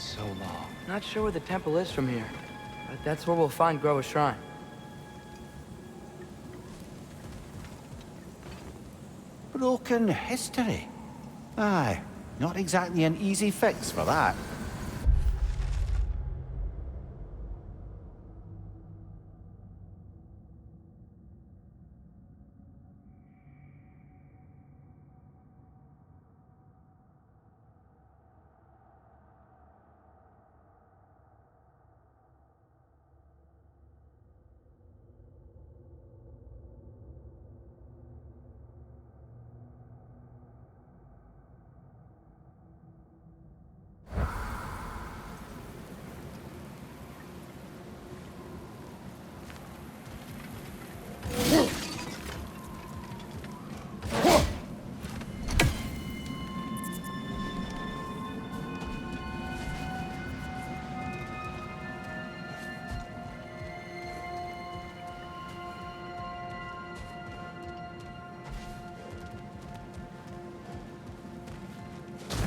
so long. Not sure where the temple is from here, but that's where we'll find Groa's shrine. Broken history? Aye, not exactly an easy fix for that.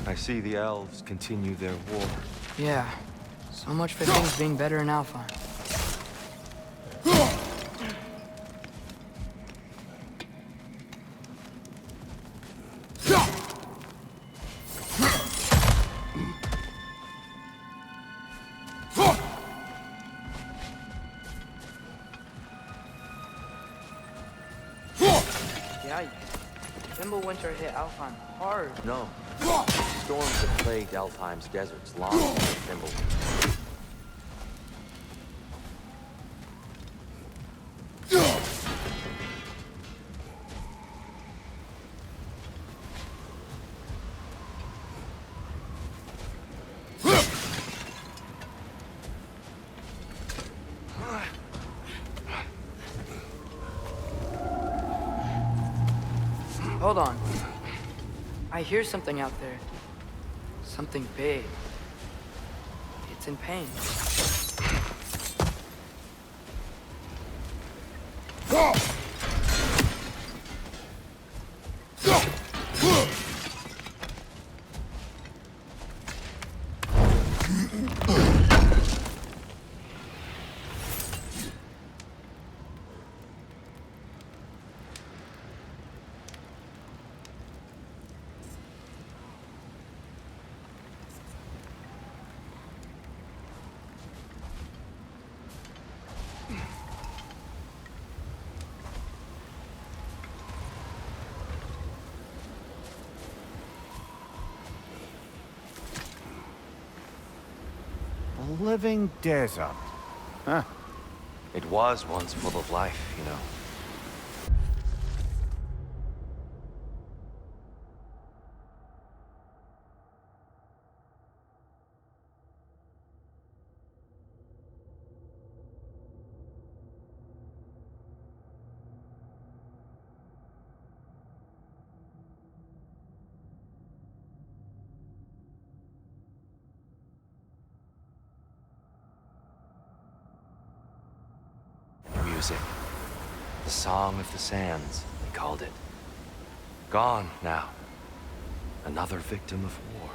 I see the elves continue their war. Yeah, so much for things being better in Alfheim. Yeah, Winter hit Alfheim hard. No. Storms that plagued Alfheim's deserts long before Thimbleweed. Hold on. I hear something out there. Something big. It's in pain. A living desert. Huh. It was once full of life, you know. Music. The Song of the Sands, they called it. Gone now. Another victim of war.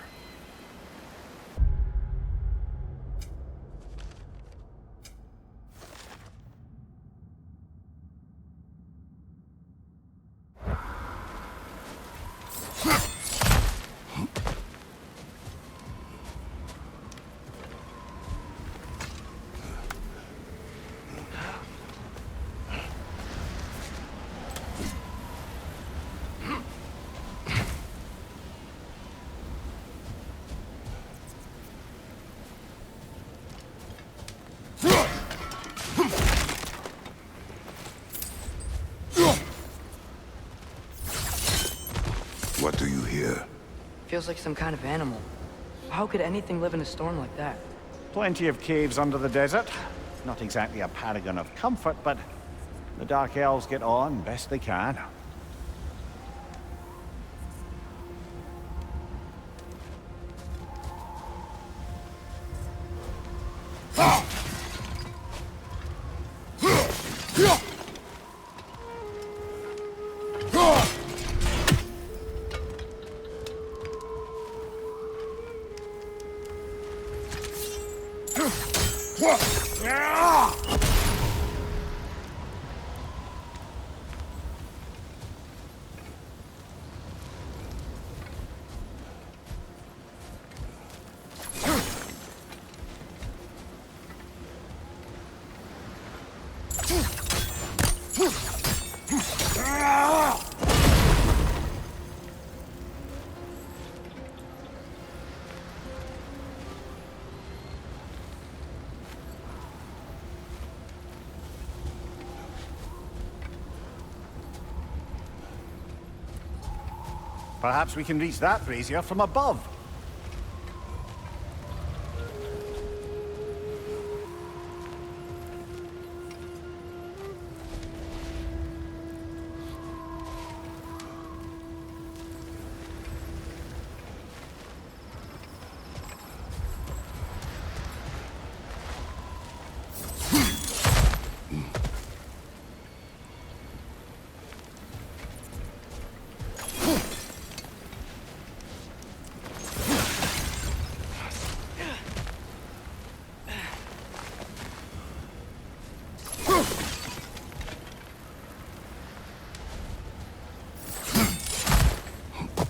What do you hear? Feels like some kind of animal. How could anything live in a storm like that? Plenty of caves under the desert. Not exactly a paragon of comfort, but the Dark Elves get on best they can. Perhaps we can reach that brazier from above.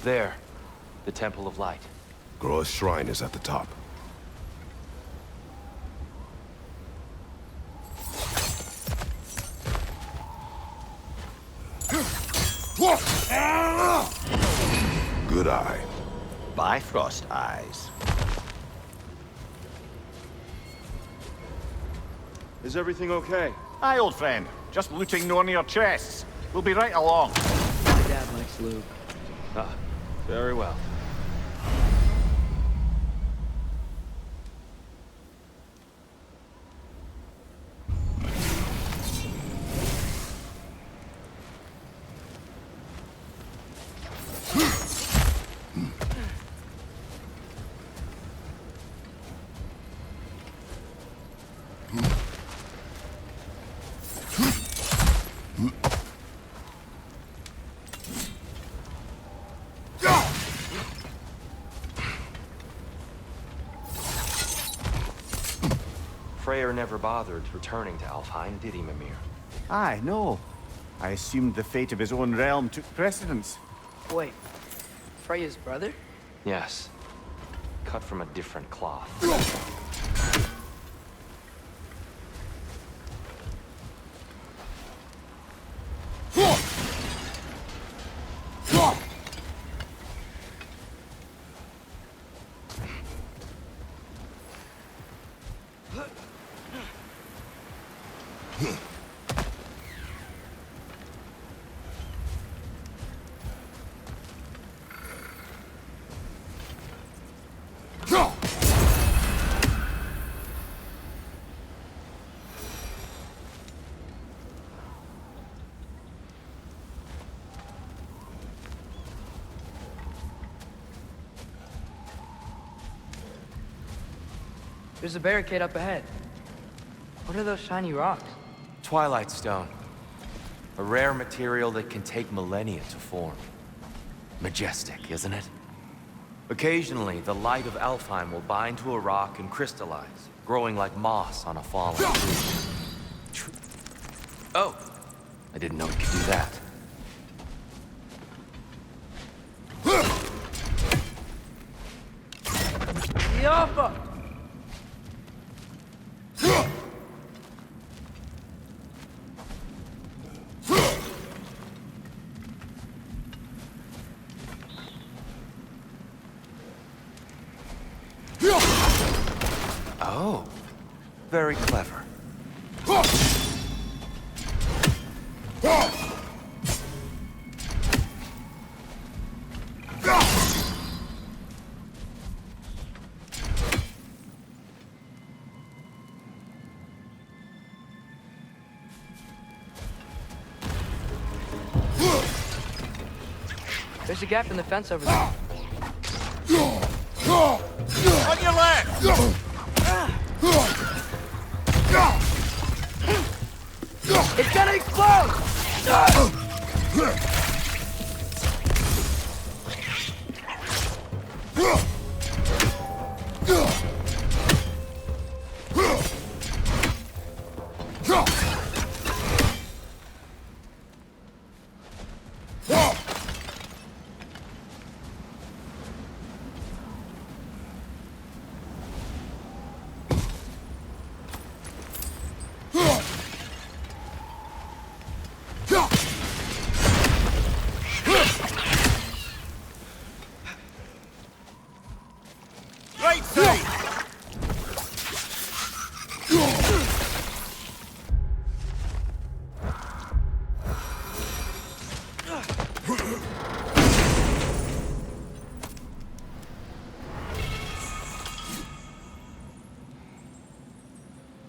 There, the Temple of Light. Groa's shrine is at the top. Good eye. Bifrost eyes. Is everything okay? Aye, old friend. Just looting no near chests. We'll be right along. My dad likes loot. Ah, very well. Freyr never bothered returning to Alfheim, did he, Mimir? Aye, no. I assumed the fate of his own realm took precedence. Wait, Freya's brother? Yes. Cut from a different cloth. There's a barricade up ahead. What are those shiny rocks? Twilight Stone. A rare material that can take millennia to form. Majestic, isn't it? Occasionally, the light of Alfheim will bind to a rock and crystallize, growing like moss on a fallen tree. Oh! I didn't know it could do that. Yoppa! Oh, very clever. There's a gap in the fence over there. On your left! It's gonna explode!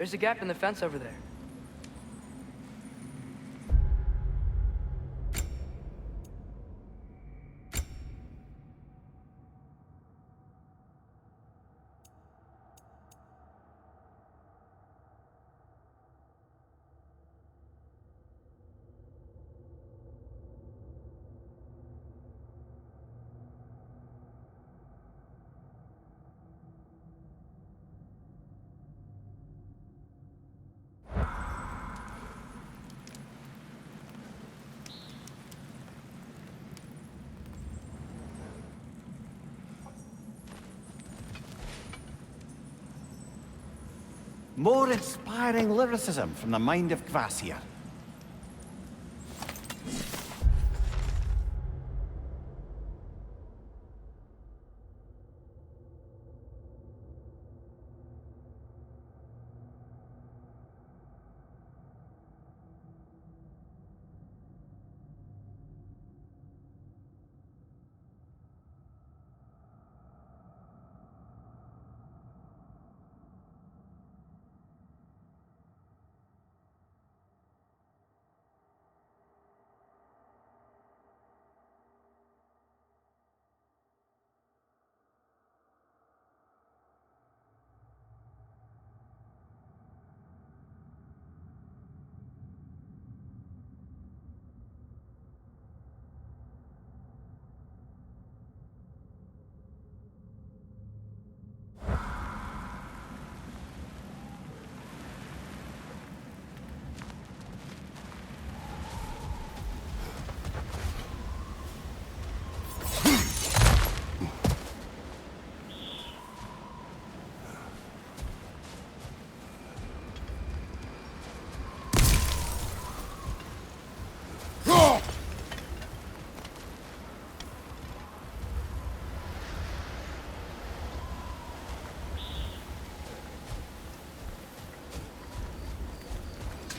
There's a gap in the fence over there. More inspiring lyricism from the mind of Kvasir.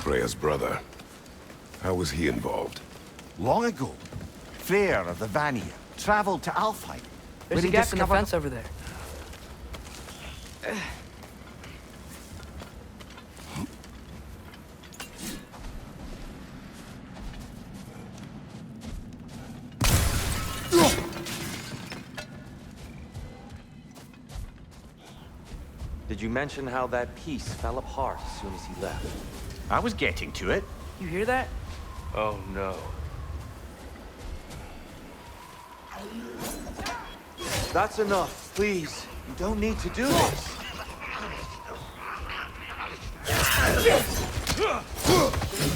Freya's brother. How was he involved? Long ago, Freyr of the Vanir traveled to Alfheim. There's a gap in the fence over there. Did you mention how that piece fell apart as soon as he left? I was getting to it. You hear that? Oh no. That's enough, please. You don't need to do this.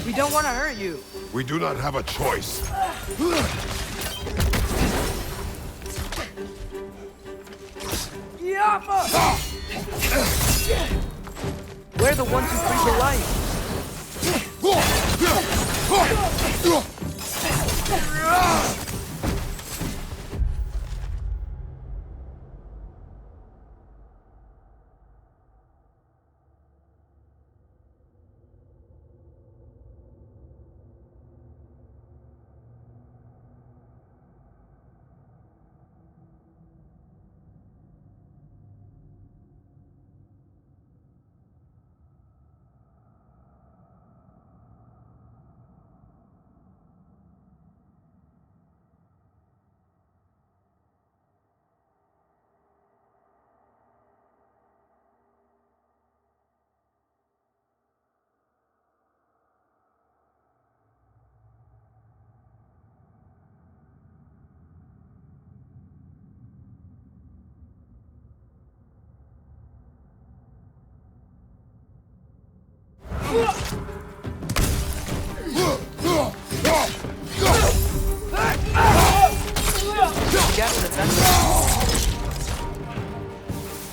We don't want to hurt you. We do not have a choice. We're the ones who bring the light.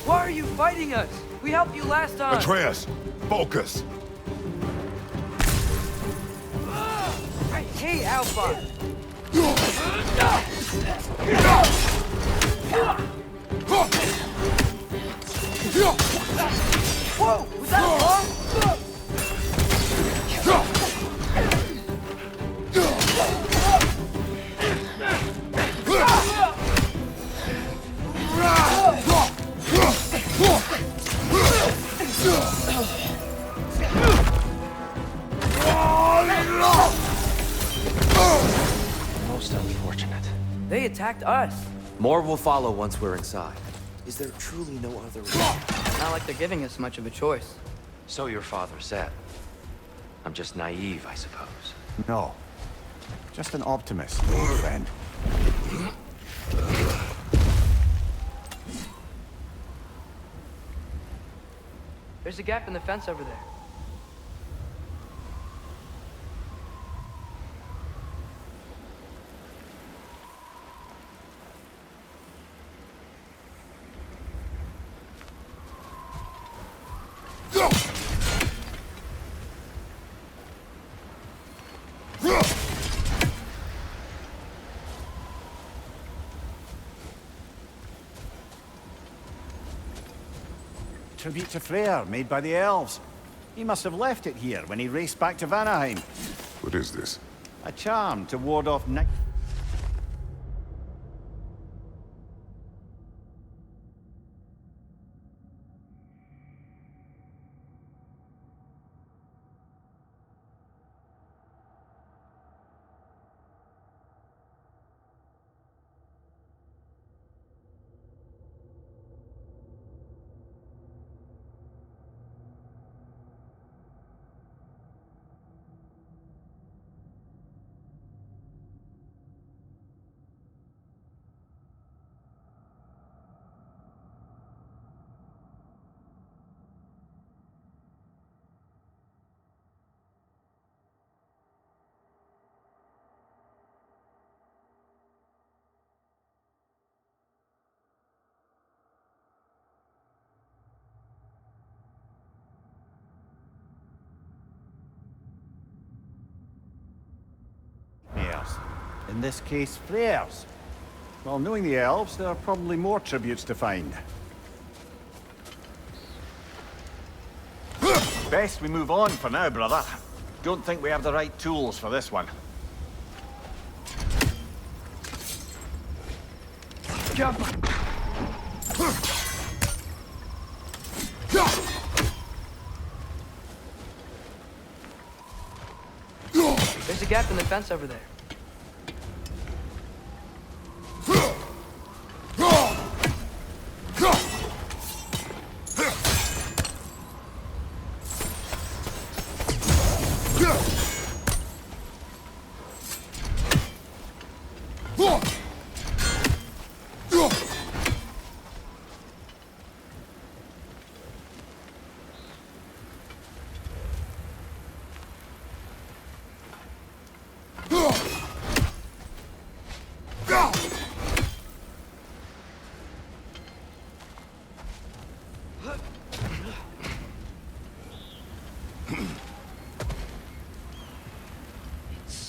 Why are you fighting us? We helped you last time. Atreus, focus. I hate Alpha. Whoa, was that long? Most unfortunate. They attacked us. More will follow once we're inside. Is there truly no other way? Not like they're giving us much of a choice. So your father said. I'm just naive, I suppose. No. Just an optimist, old friend. There's a gap in the fence over there. Tribute to Freyr, made by the elves. He must have left it here when he raced back to Vanaheim. What is this? A charm to ward off night. In this case, Freyr's. Well, knowing the elves, there are probably more tributes to find. Best we move on for now, brother. Don't think we have the right tools for this one. Jump! There's a gap in the fence over there.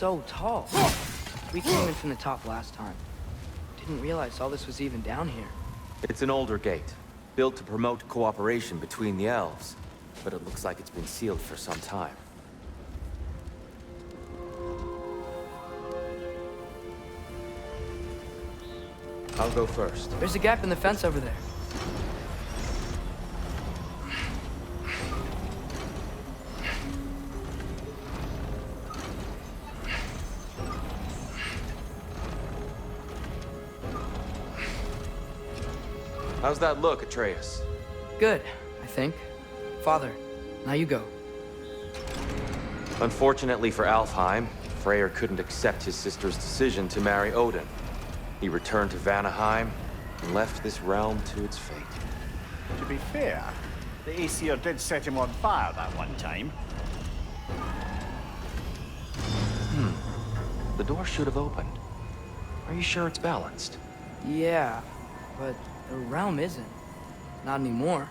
So tall. We came in from the top last time. Didn't realize all this was even down here. It's an older gate, built to promote cooperation between the elves, but it looks like it's been sealed for some time. I'll go first. There's a gap in the fence over there. How's that look, Atreus? Good, I think. Father, now you go. Unfortunately for Alfheim, Freyr couldn't accept his sister's decision to marry Odin. He returned to Vanaheim and left this realm to its fate. To be fair, the Aesir did set him on fire that one time. The door should have opened. Are you sure it's balanced? Yeah, but the realm isn't. Not anymore.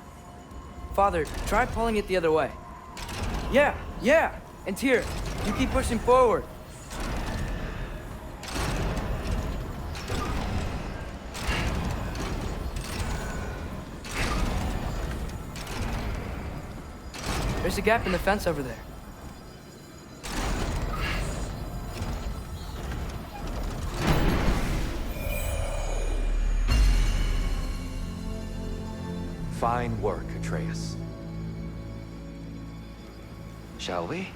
Father, try pulling it the other way. Yeah! And Tyr, you keep pushing forward. There's a gap in the fence over there. Fine work, Atreus. Shall we?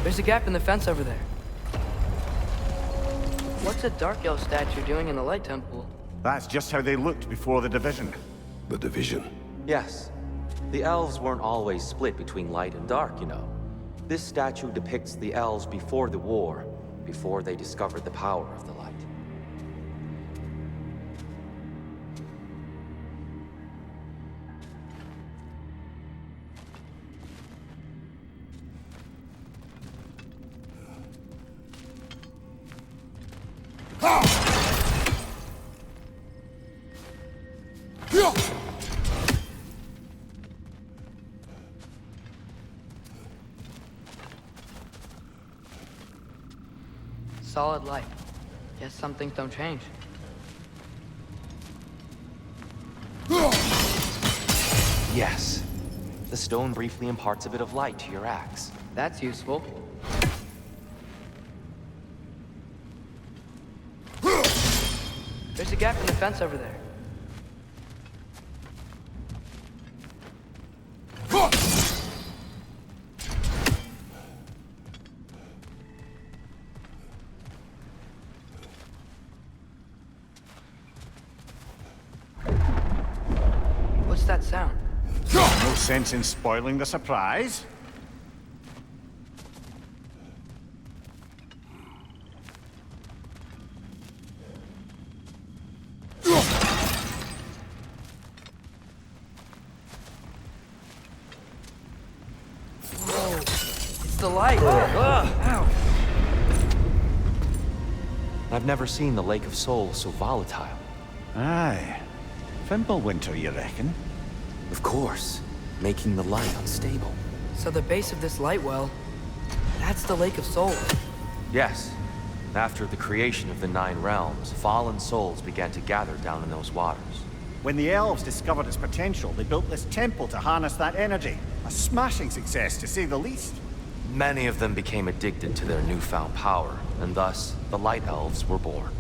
There's a gap in the fence over there. What's a dark elf statue doing in the light temple? That's just how they looked before the division. The division. Yes. The elves weren't always split between light and dark, you know. This statue depicts the elves before the war, before they discovered the power of the light. Solid light. Guess some things don't change. Yes. The stone briefly imparts a bit of light to your axe. That's useful. There's a gap in the fence over there. What's that sound? No sense in spoiling the surprise. It's the light. Ow. I've never seen the Lake of Souls so volatile. Aye. Fimbulwinter, you reckon? Of course, making the light unstable. So the base of this light well, that's the Lake of Souls. Yes. After the creation of the Nine Realms, fallen souls began to gather down in those waters. When the elves discovered its potential, they built this temple to harness that energy. A smashing success, to say the least. Many of them became addicted to their newfound power, and thus, the Light Elves were born.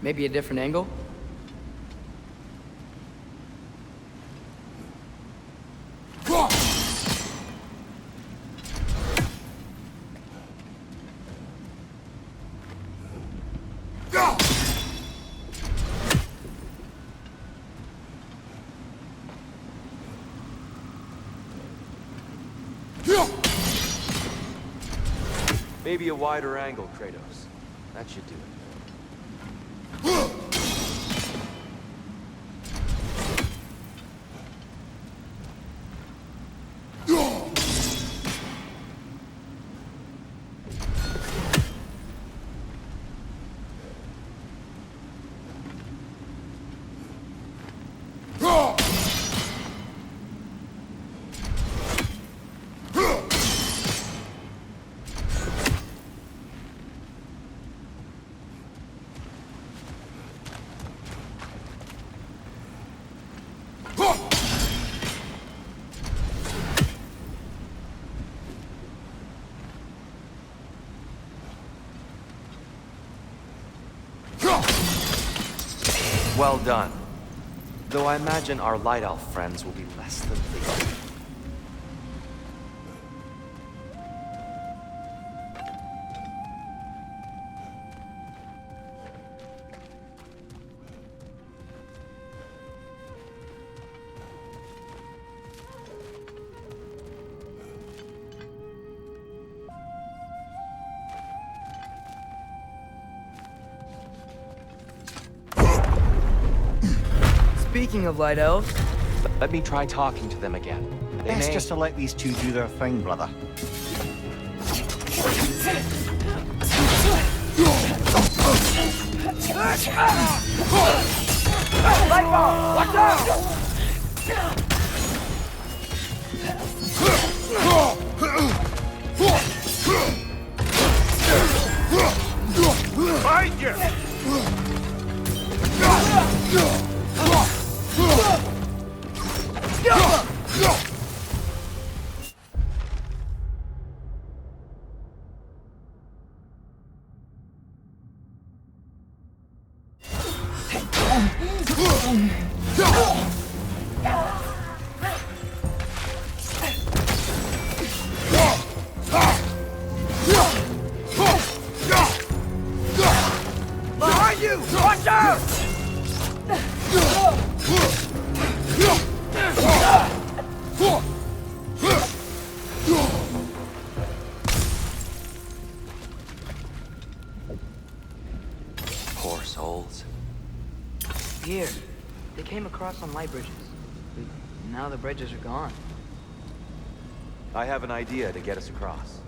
Maybe a different angle? Maybe a wider angle, Kratos. That should do it. Well done. Though I imagine our light elf friends will be less than pleased. Speaking of light elves, Let me try talking to them again. They Best may... just to let these two do their thing, brother. Lightball, watch out! Find you! Behind you! Watch out! Poor souls. Here, they came across on light bridges. But now the bridges are gone. I have an idea to get us across.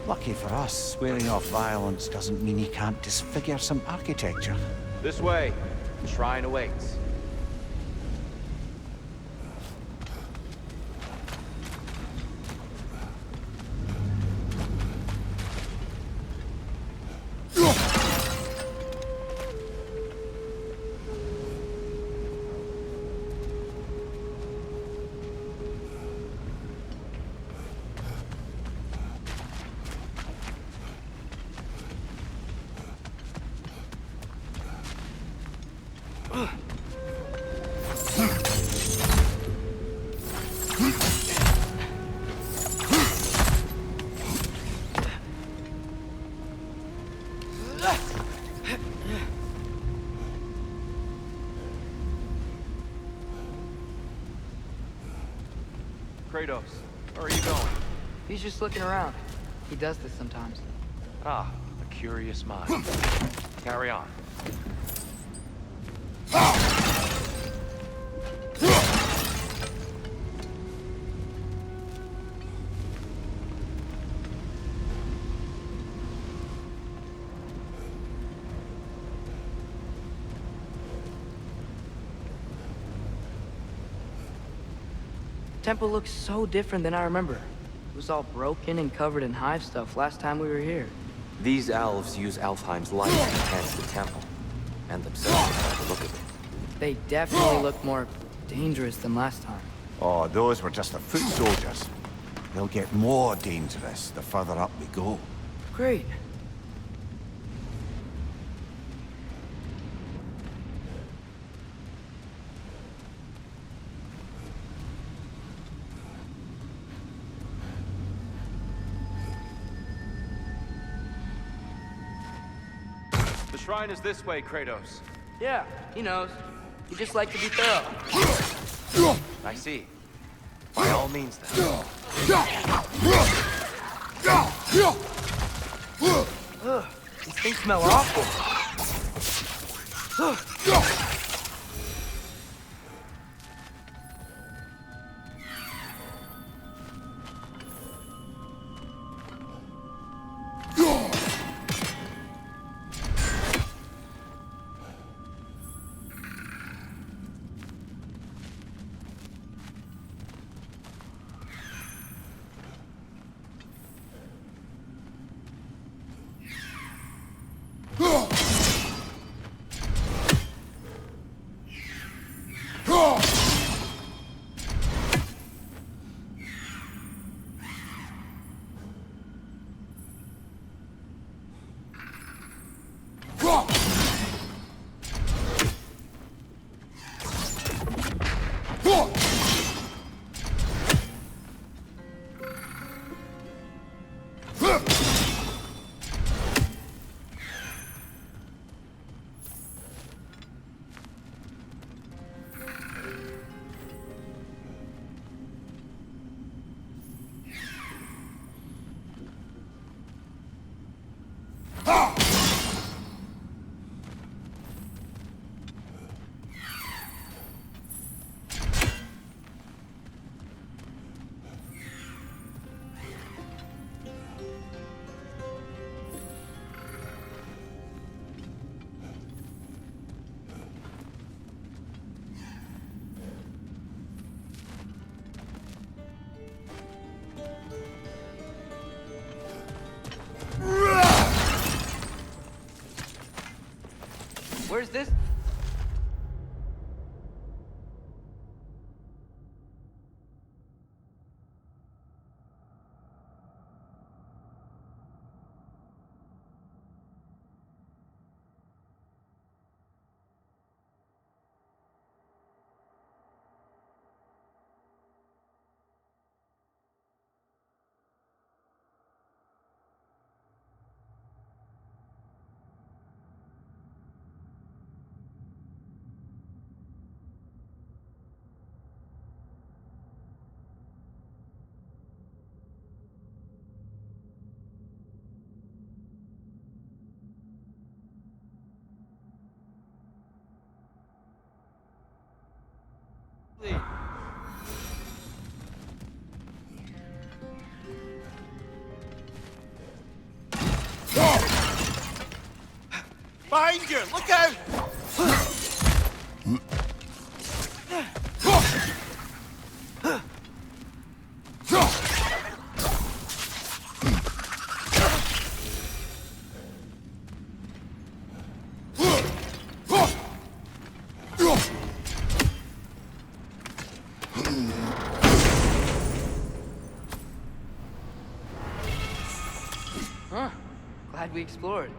Lucky for us, swearing off violence doesn't mean he can't disfigure some architecture. This way. The shrine awaits. Kratos, where are you going? He's just looking around. He does this sometimes. Ah, a curious mind. Carry on. Temple looks so different than I remember. It was all broken and covered in hive stuff last time we were here. These elves use Alfheim's light to enhance the temple, and themselves by the look of it. They definitely look more dangerous than last time. Oh, those were just the foot soldiers. They'll get more dangerous the further up we go. Great. The shrine is this way, Kratos. Yeah, he knows. You just like to be thorough. I see. By all means, then. Ugh, these things smell awful. Where's this? Behind you! Look out! Huh. Glad we explored.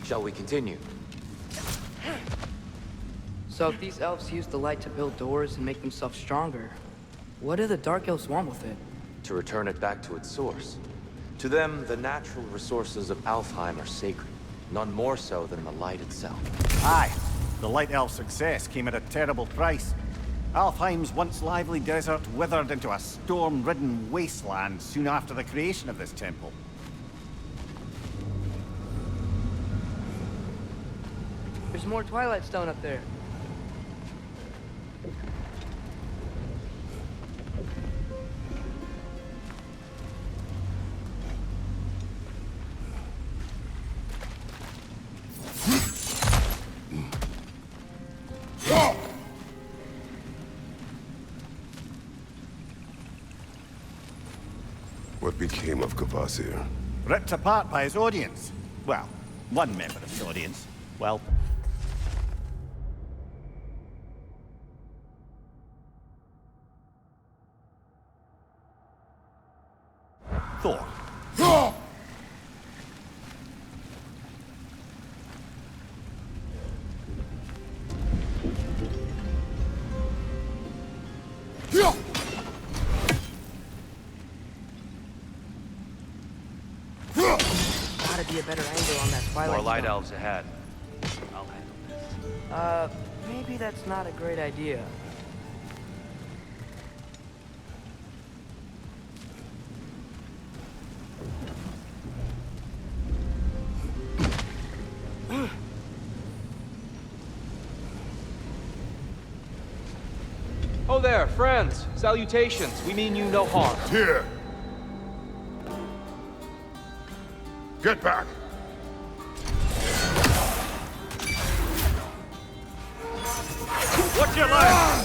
Shall we continue? So if these elves use the light to build doors and make themselves stronger, what do the dark elves want with it? To return it back to its source. To them, the natural resources of Alfheim are sacred, none more so than the light itself. Aye, the Light Elf's success came at a terrible price. Alfheim's once lively desert withered into a storm-ridden wasteland soon after the creation of this temple. There's more Twilight Stone up there. What became of Kvasir? Ripped apart by his audience. Well, one member of his audience. Well... Thor. Gotta be a better angle on that Twilight More light Stone. elves ahead. I'll handle this. Maybe that's not a great idea. Oh there, friends. Salutations. We mean you no harm. Here! Get back! What's your line?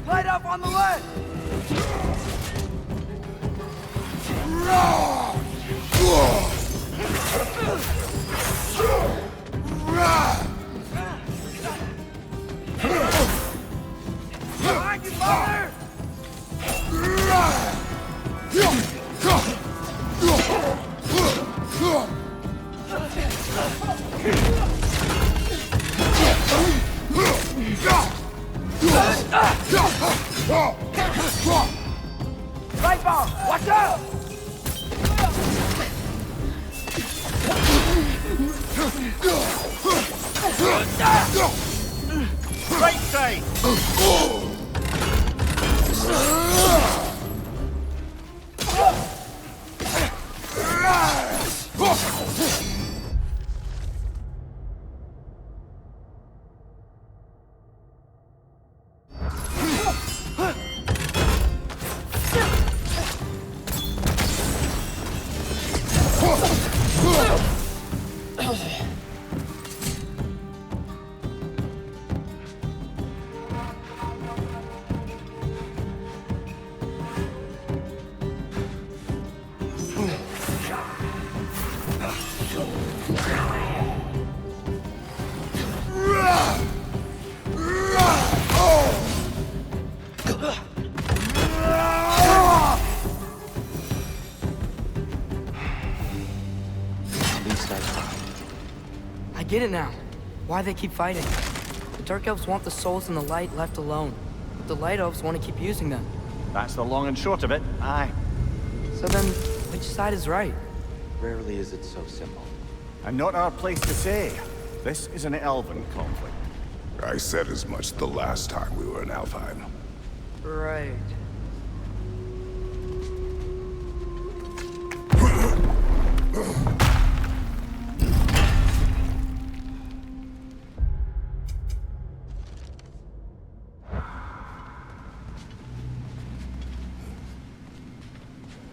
Light up on the left! Behind you, Father! Light bomb! Watch out! Right side! I get it now. Why they keep fighting. The Dark Elves want the souls in the light left alone, but the Light Elves want to keep using them. That's the long and short of it, aye. So then, which side is right? Rarely is it so simple. And not our place to say. This is an elven conflict. I said as much the last time we were in Alfheim. Right.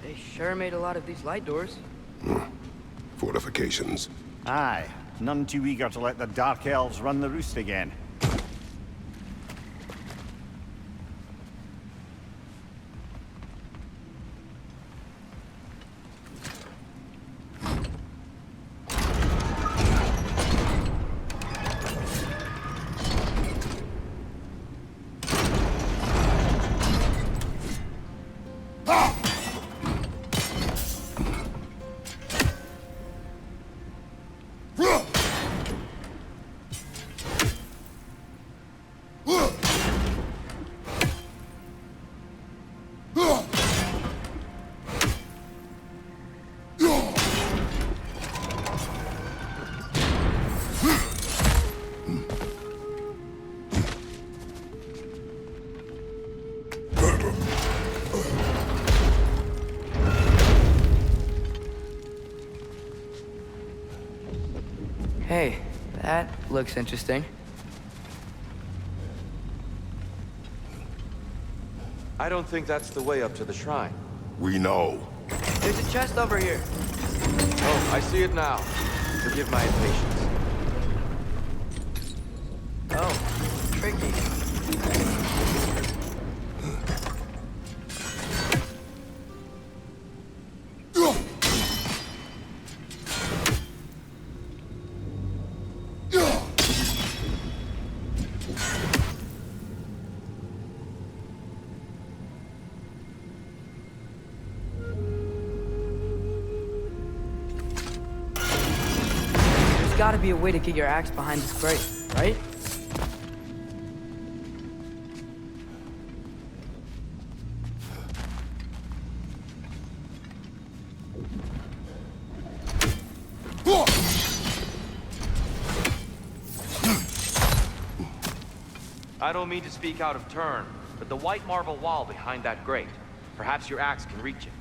They sure made a lot of these light doors. Fortifications. Aye, none too eager to let the Dark Elves run the roost again. Hey, that looks interesting. I don't think that's the way up to the shrine. We know. There's a chest over here. Oh, I see it now. Forgive my impatience. Oh, tricky. There's gotta be a way to get your axe behind this crate, right? I don't mean to speak out of turn, but the white marble wall behind that grate. Perhaps your axe can reach it.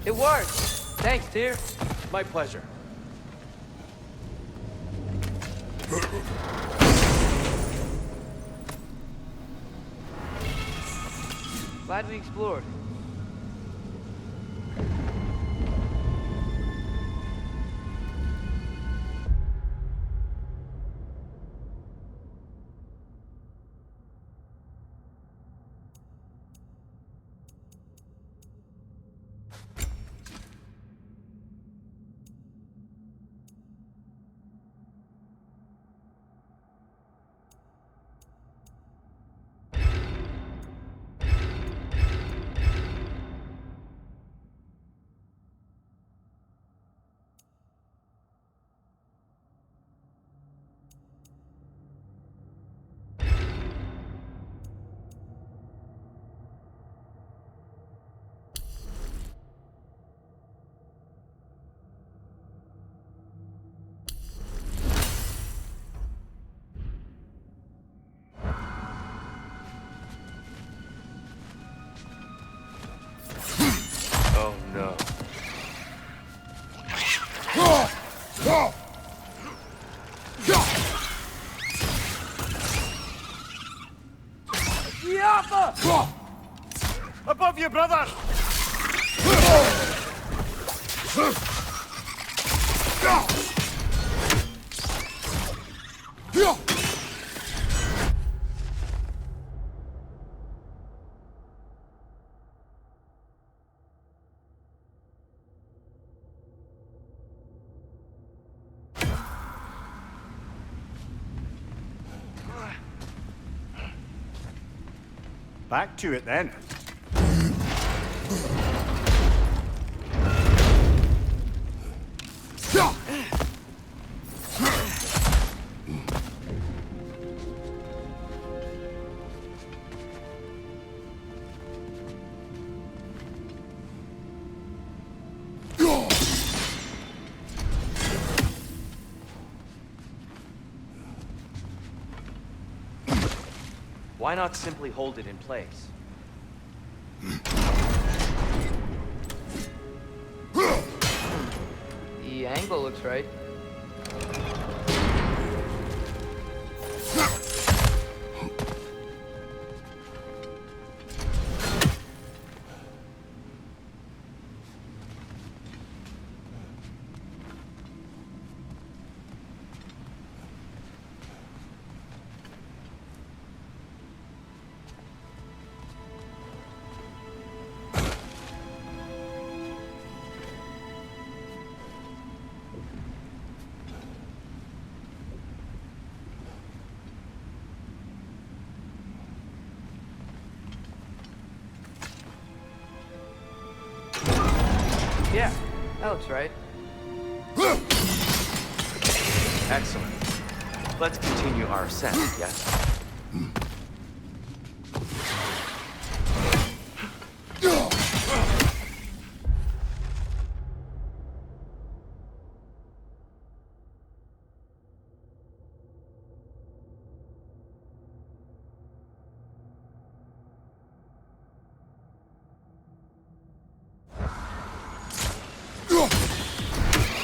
It worked! Thanks, Tyr. My pleasure. Glad we explored. Oh no. Alpha! Above you, brother! Back to it then. Why not simply hold it in place? The angle looks right. Yeah, that looks right. Excellent. Let's continue our ascent, yes?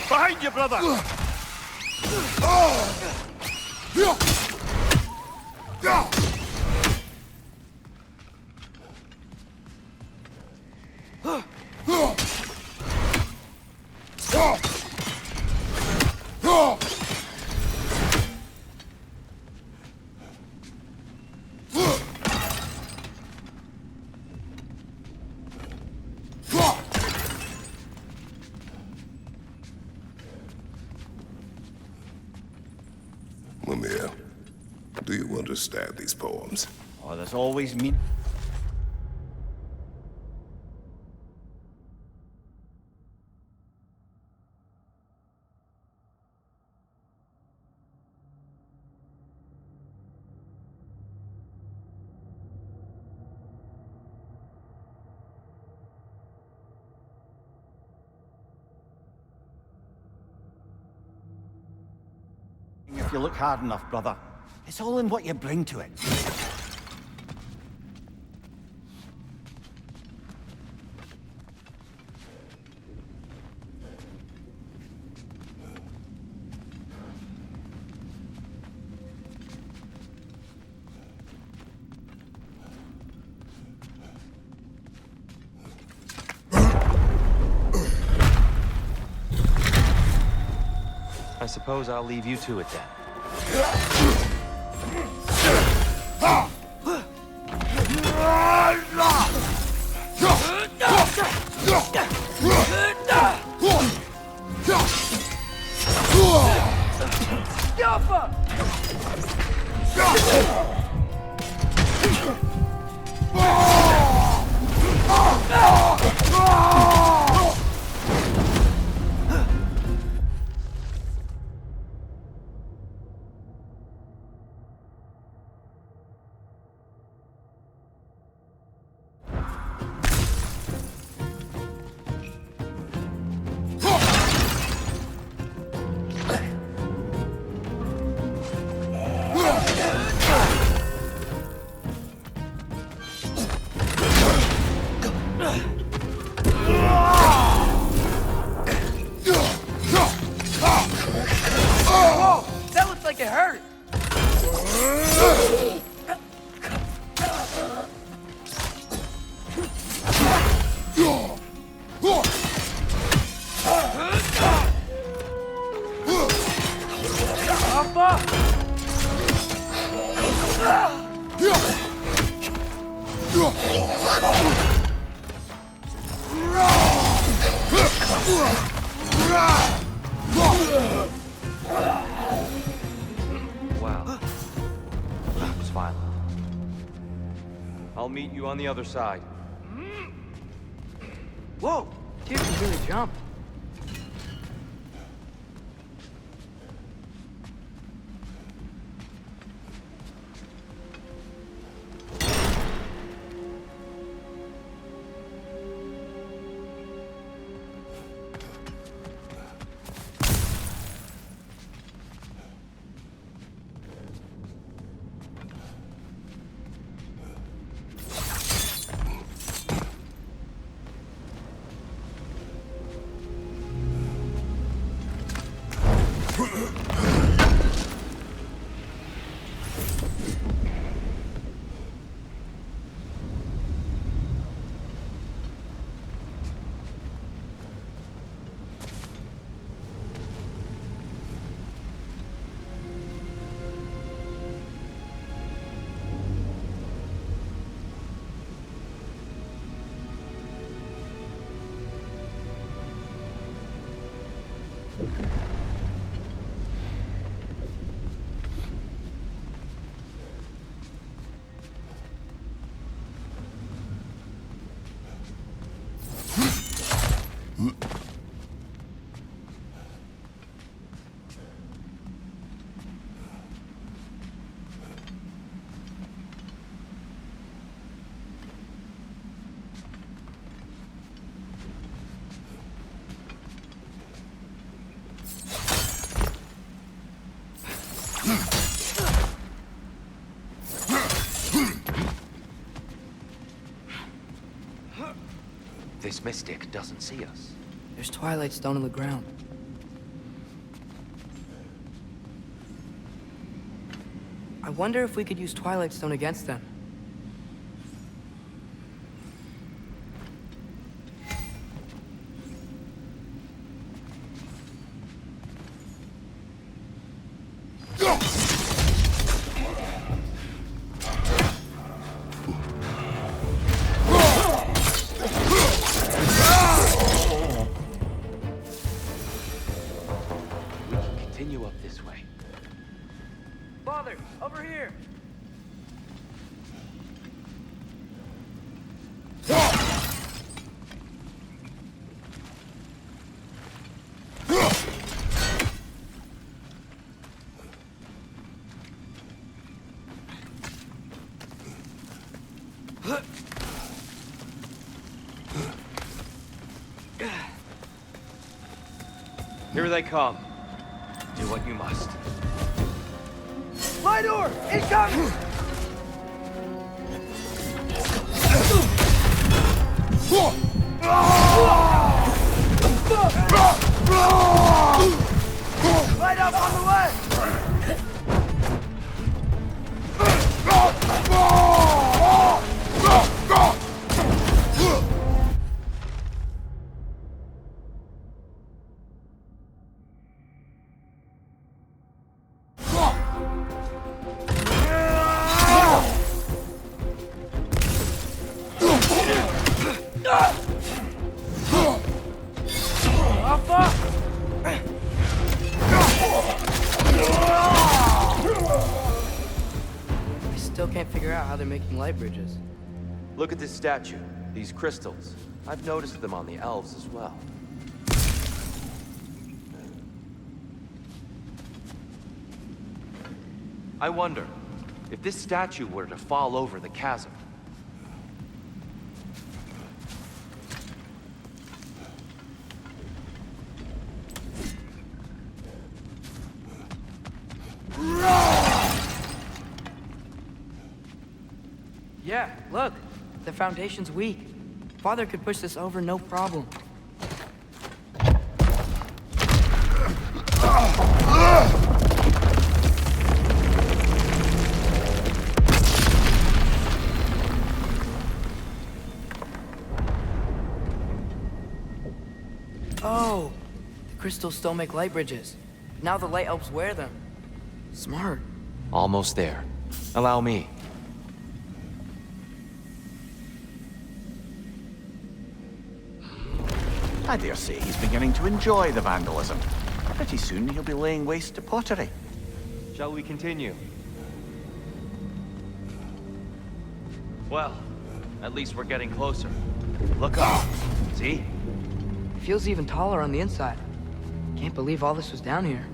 Behind you, brother! Mimir, do you understand these poems? Oh, there's always me. If you look hard enough, brother, it's all in what you bring to it. I suppose I'll leave you to it then. Wow. That was violent. I'll meet you on the other side. Whoa! Tyr can really jump. This mystic doesn't see us. There's Twilight Stone on the ground. I wonder if we could use Twilight Stone against them. Continue up this way. Father, over here! Here they come. Do what you must. Baldur! Incoming! Light up on the way! I still can't figure out how they're making light bridges. Look at this statue, these crystals. I've noticed them on the elves as well. I wonder, if this statue were to fall over the chasm, Yeah, look. The foundation's weak. Father could push this over no problem. Oh, the crystals still make light bridges. Now the light elves wear them. Smart. almost there. Allow me. I dare say he's beginning to enjoy the vandalism. Pretty soon he'll be laying waste to pottery. Shall we continue? Well, at least we're getting closer. Look up. See? It feels even taller on the inside. Can't believe all this was down here.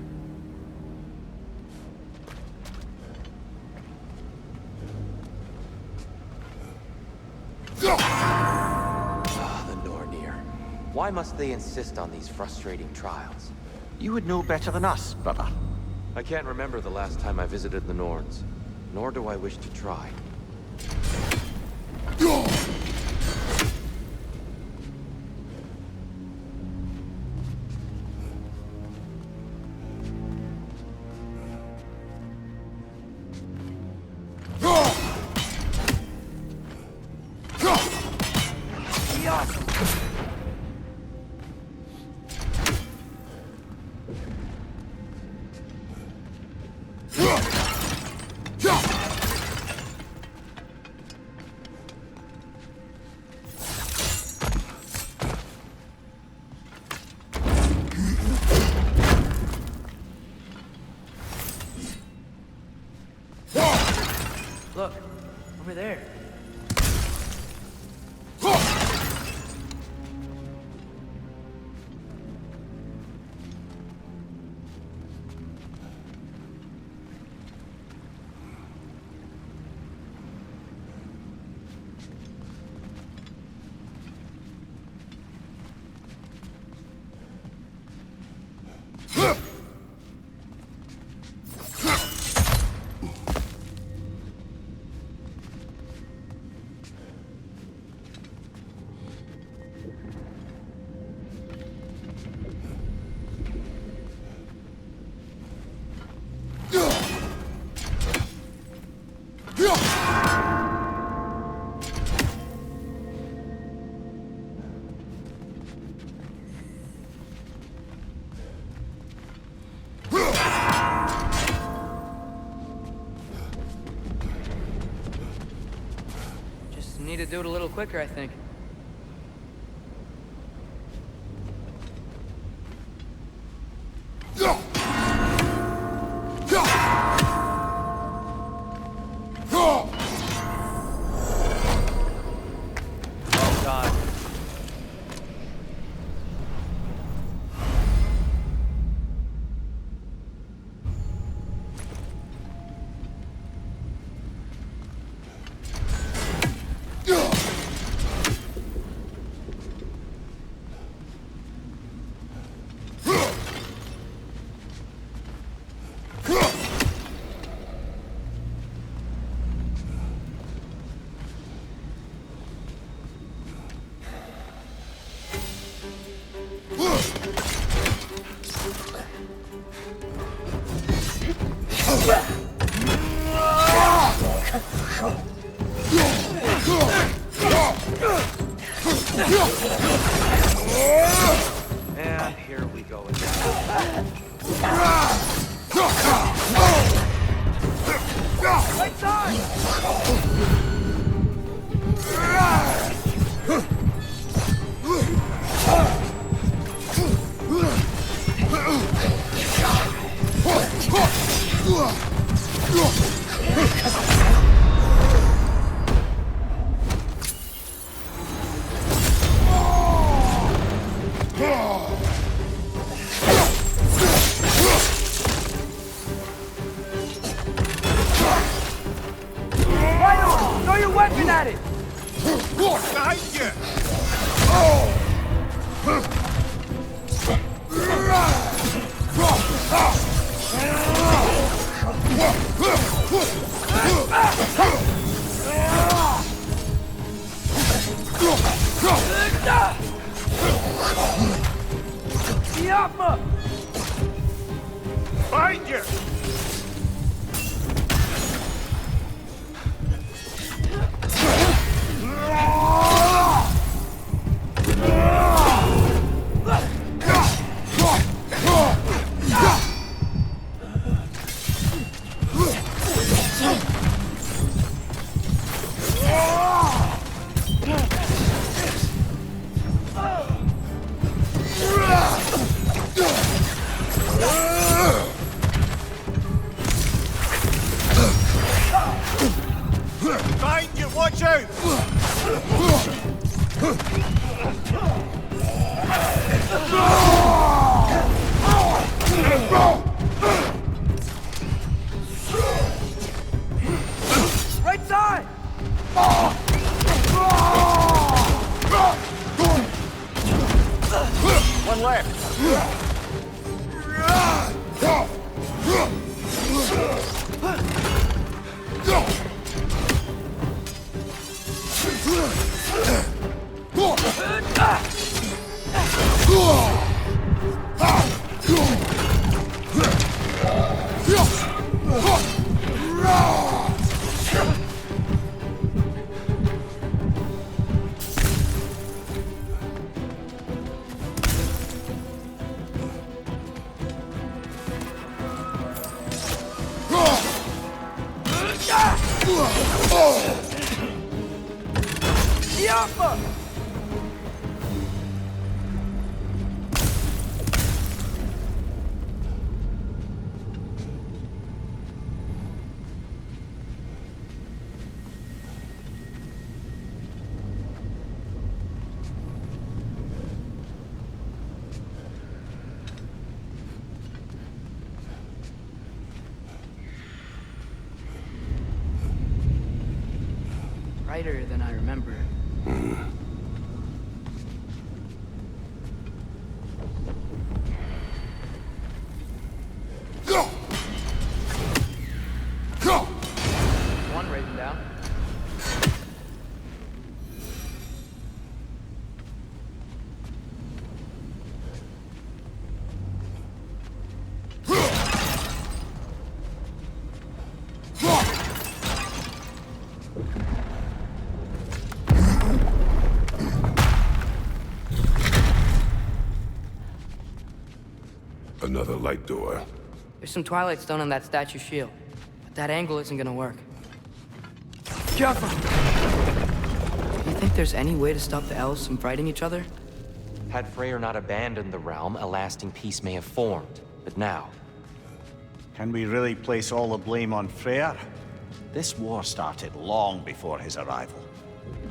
The Nornir. Why must they insist on these frustrating trials? You would know better than us, brother. I can't remember the last time I visited the Norns, nor do I wish to try. Look, over there. Need to do it a little quicker, I think. And here we go again. Right side! Throw your weapon at it! Behind you! Behind you! Yappa! Brighter than I remember. Go! Go! One raven down. Another light door. There's some Twilight Stone on that statue shield, but that angle isn't gonna work. Careful! Do you think there's any way to stop the elves from fighting each other? Had Freyr not abandoned the realm, a lasting peace may have formed. But now, Can we really place all the blame on Freyr? This war started long before his arrival.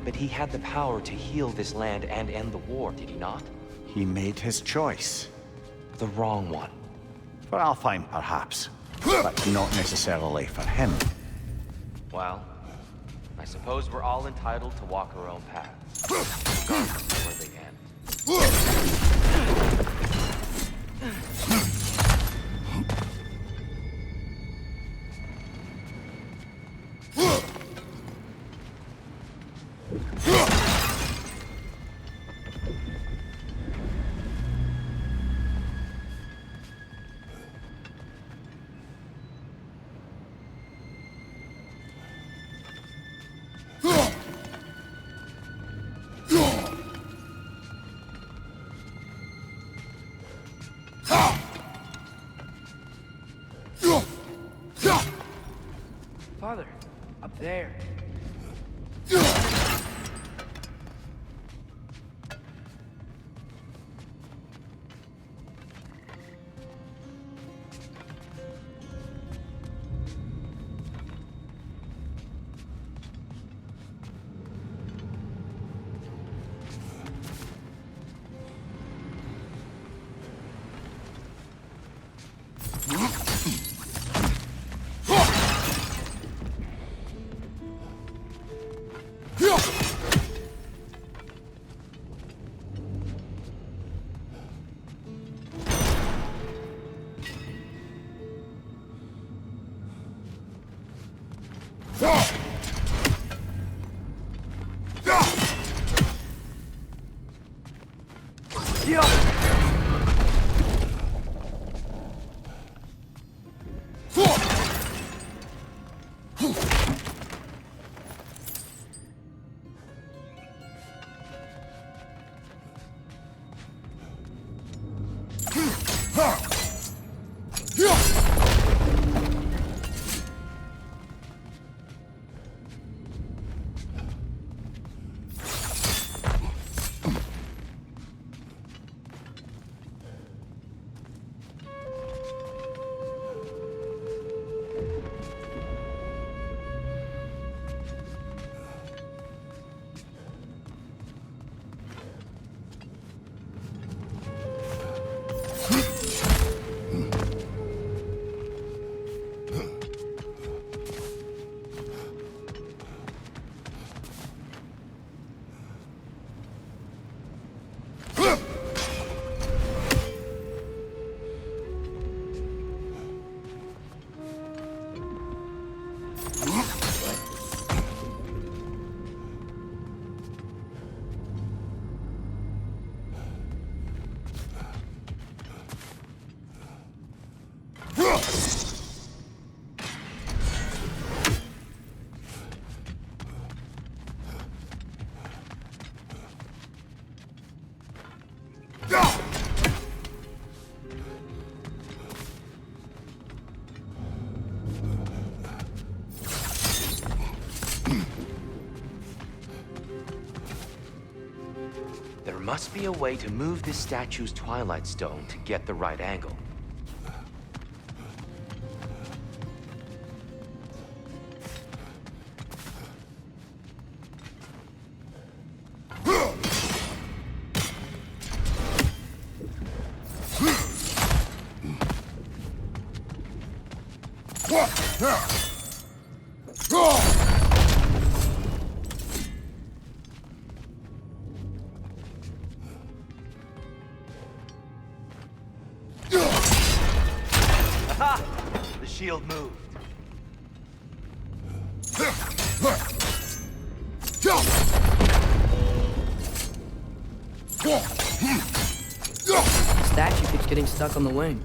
but he had the power to heal this land and end the war, did he not? He made his choice. The wrong one. For Alfheim, perhaps. But not necessarily for him. Well, I suppose we're all entitled to walk our own paths, regardless of where they end. Father, up there. must be a way to move this statue's twilight stone to get the right angle. Aha! The shield moved. The statue keeps getting stuck on the wing.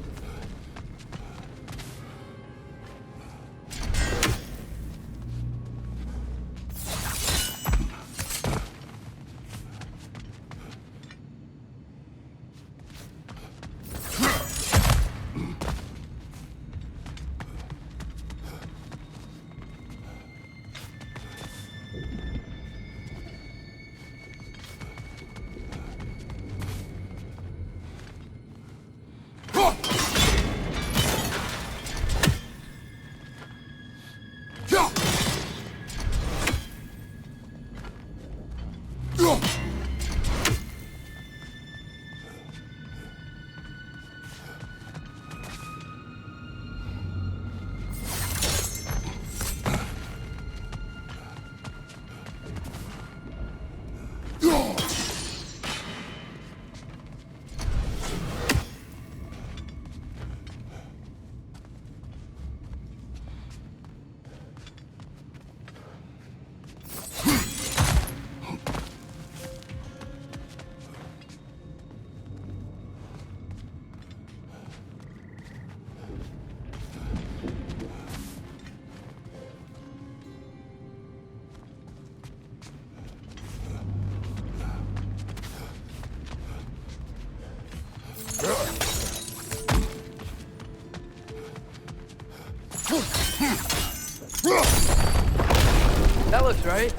That looks right.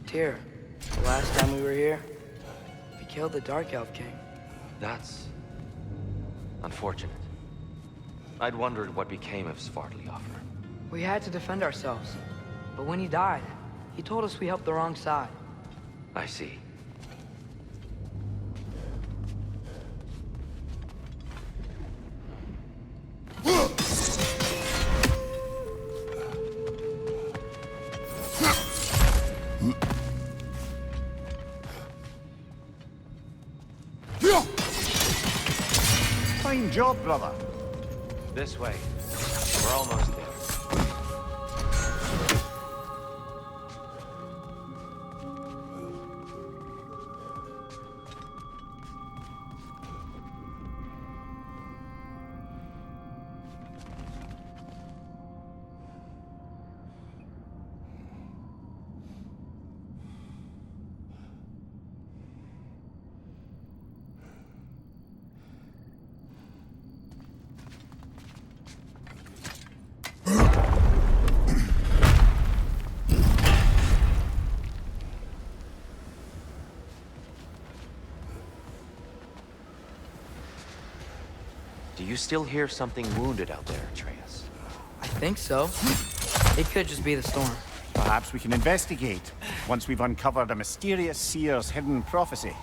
Tyr, the last time we were here, we killed the Dark Elf King. That's unfortunate. I'd wondered what became of Svartalfr. We had to defend ourselves. But when he died, he told us we helped the wrong side. I see. Fine job, brother. This way. We're almost there. Do you still hear something wounded out there, Atreus? I think so. It could just be the storm. Perhaps we can investigate once we've uncovered a mysterious seer's hidden prophecy.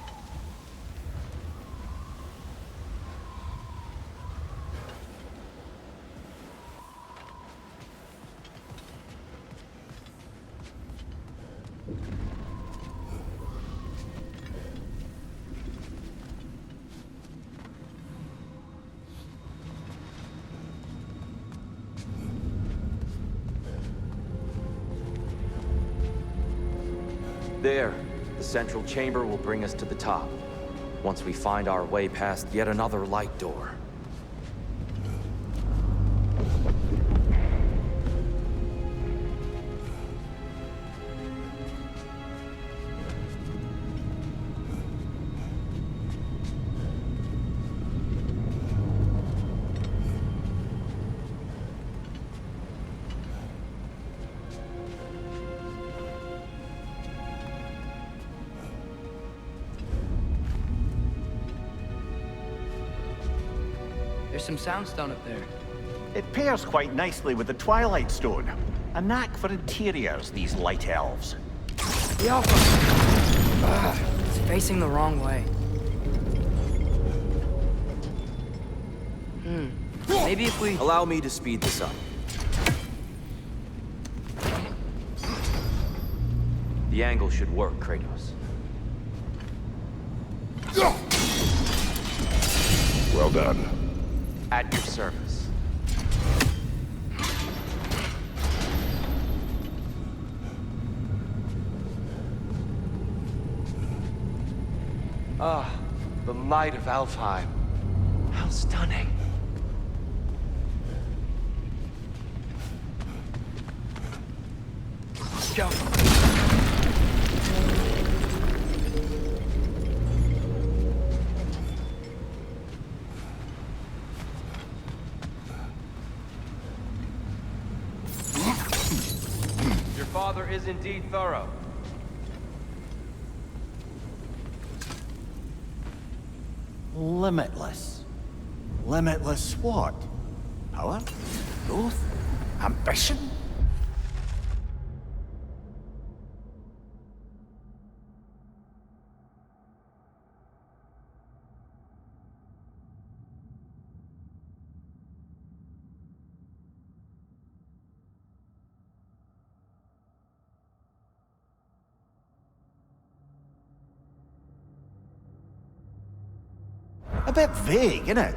There. The central chamber will bring us to the top. Once we find our way past yet another light door. There's some soundstone up there. It pairs quite nicely with the Twilight Stone. A knack for interiors, these light elves. The Alpha! It's facing the wrong way. Maybe if we... Allow me to speed this up. The angle should work, Kratos. Well done. At your service. Ah, the light of Alfheim. How stunning. Go. Your father is indeed thorough. Limitless. Limitless what? Power? Growth? Ambition? A bit vague, isn't it?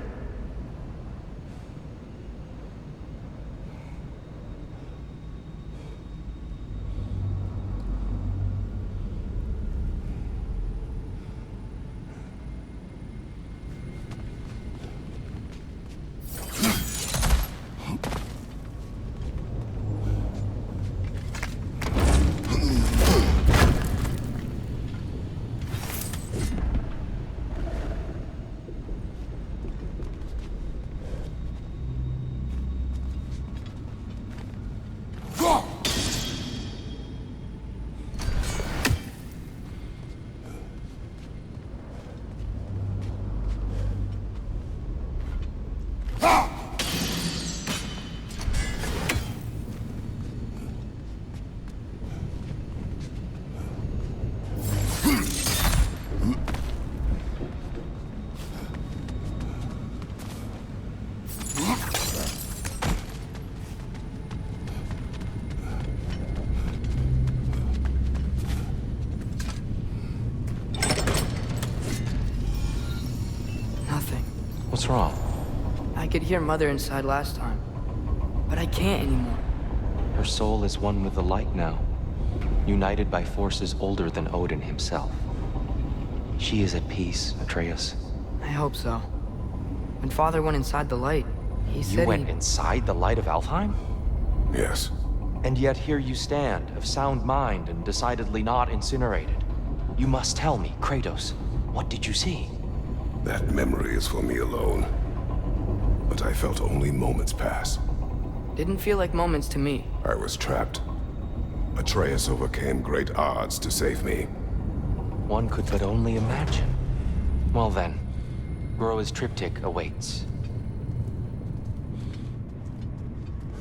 What's wrong? I could hear Mother inside last time, but I can't anymore. Her soul is one with the light now, united by forces older than Odin himself. She is at peace, Atreus. I hope so. When Father went inside the light, he said You went inside the light of Alfheim? Yes. And yet here you stand, of sound mind and decidedly not incinerated. You must tell me, Kratos, what did you see? That memory is for me alone. But I felt only moments pass. Didn't feel like moments to me. I was trapped. Atreus overcame great odds to save me. One could but only imagine. Well then, Groa's triptych awaits.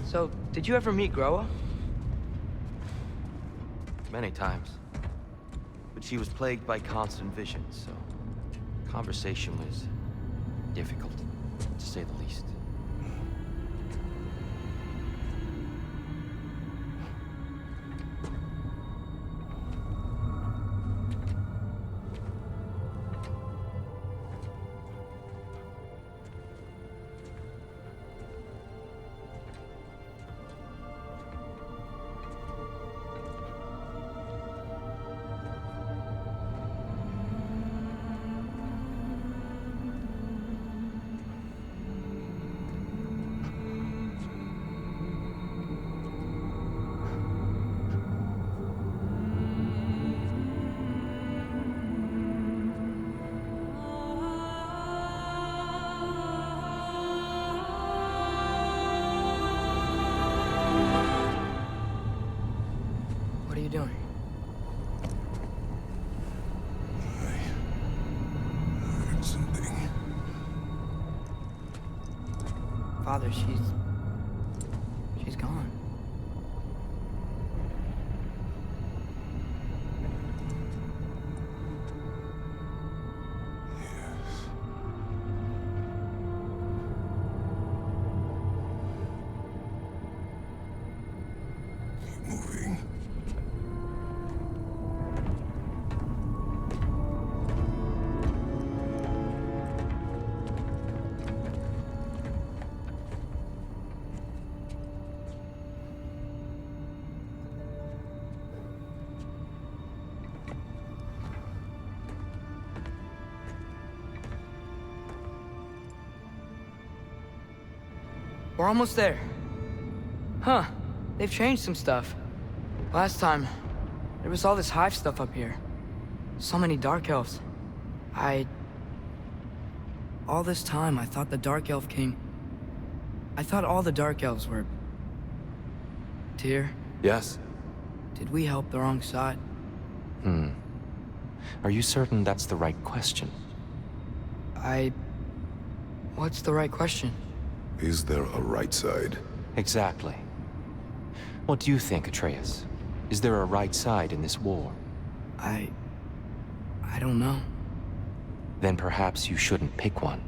So, did you ever meet Groa? Many times. But she was plagued by constant visions, so conversation was difficult, to say the least. Father, she's gone. Moving. We're almost there. Huh. They've changed some stuff. Last time, there was all this hive stuff up here. So many dark elves. All this time, I thought the dark elf king... I thought all the dark elves were... Tyr, Yes? did we help the wrong side? Are you certain that's the right question? What's the right question? Is there a right side? Exactly. What do you think, Atreus? Is there a right side in this war? I don't know. Then perhaps you shouldn't pick one.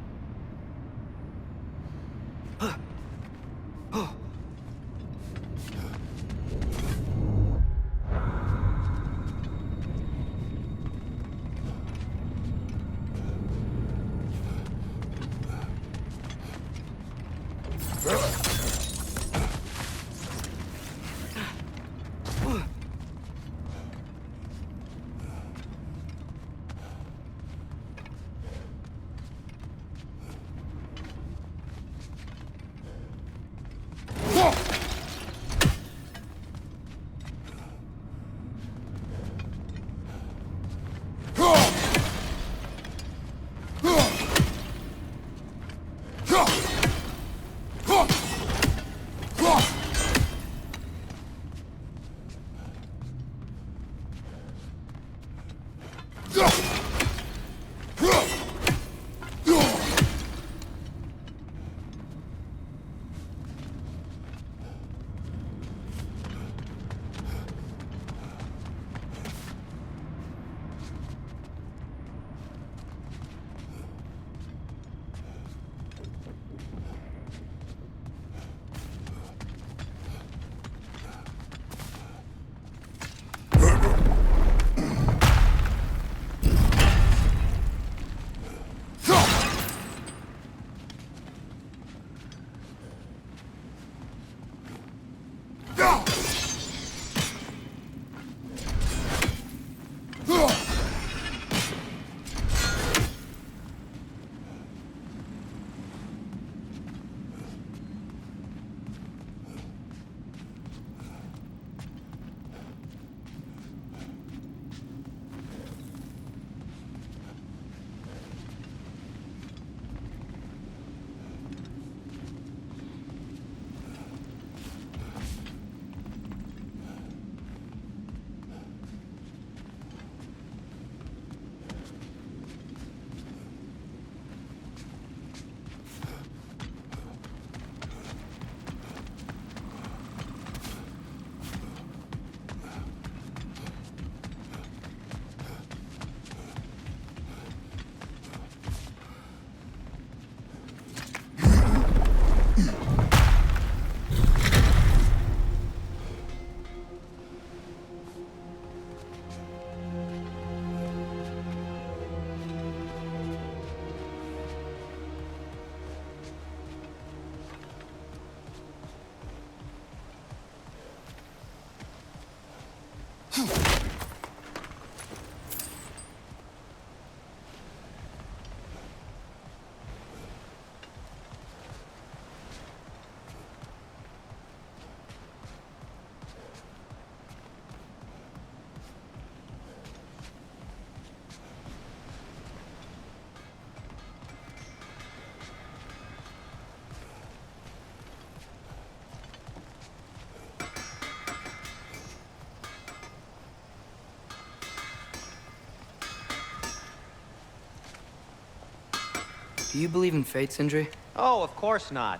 Do you believe in fate, Sindri? Oh, of course not.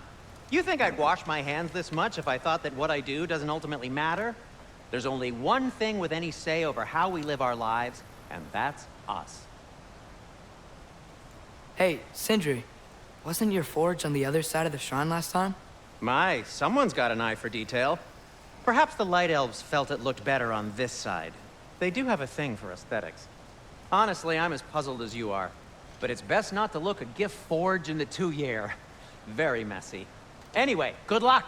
You think I'd wash my hands this much if I thought that what I do doesn't ultimately matter? There's only one thing with any say over how we live our lives, and that's us. Hey, Sindri, wasn't your forge on the other side of the shrine last time? My, someone's got an eye for detail. Perhaps the Light Elves felt it looked better on this side. They do have a thing for aesthetics. Honestly, I'm as puzzled as you are. But it's best not to look a gift forge in the 2-year. Very messy. Anyway, good luck!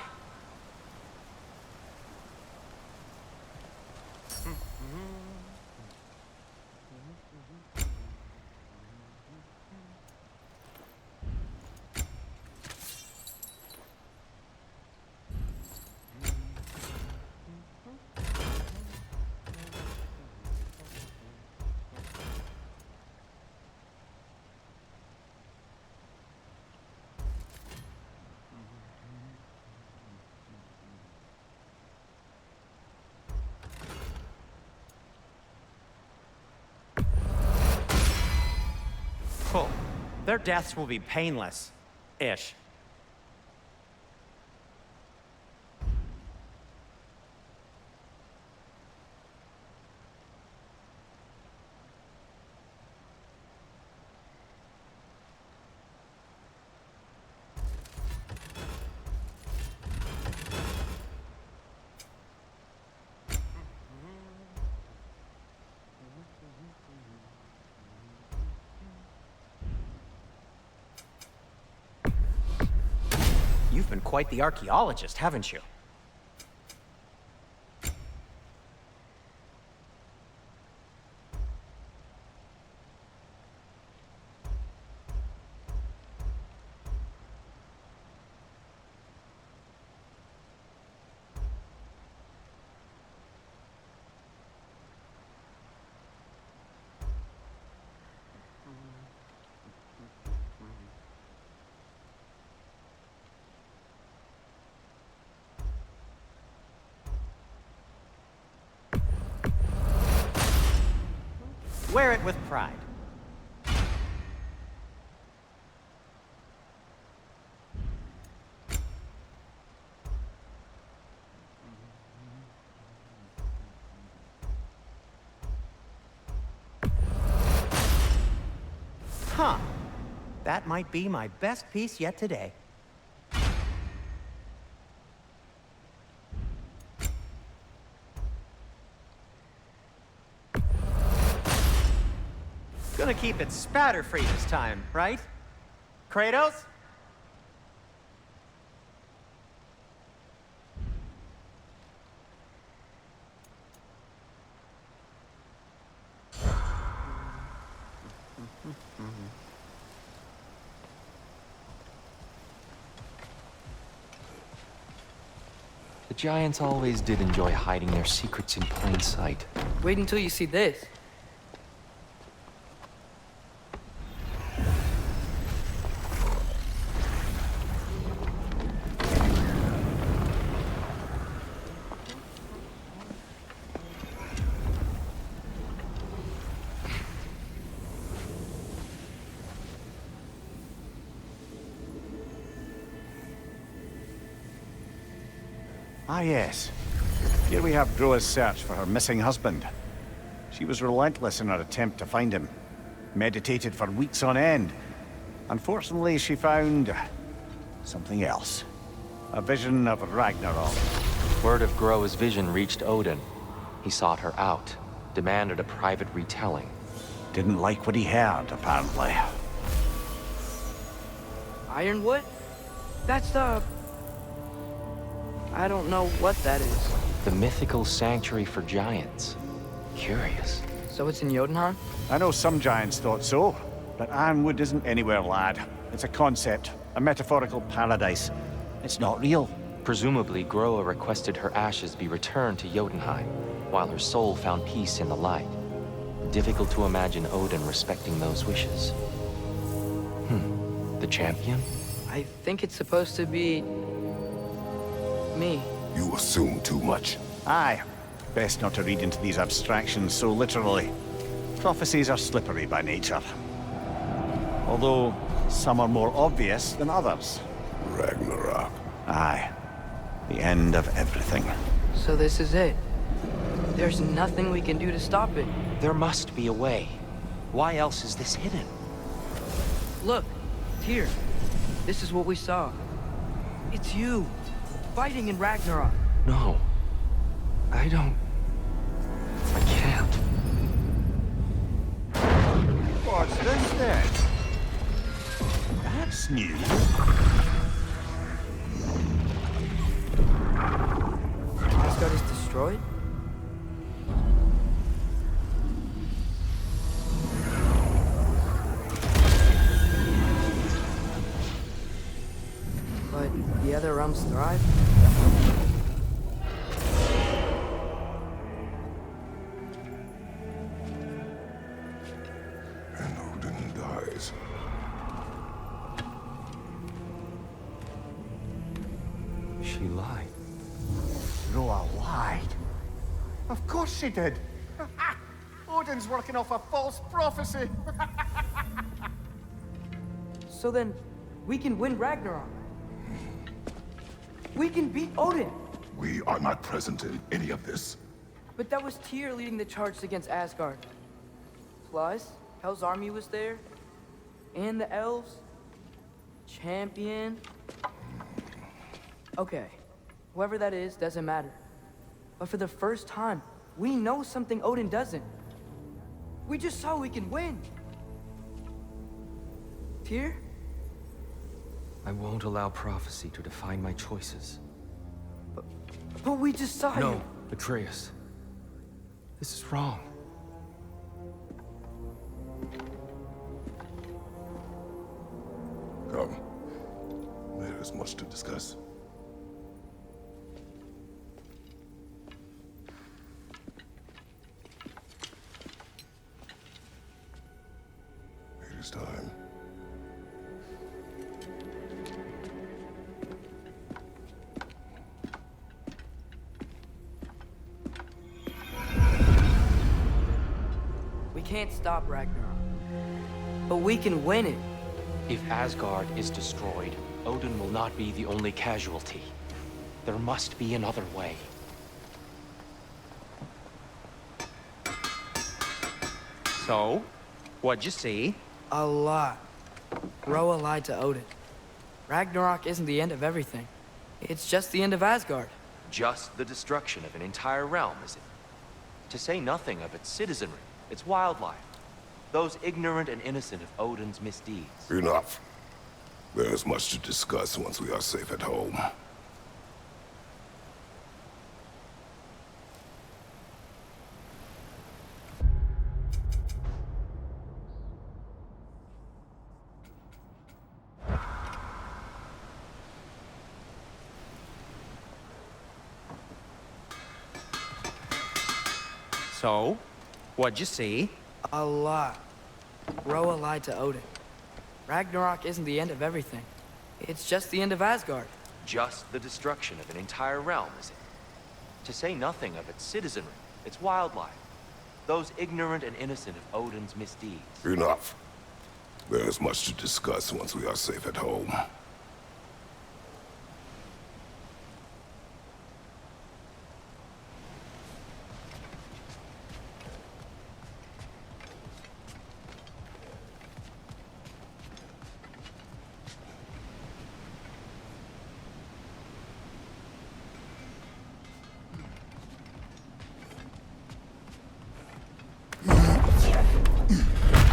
Cool. Their deaths will be painless. Ish. You've been quite the archaeologist, haven't you? Wear it with pride. Huh. That might be my best piece yet today. Gonna keep it spatter-free this time, right? Kratos? The giants always did enjoy hiding their secrets in plain sight. Wait until you see this. Ah, yes. Here we have Groa's search for her missing husband. She was relentless in her attempt to find him. Meditated for weeks on end. Unfortunately, she found something else. A vision of Ragnarok. Word of Groa's vision reached Odin. He sought her out, demanded a private retelling. Didn't like what he heard, apparently. Ironwood? That's the... I don't know what that is. The mythical sanctuary for giants. Curious. So it's in Jotunheim? I know some giants thought so, but Ironwood isn't anywhere, lad. It's a concept, a metaphorical paradise. It's not real. Presumably, Groa requested her ashes be returned to Jotunheim, while her soul found peace in the light. Difficult to imagine Odin respecting those wishes. The champion? I think it's supposed to be... me. You assume too much. Aye. Best not to read into these abstractions so literally. Prophecies are slippery by nature. Although, some are more obvious than others. Ragnarok. Aye. The end of everything. So this is it. There's nothing we can do to stop it. There must be a way. Why else is this hidden? Look, here. This is what we saw. It's you, fighting in Ragnarok. No. I can't. What's this then? That's new. Asgard is destroyed? But the other realms thrive? And Odin dies. She lied. Roa lied. Of course she did. Odin's working off a false prophecy. So then, we can win Ragnarok. We can beat Odin. We are not present in any of this. But that was Tyr leading the charge against Asgard. Plus, Hell's army was there. And the elves. Champion. Okay, whoever that is doesn't matter. But for the first time, we know something Odin doesn't. We just saw we can win. Tyr? I won't allow prophecy to define my choices. But we just saw you. No, Atreus. This is wrong. Come. There is much to discuss. It is time. We can't stop Ragnarok. But we can win it. If Asgard is destroyed, Odin will not be the only casualty. There must be another way. So, what'd you see? A lot. Roa lied to Odin. Ragnarok isn't the end of everything. It's just the end of Asgard. Just the destruction of an entire realm, is it? To say nothing of its citizenry, its wildlife, those ignorant and innocent of Odin's misdeeds. Enough. There is much to discuss once we are safe at home. So, what'd you see? A lot. Roa lied to Odin. Ragnarok isn't the end of everything. It's just the end of Asgard. Just the destruction of an entire realm, is it? To say nothing of its citizenry, its wildlife, those ignorant and innocent of Odin's misdeeds. Enough. There is much to discuss once we are safe at home.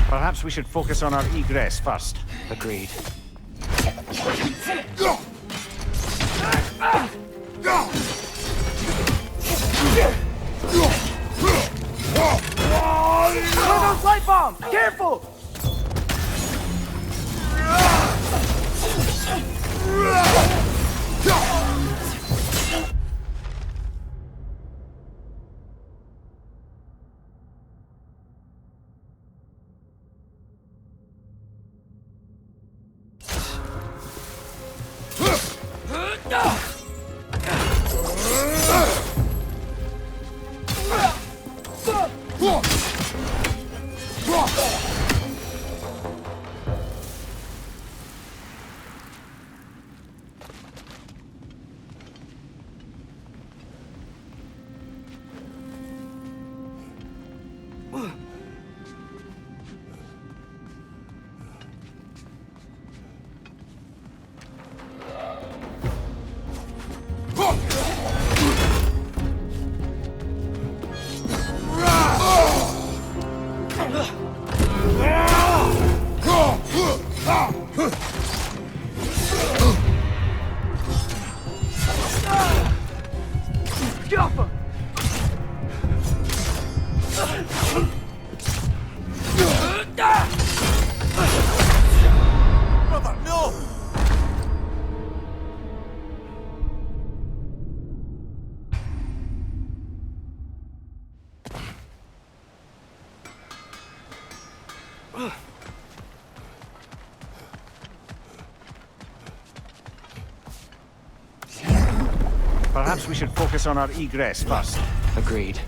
Perhaps we should focus on our egress first. Agreed. Kratos light bomb! Careful! Perhaps we should focus on our egress first. Agreed.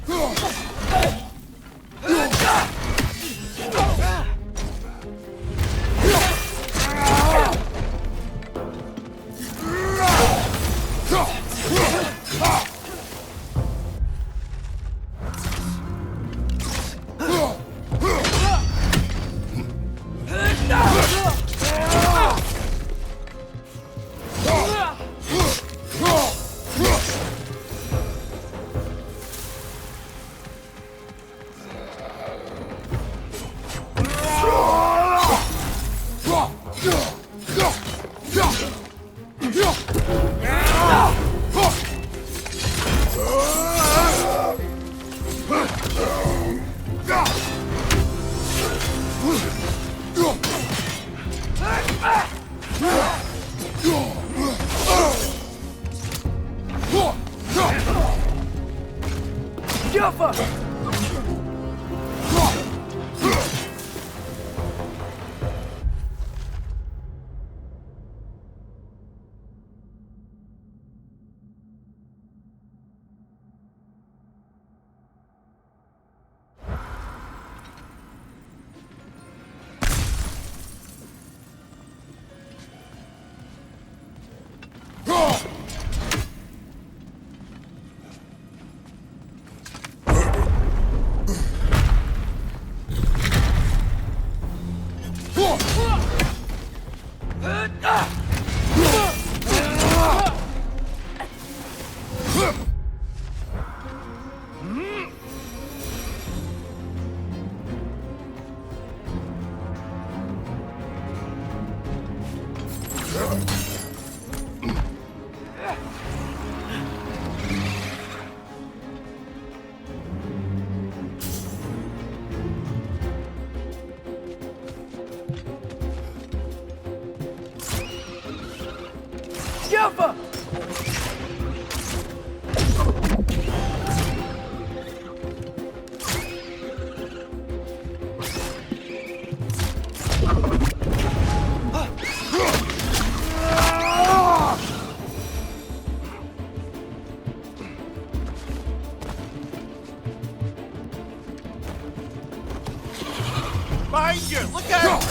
Behind you! Look out!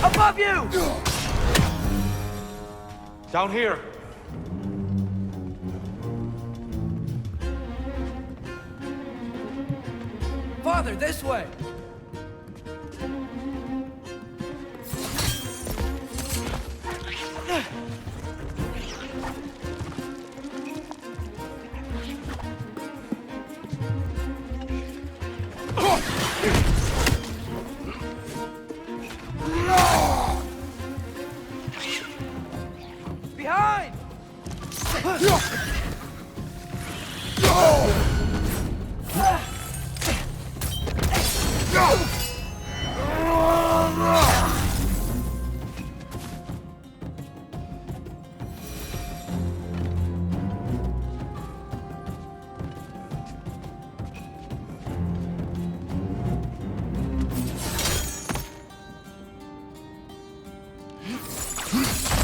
Above you! Down here. Father, this way! Behind!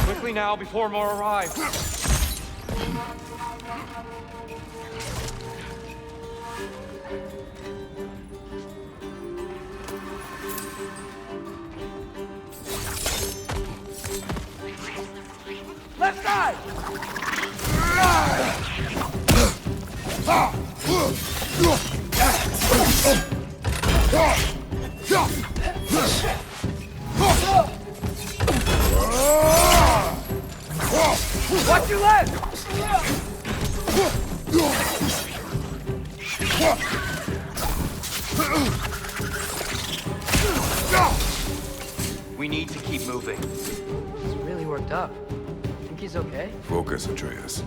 Quickly now, before more arrive. Left side! Watch your left! We need to keep moving. He's really worked up. Think he's okay? Focus, Atreus.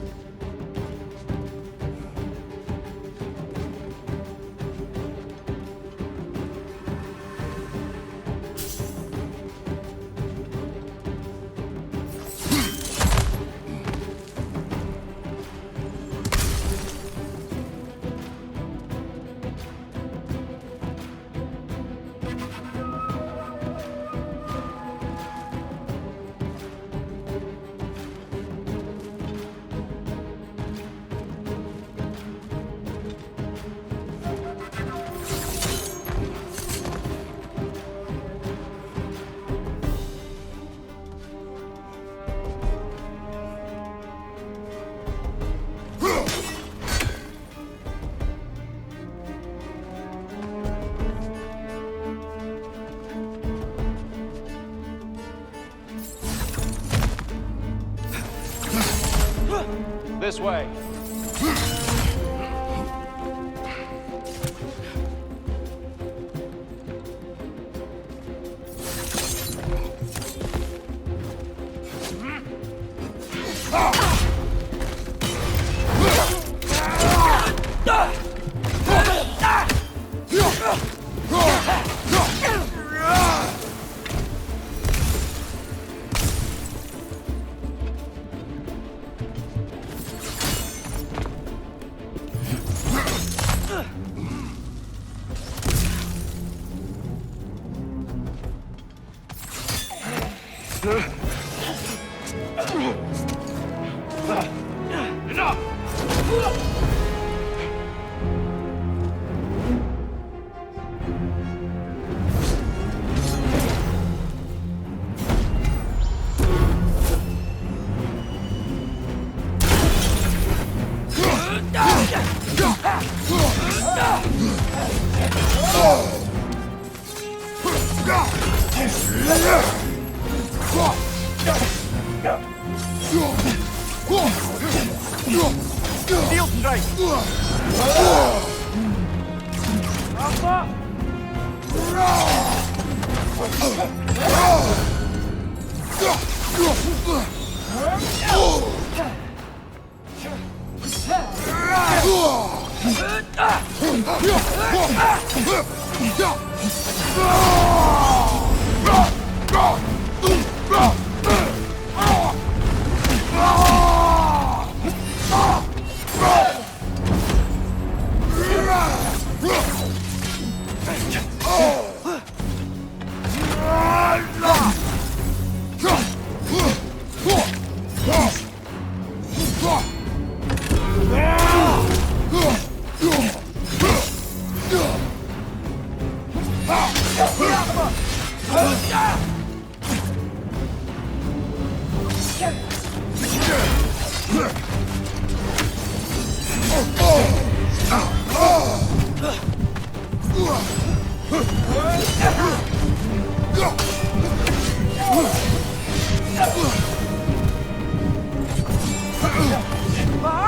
This way.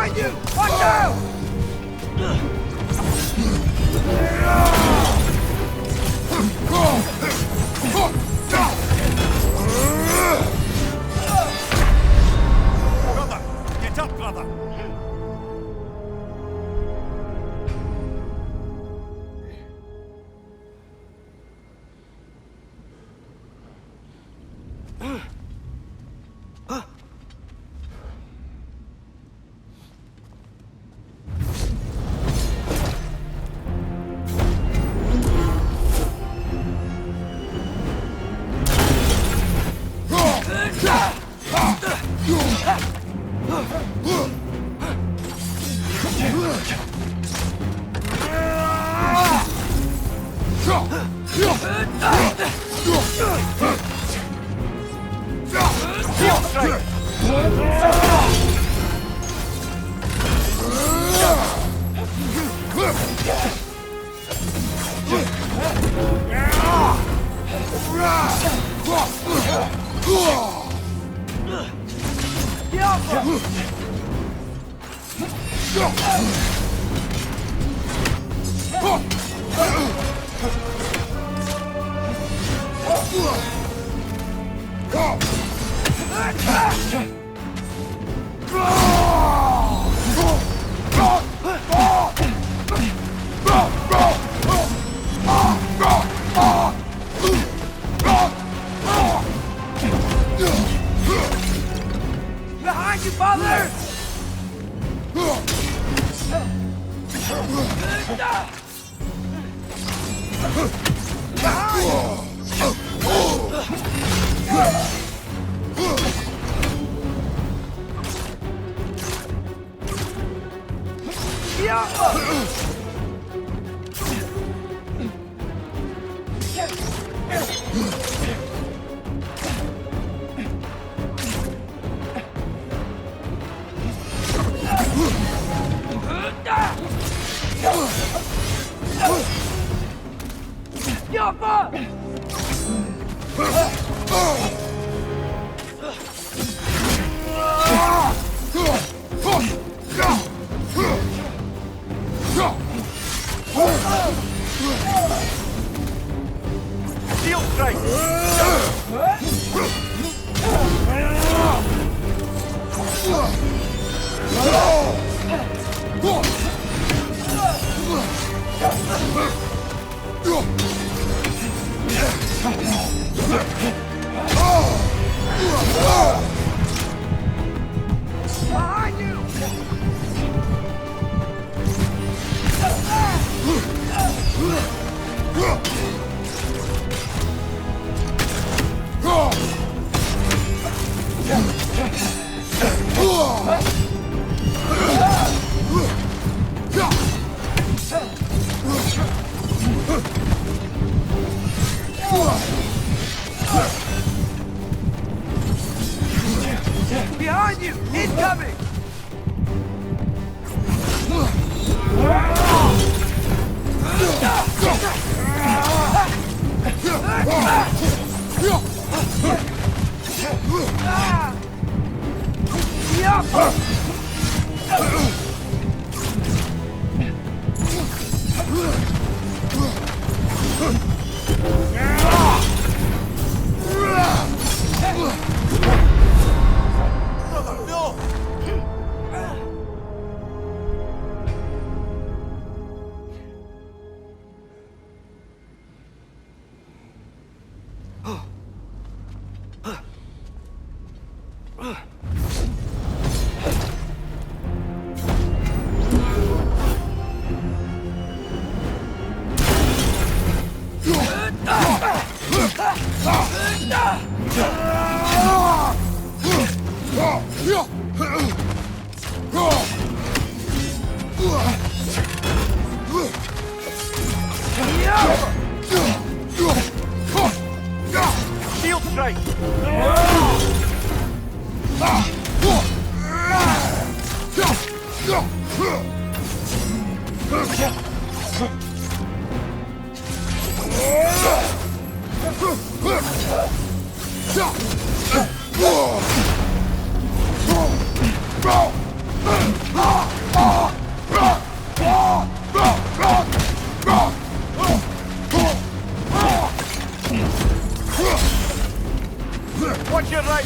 Behind you! Watch out! Brother! Get up, brother! Behind you, father! On you! Incoming! Shield strike! Watch your right!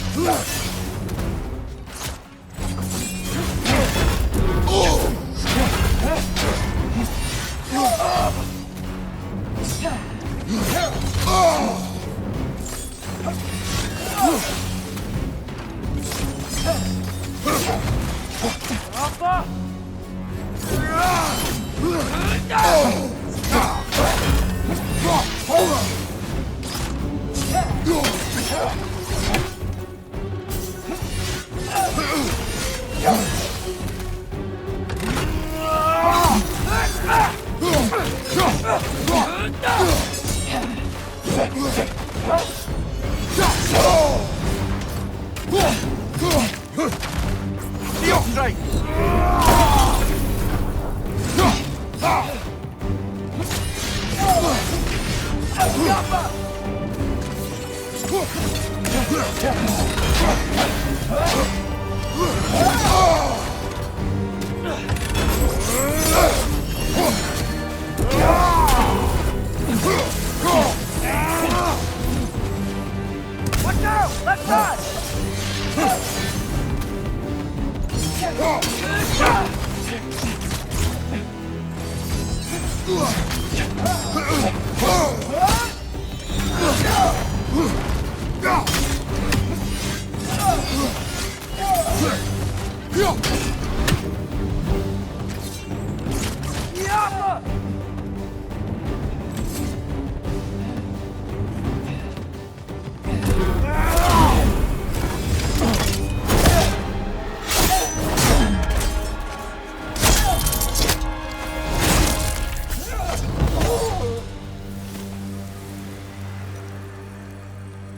Shield strike! Watch out! Left side!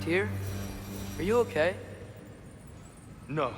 Tyr, are you okay? No.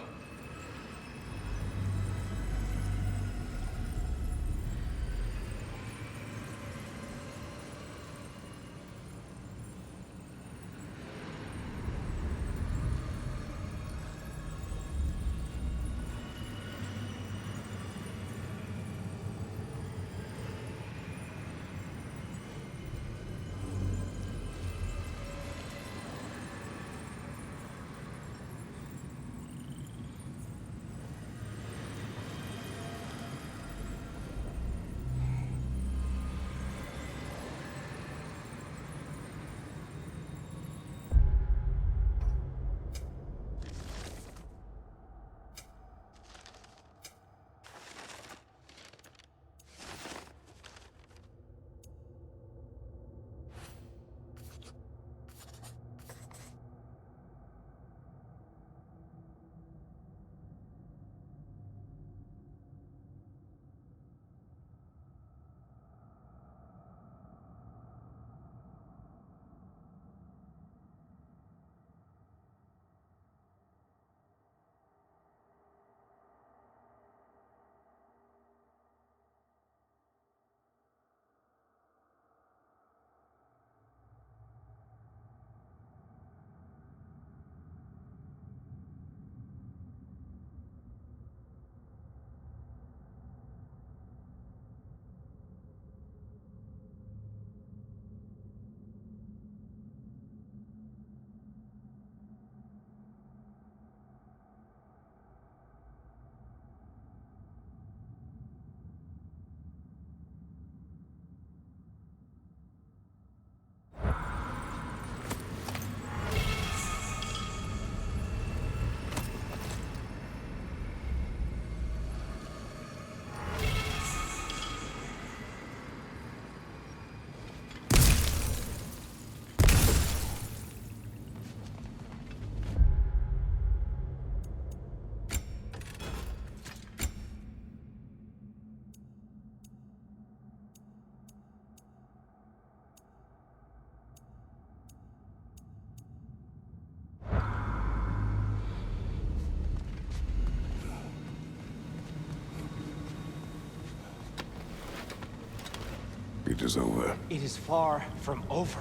conflict is over. It is far from over.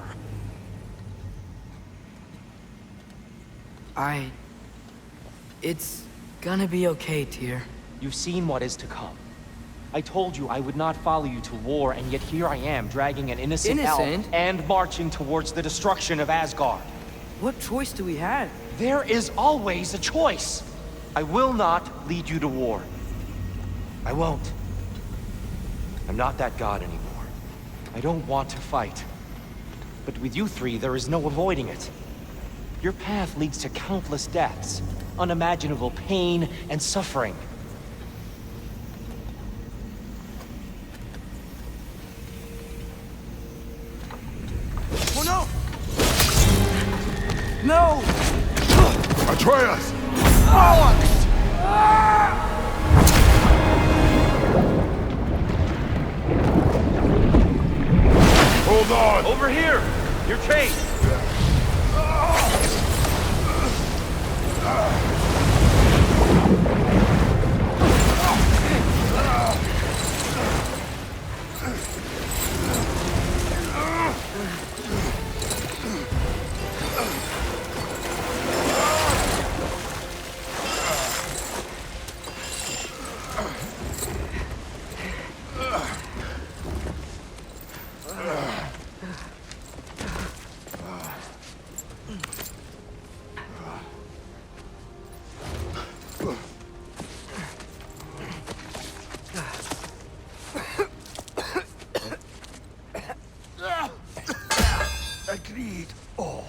It's gonna be okay, Tyr. You've seen what is to come. I told you I would not follow you to war, and yet here I am, dragging an innocent elf and marching towards the destruction of Asgard. What choice do we have? There is always a choice. I will not lead you to war. I won't. I'm not that god anymore. I don't want to fight. But with you three, there is no avoiding it. Your path leads to countless deaths, unimaginable pain and suffering. Oh no! No! Atreus! Hold on! Over here! You're chased! Agreed. Oh.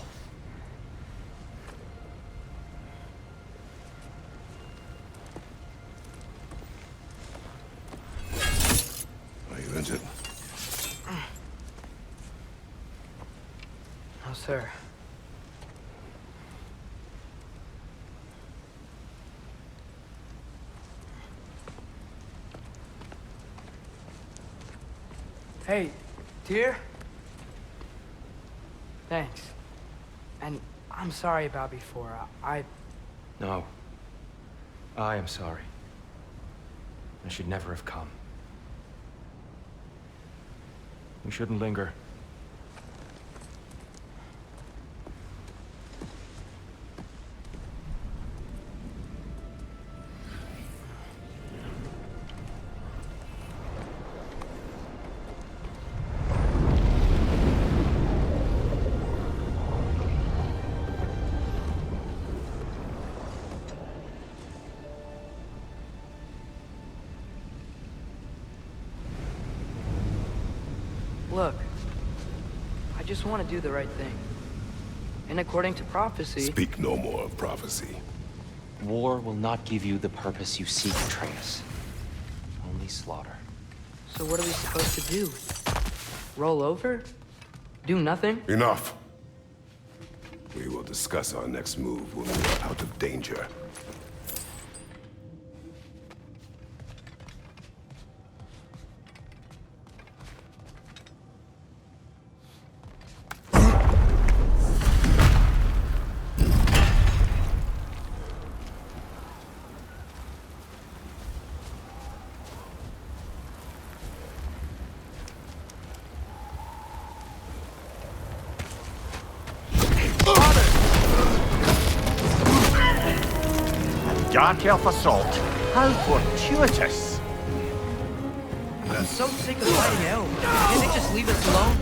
Are you injured? No, sir. Hey, Tyr? Thanks. And I'm sorry about before. No. I am sorry. I should never have come. We shouldn't linger. Look, I just want to do the right thing. And according to prophecy... Speak no more of prophecy. War will not give you the purpose you seek, Atreus. Only slaughter. So what are we supposed to do? Roll over? Do nothing? Enough. We will discuss our next move when we are out of danger. Dark elf assault. How fortuitous. I'm so sick of fighting elves. Can't they just leave us alone?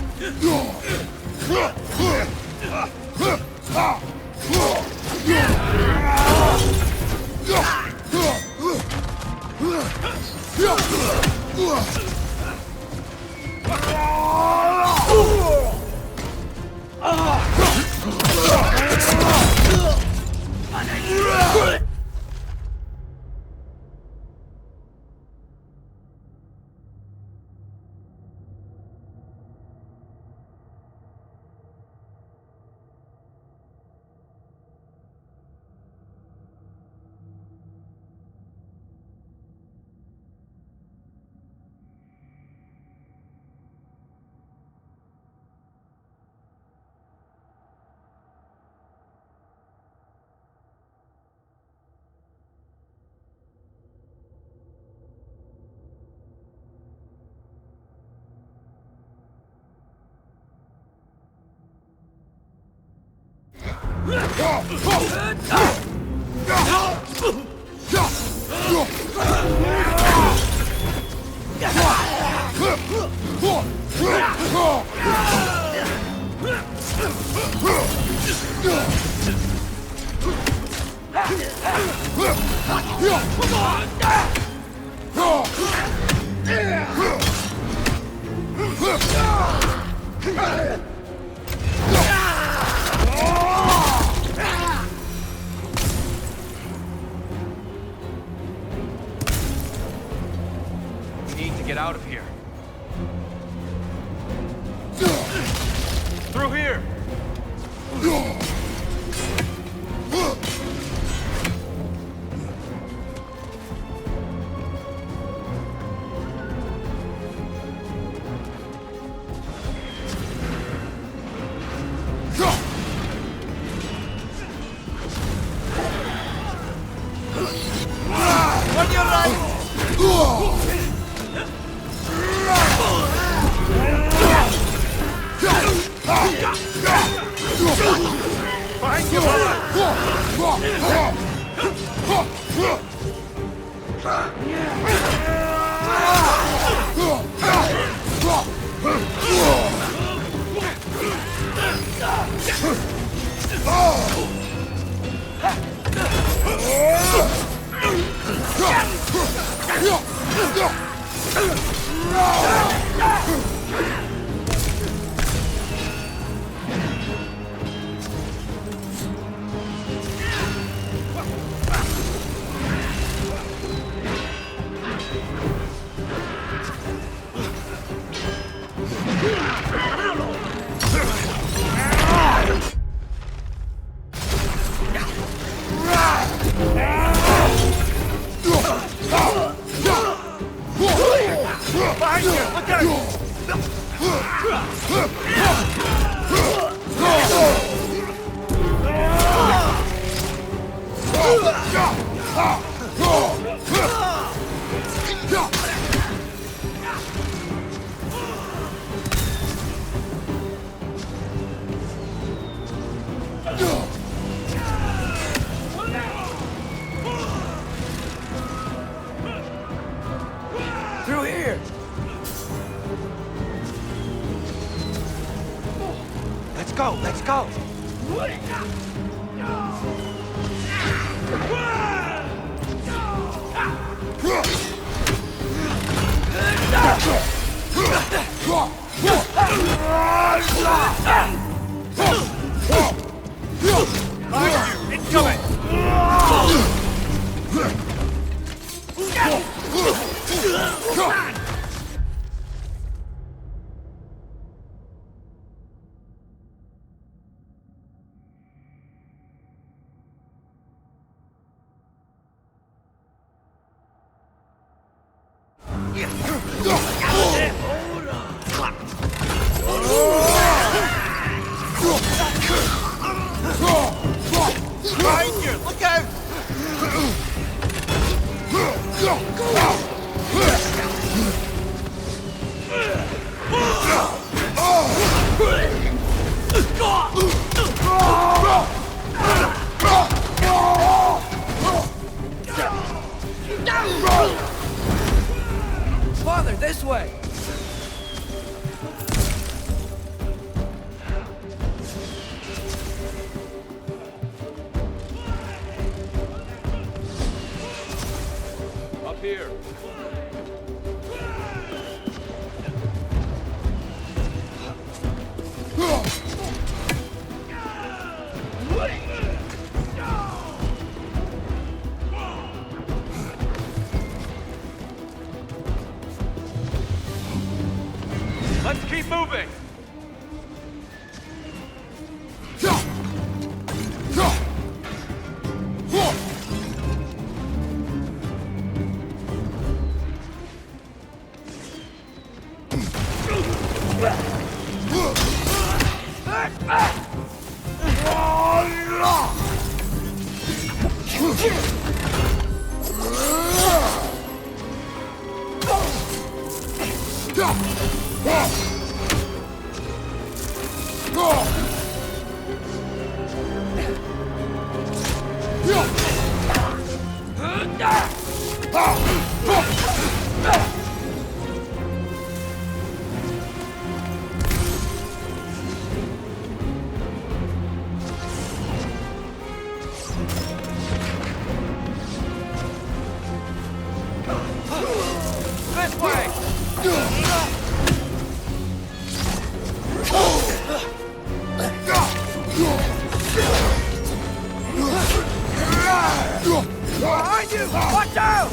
We need to get out of here. Through here! On your right! Behind you, Through here! Let's go, let's go! incoming! Behind you! Look out! Father, this way! Up here. Let's keep moving! This way! Behind you! Watch out!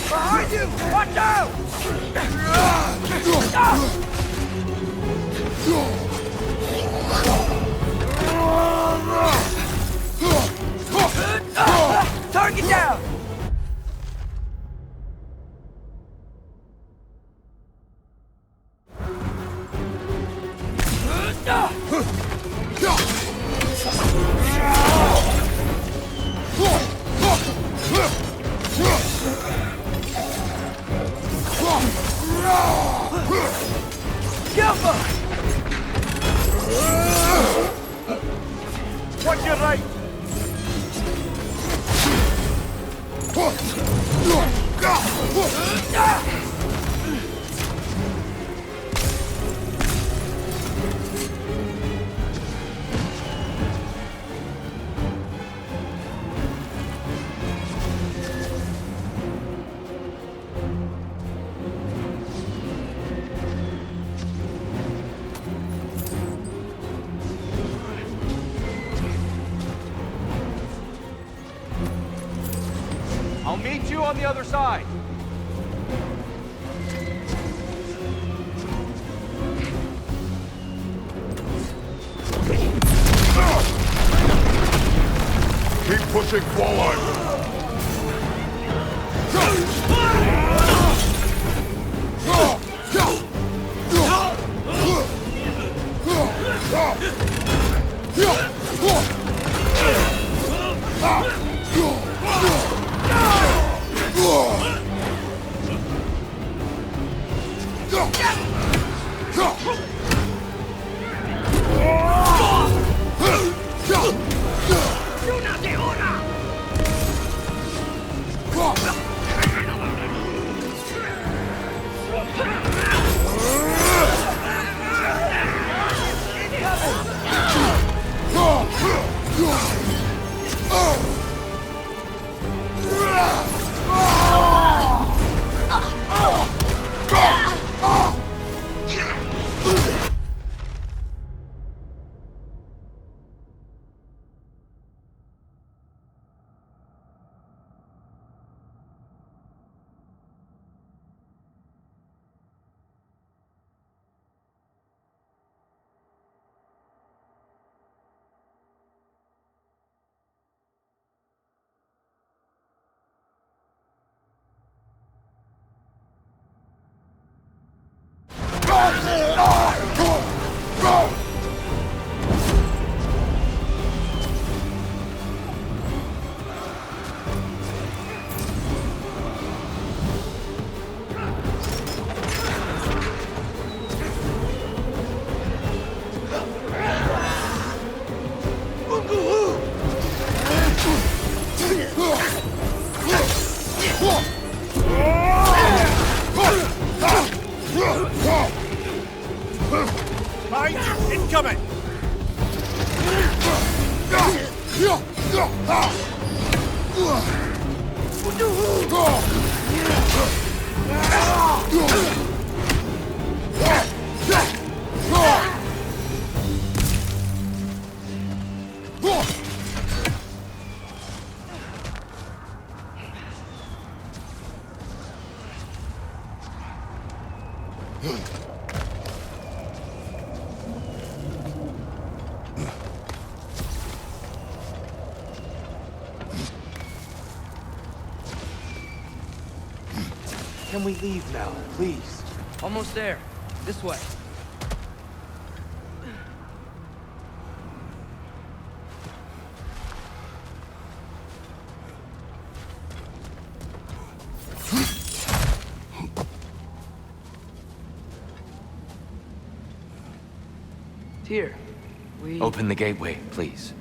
Behind you! Watch out! Target down! Kill them! Watch your right! I'll meet you on the other side. Keep pushing forward! Incoming! Can we leave now, please? Almost there. This way. Tyr, we... Open the gateway, please.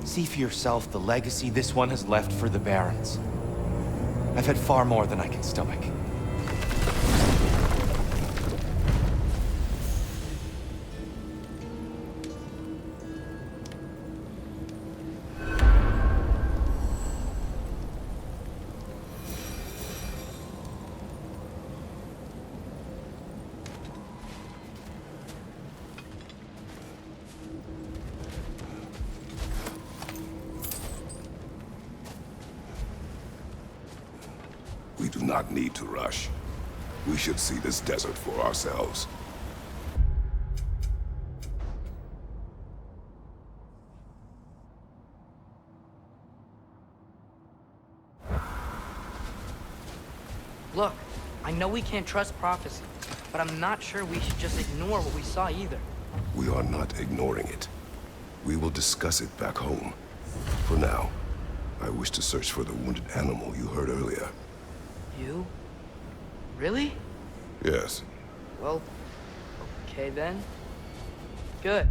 See for yourself the legacy this one has left for the Barons. I've had far more than I can stomach. We do not need to rush. We should see this desert for ourselves. Look, I know we can't trust prophecy, but I'm not sure we should just ignore what we saw either. We are not ignoring it. We will discuss it back home. For now, I wish to search for the wounded animal you heard earlier. You? Really? Yes. Well, okay then. Good.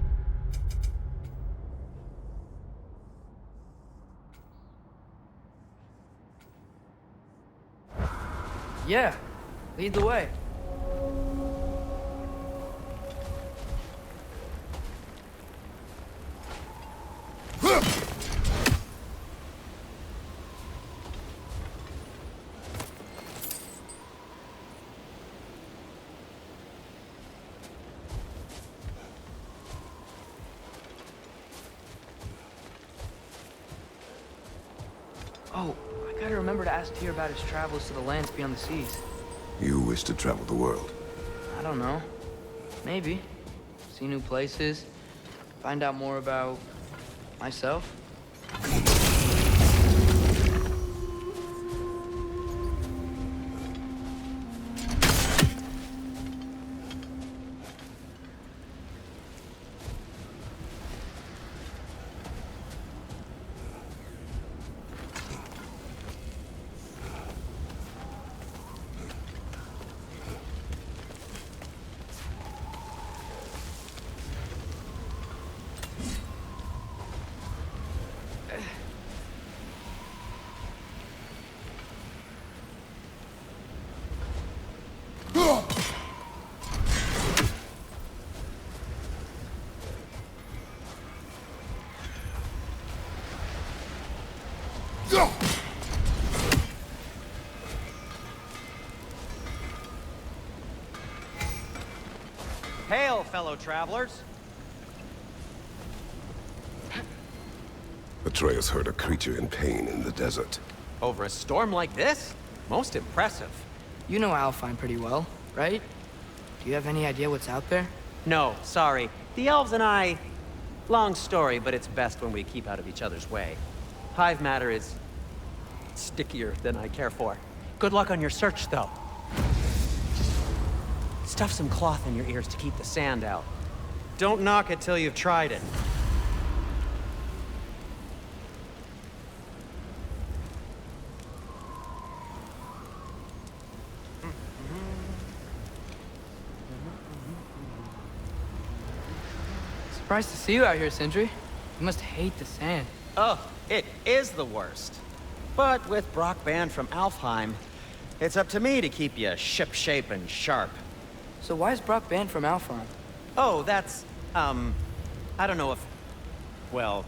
Yeah, lead the way. Oh, I gotta remember to ask Tyr about his travels to the lands beyond the seas. You wish to travel the world? I don't know. Maybe. See new places. Find out more about... myself. Hail, fellow travelers! Atreus heard a creature in pain in the desert. Over a storm like this? Most impressive. You know Alfheim pretty well, right? Do you have any idea what's out there? No, sorry. The elves and I... Long story, but it's best when we keep out of each other's way. Hive matter is... stickier than I care for. Good luck on your search, though. Stuff some cloth in your ears to keep the sand out. Don't knock it till you've tried it. Surprised to see you out here, Sindri. You must hate the sand. Oh, it is the worst. But with Brock banned from Alfheim, it's up to me to keep you ship-shape and sharp. So why is Brock banned from Alfheim? Oh, that's, I don't know if... Well,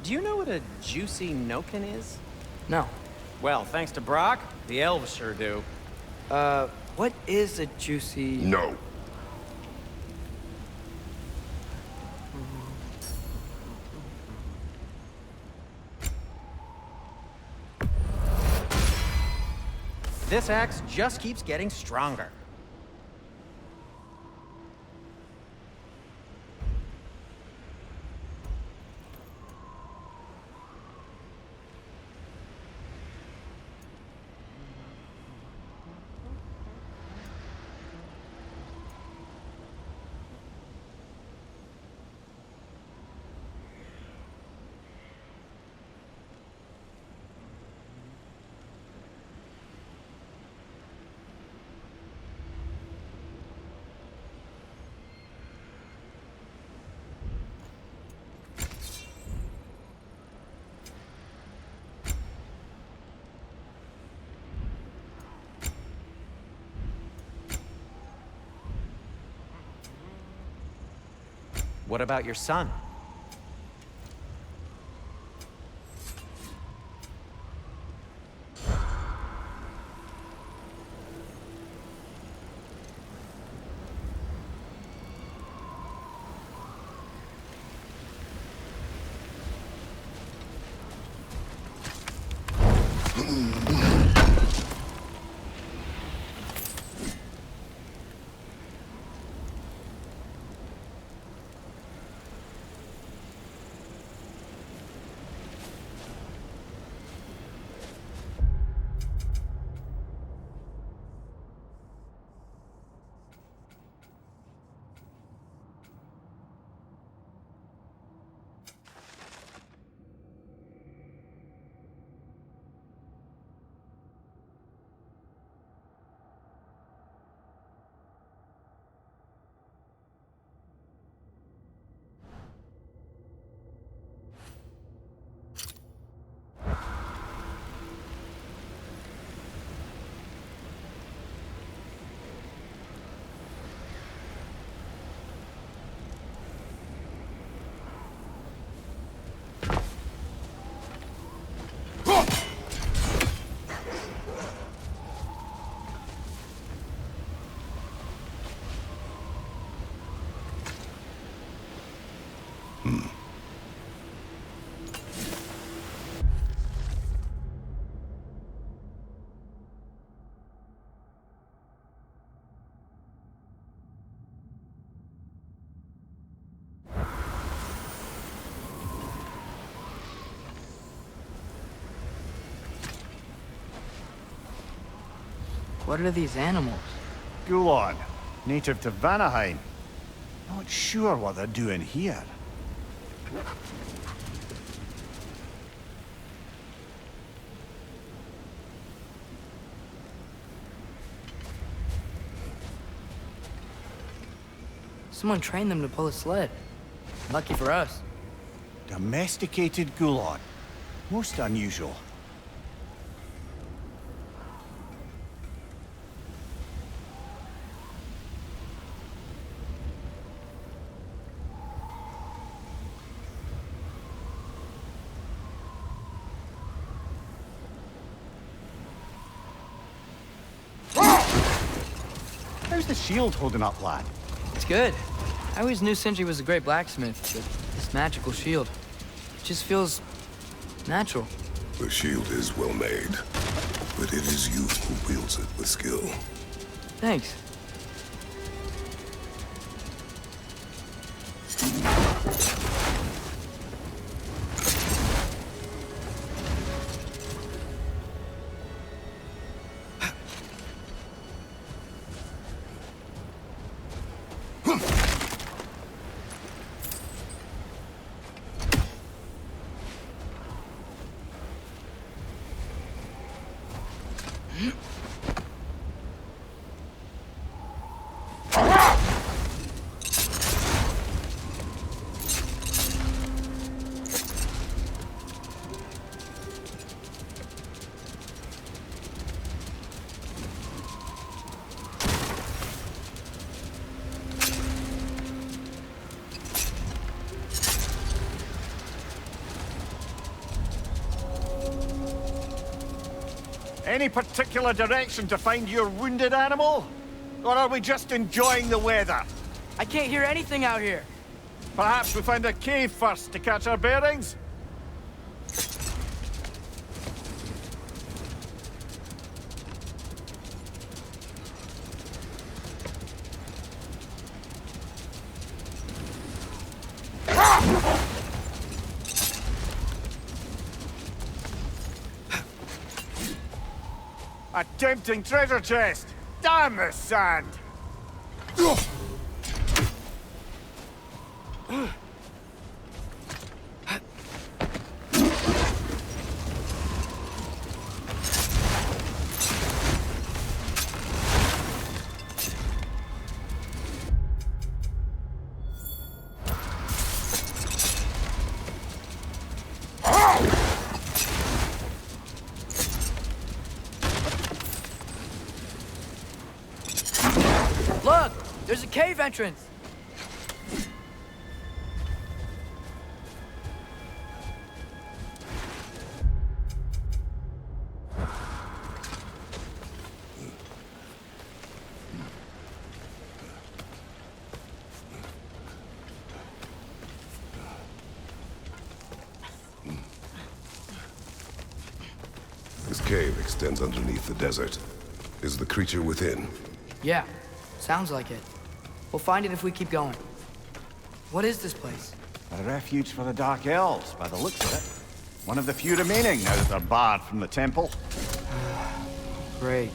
do you know what a juicy nokin is? No. Well, thanks to Brock, the elves sure do. What is a juicy... No. This axe just keeps getting stronger. What about your son? What are these animals? Gulon, native to Vanaheim. Not sure what they're doing here. Someone trained them to pull a sled. Lucky for us. Domesticated Gulon. Most unusual. How's the shield holding up, lad? It's good. I always knew Sindri was a great blacksmith, but this magical shield, it just feels natural. The shield is well made, but it is you who wields it with skill. Thanks. Any particular direction to find your wounded animal? Or are we just enjoying the weather? I can't hear anything out here. Perhaps we find a cave first to catch our bearings? A tempting treasure chest! Damn this sand! Look! There's a cave entrance! This cave extends underneath the desert. Is the creature within? Yeah, sounds like it. We'll find it if we keep going. What is this place? A refuge for the Dark Elves, by the looks of it. One of the few remaining now that they're barred from the temple. Great.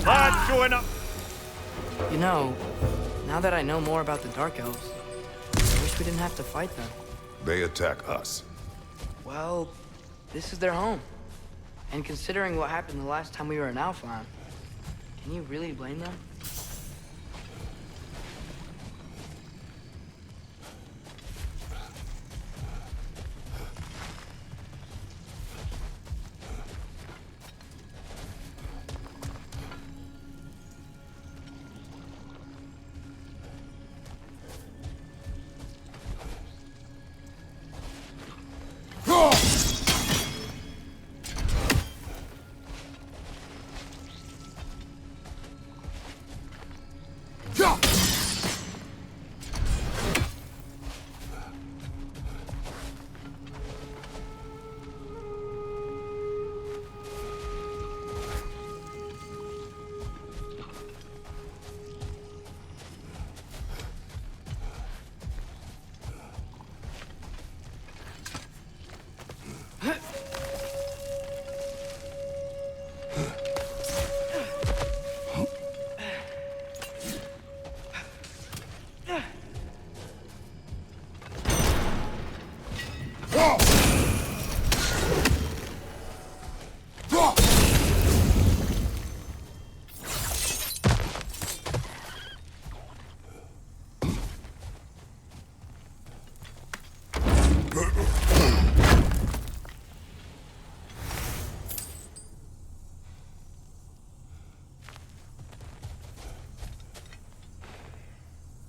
Bad going up. You know, now that I know more about the Dark Elves, I wish we didn't have to fight them. They attack us. Well, this is their home. And considering what happened the last time we were in Alfheim, can you really blame them?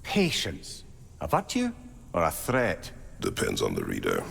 Patience. A virtue or a threat? Depends on the reader.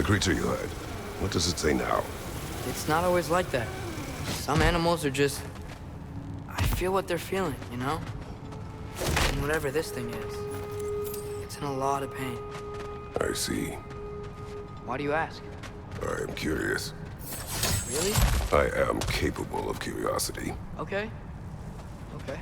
creature you had, what does it say now? It's not always like that. Some animals are just... I feel what they're feeling, you know? And whatever this thing is, it's in a lot of pain. I see. Why do you ask? I am curious. Really? I am capable of curiosity. Okay. Okay.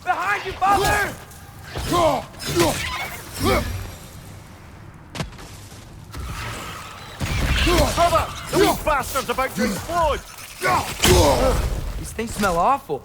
Behind you, Father! Cover! Those bastards about to explode! These things smell awful.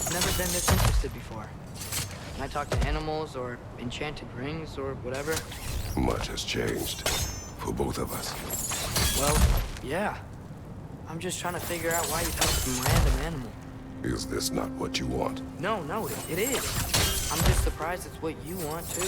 Never been this interested before. When I talk to animals or enchanted rings or whatever. Much has changed for both of us. Well, yeah. I'm just trying to figure out why you help some random animal. Is this not what you want? No, it is. I'm just surprised it's what you want too.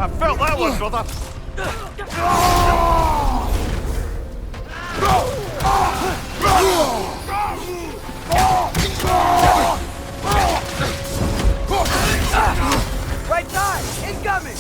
I felt that one, brother. Right side! Incoming!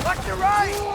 Watch your right!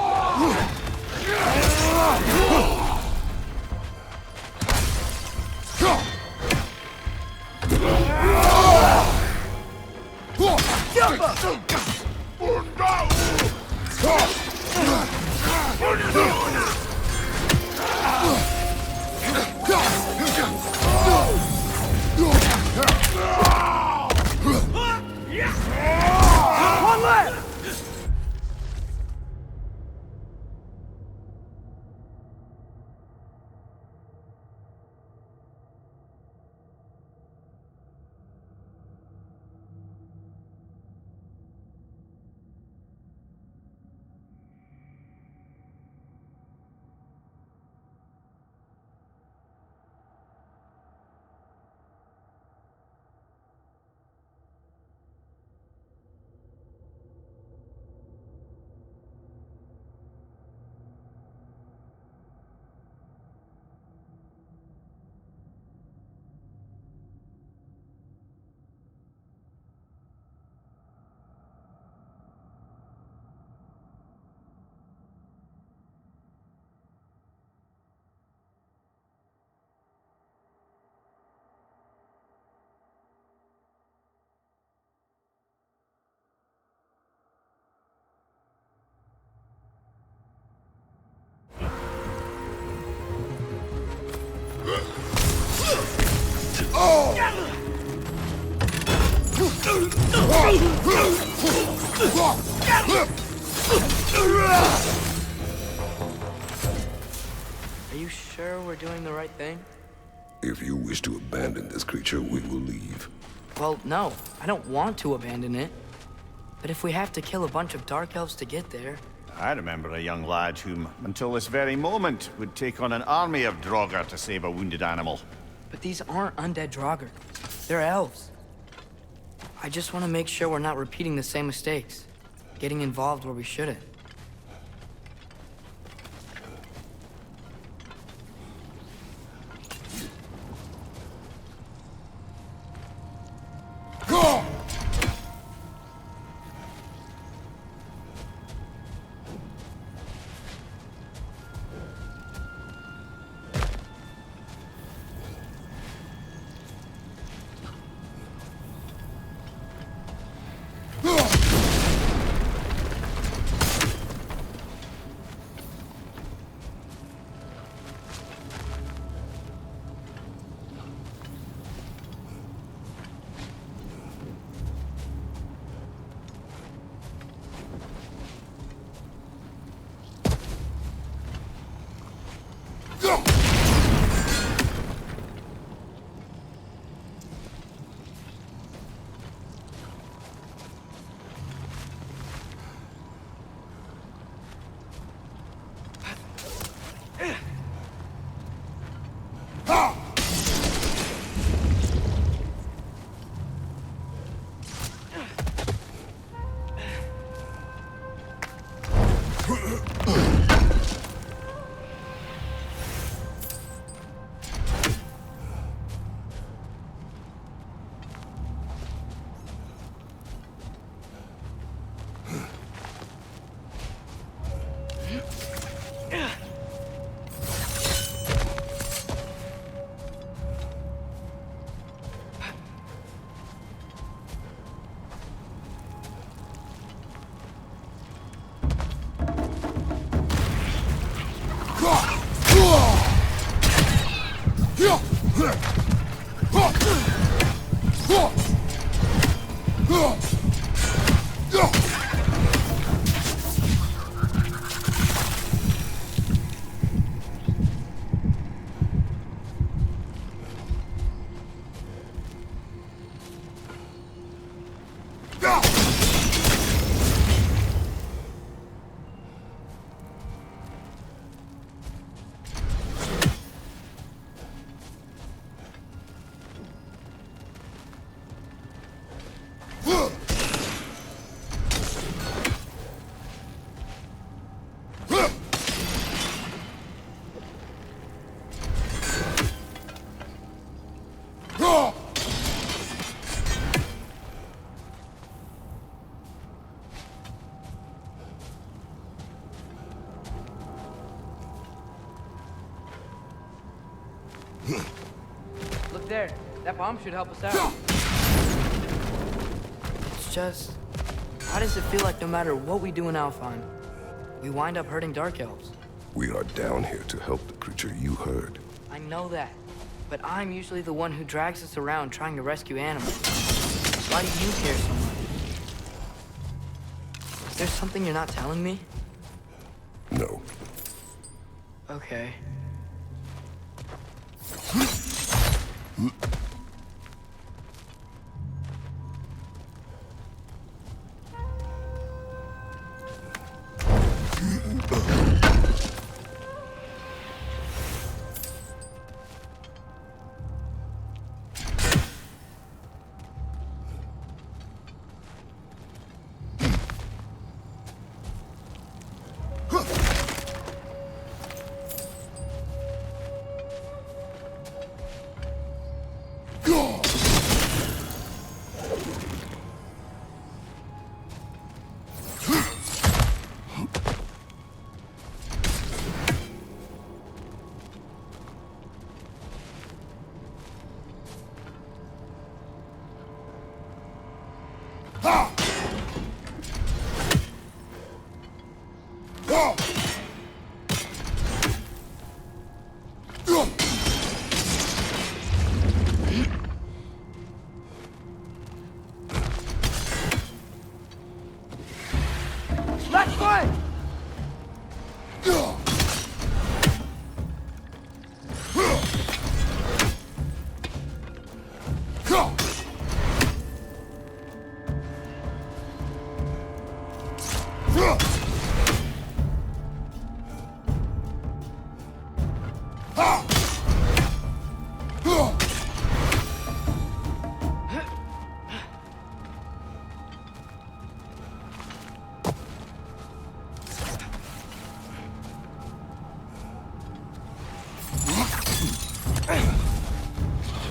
Are you sure we're doing the right thing? If you wish to abandon this creature, we will leave. Well, no, I don't want to abandon it. But if we have to kill a bunch of dark elves to get there... I remember a young lad whom, until this very moment, would take on an army of Draugr to save a wounded animal. But these aren't undead Draugr. They're elves. I just want to make sure we're not repeating the same mistakes. Getting involved where we shouldn't. Look there. That bomb should help us out. It's just... Why does it feel like no matter what we do in Alfheim, we wind up hurting Dark Elves? We are down here to help the creature you heard. I know that. But I'm usually the one who drags us around trying to rescue animals. Why do you care so much? Is there something you're not telling me? No. Okay.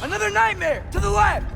Another nightmare! To the left!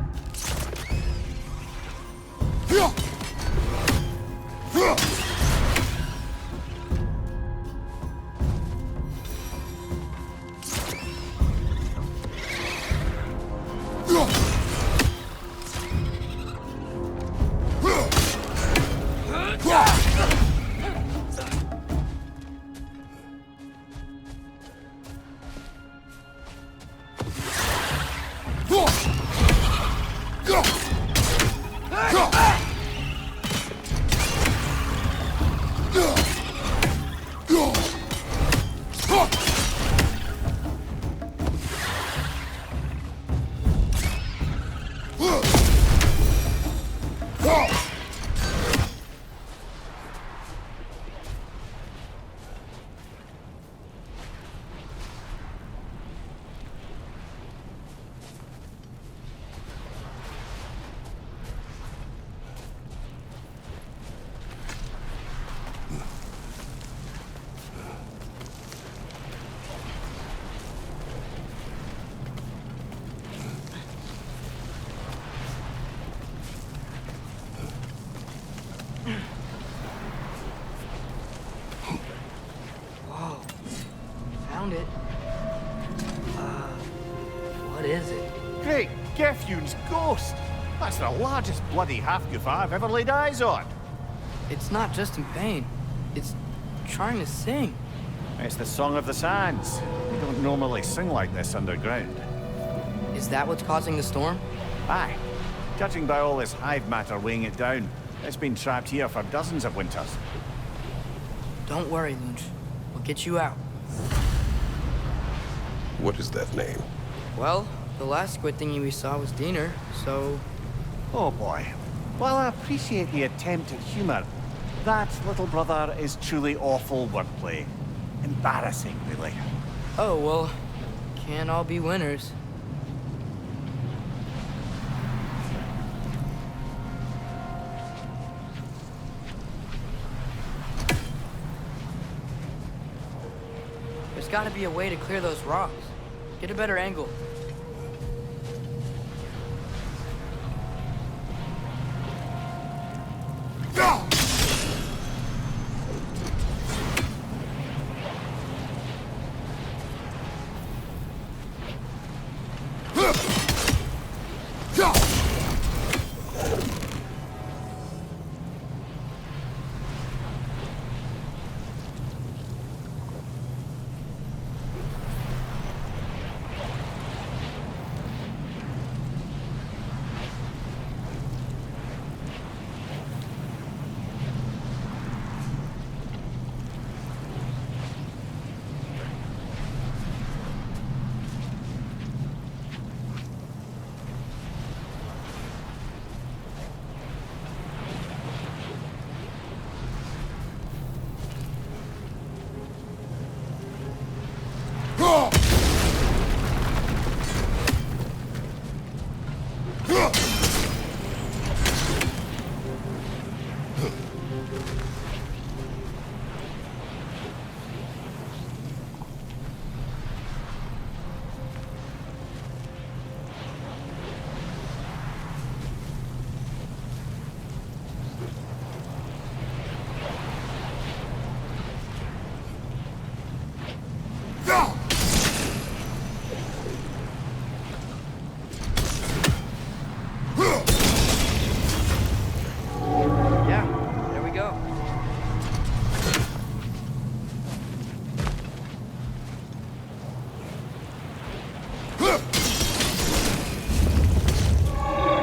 Found it. What is it? Great Gefyun's ghost! That's the largest bloody half-goof I've ever laid eyes on. It's not just in pain. It's trying to sing. It's the Song of the Sands. We don't normally sing like this underground. Is that what's causing the storm? Aye. Judging by all this hive matter weighing it down, it's been trapped here for dozens of winters. Don't worry, Lunch. We'll get you out. What is that name? Well, the last squid thingy we saw was Diener, so... Oh boy. While I appreciate the attempt at humor, that, little brother, is truly awful wordplay. Embarrassing, really. Oh, well, can't all be winners. There's gotta be a way to clear those rocks. Get a better angle.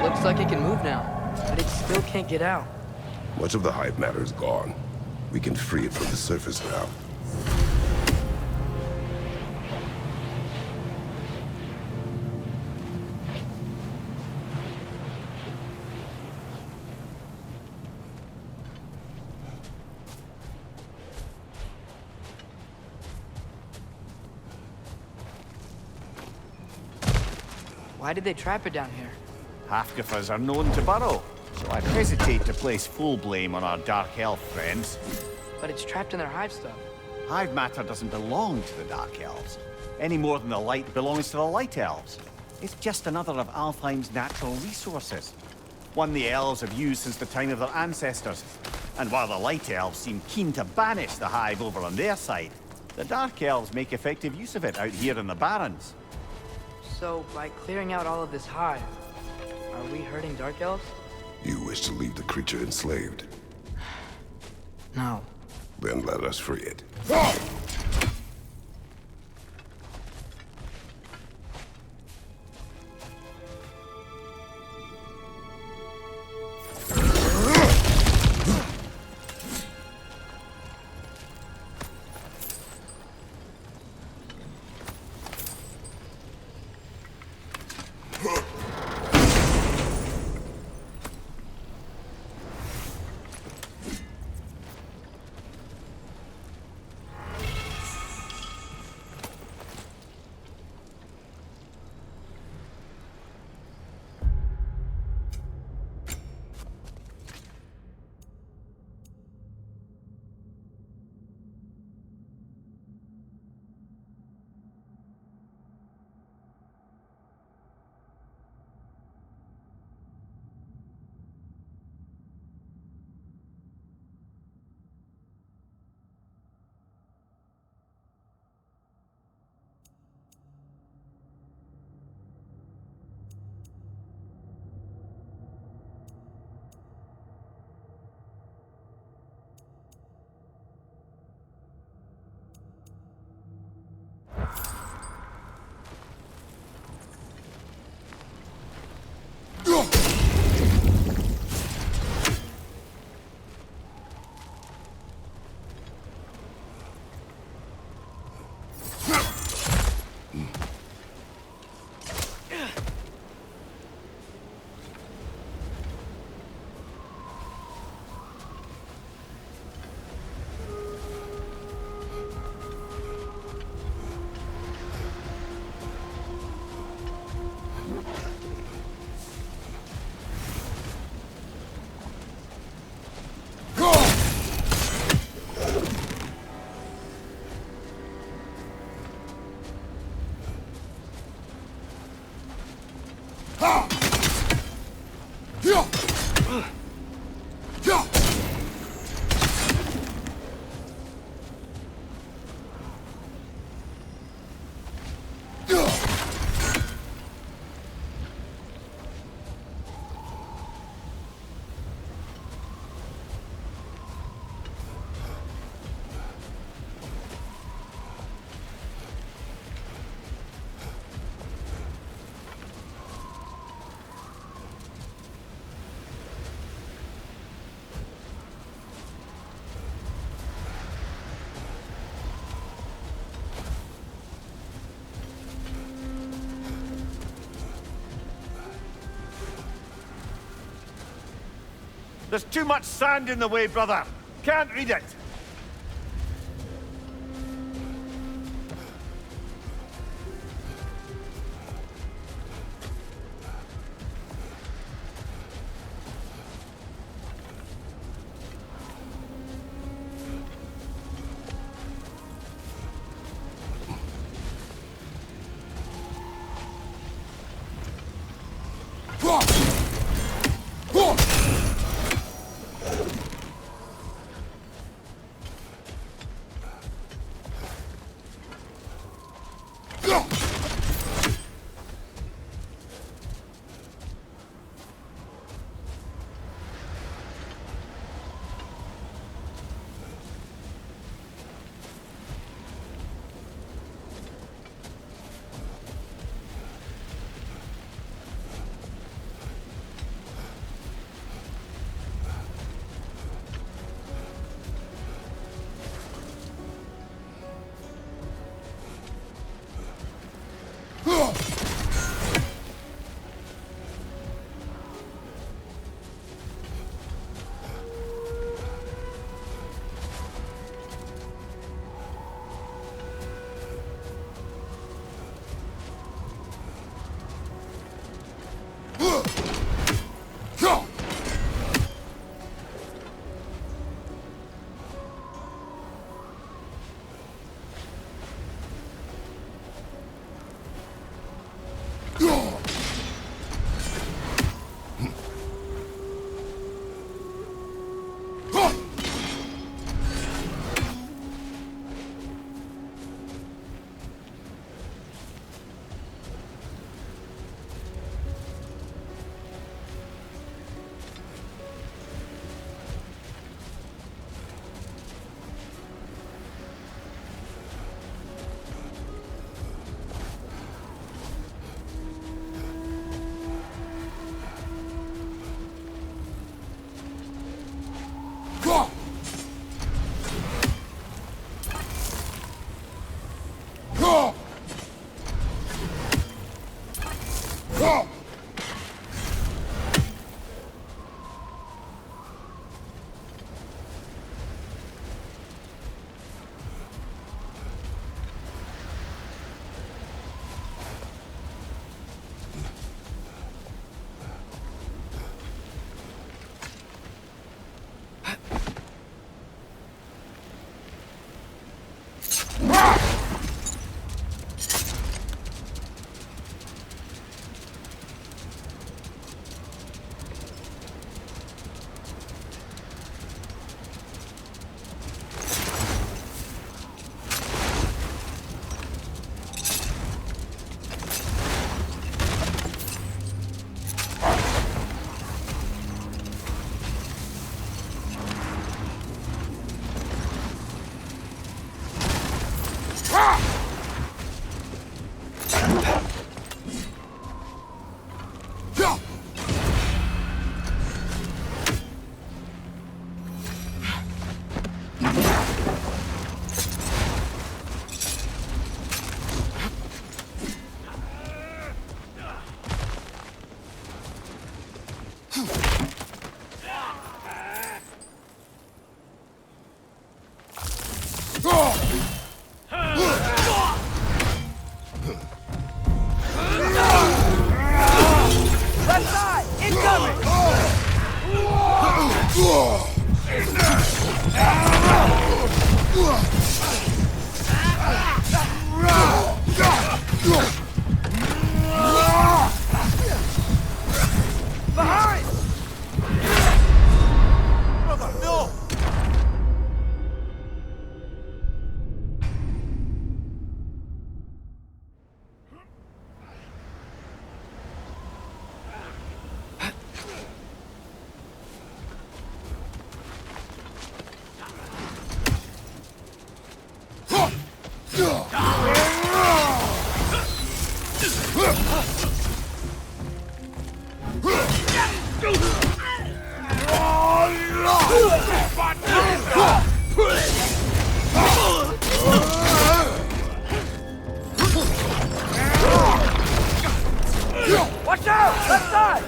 Looks like it can move now, but it still can't get out. Much of the hive matter is gone. We can free it from the surface now. Why did they trap it down here? Half-giffers are known to burrow, so I'd hesitate to place full blame on our dark elf friends. But it's trapped in their hive stuff. Hive matter doesn't belong to the dark elves, any more than the light belongs to the light elves. It's just another of Alfheim's natural resources. One the elves have used since the time of their ancestors. And while the light elves seem keen to banish the hive over on their side, the dark elves make effective use of it out here in the Barrens. So, by clearing out all of this hive, are we hurting dark elves? You wish to leave the creature enslaved? No. Then let us free it. There's too much sand in the way, brother. Can't read it. Watch out! Left side!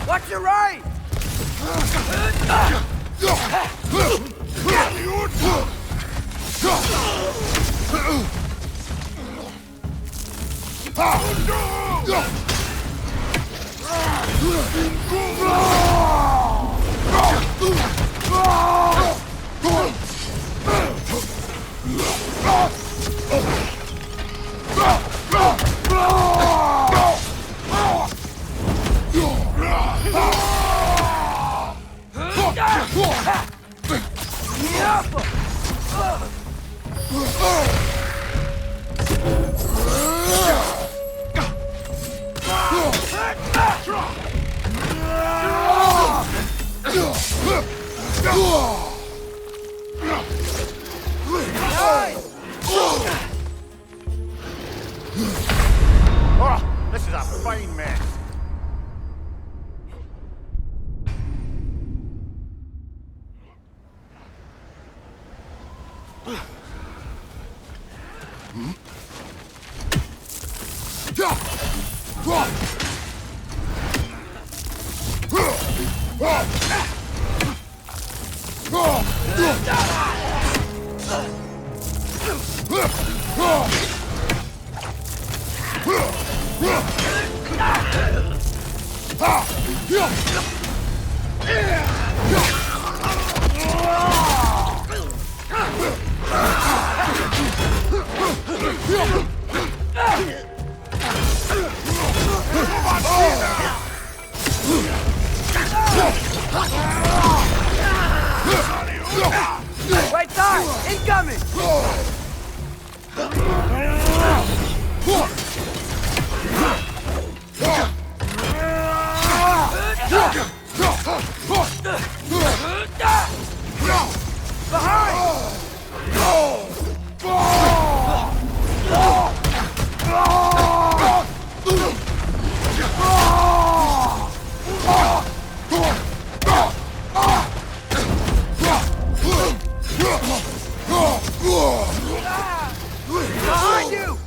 Watch your right! Oh, this is a fine mess. Right side! Incoming! Behind you!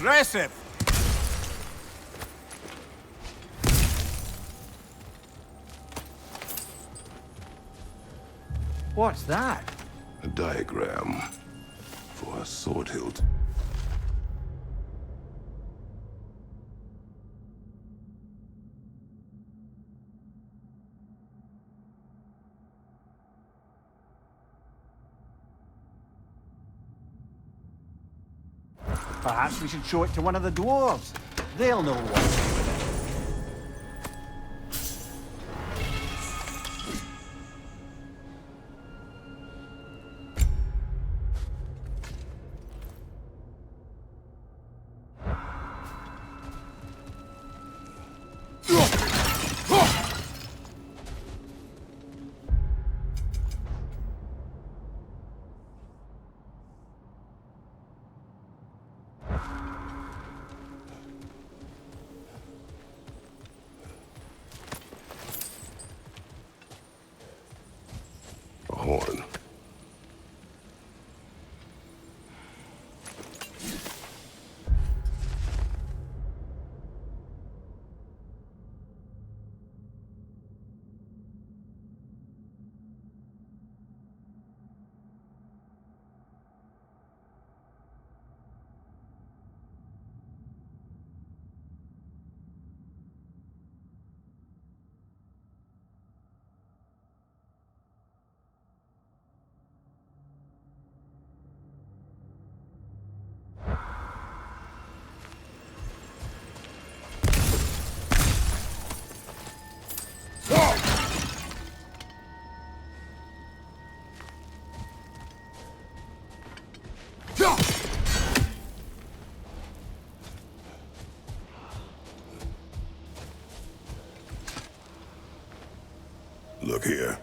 Impressive. What's that? A diagram for a sword hilt. Perhaps we should show it to one of the dwarves. They'll know what to do with it. Look here.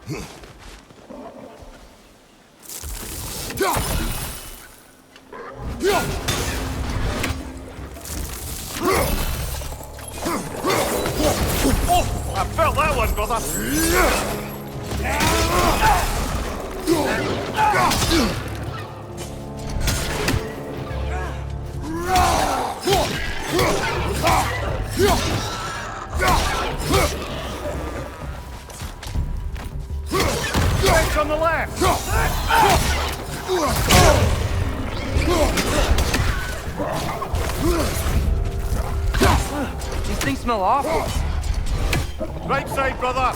I felt that one, brother! Legs on the left! These things smell awful. Right side, brother!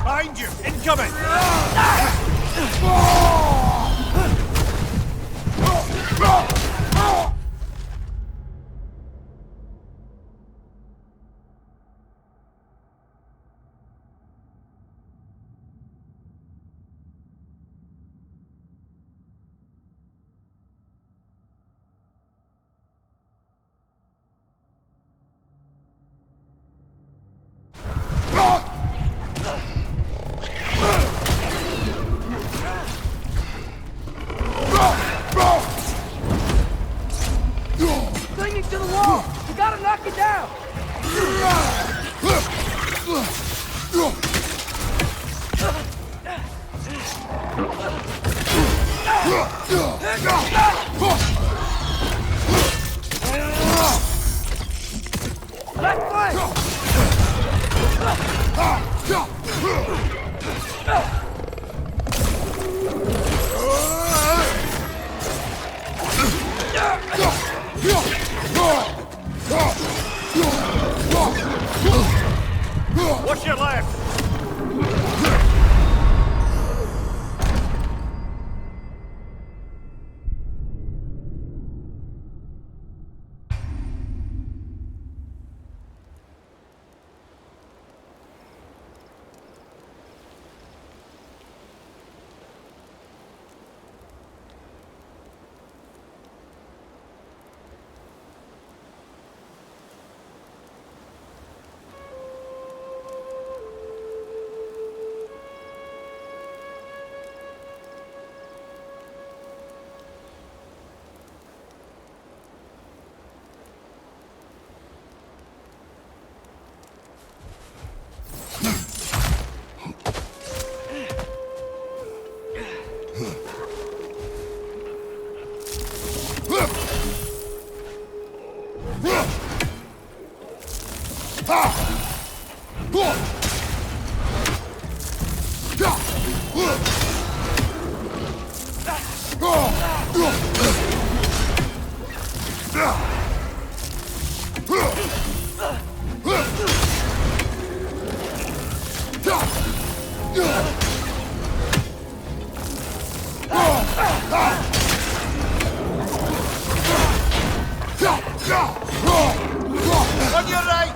Behind you! Incoming! Clinging to the wall! You gotta knock it down! Left flank! Watch your left! On your right!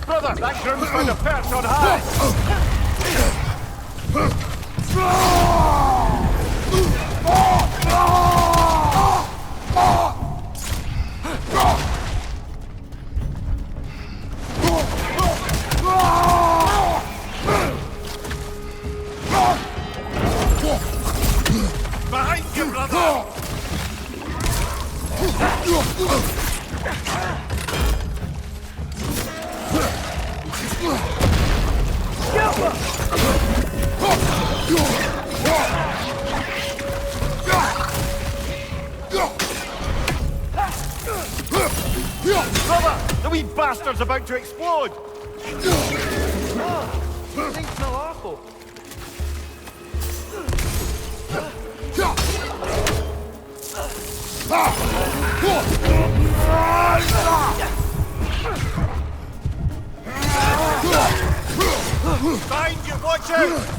Brother, that groom's found a perch on high! Behind you, brother! Brother, the wee bastard's about to explode! These things smell awful. Watch out!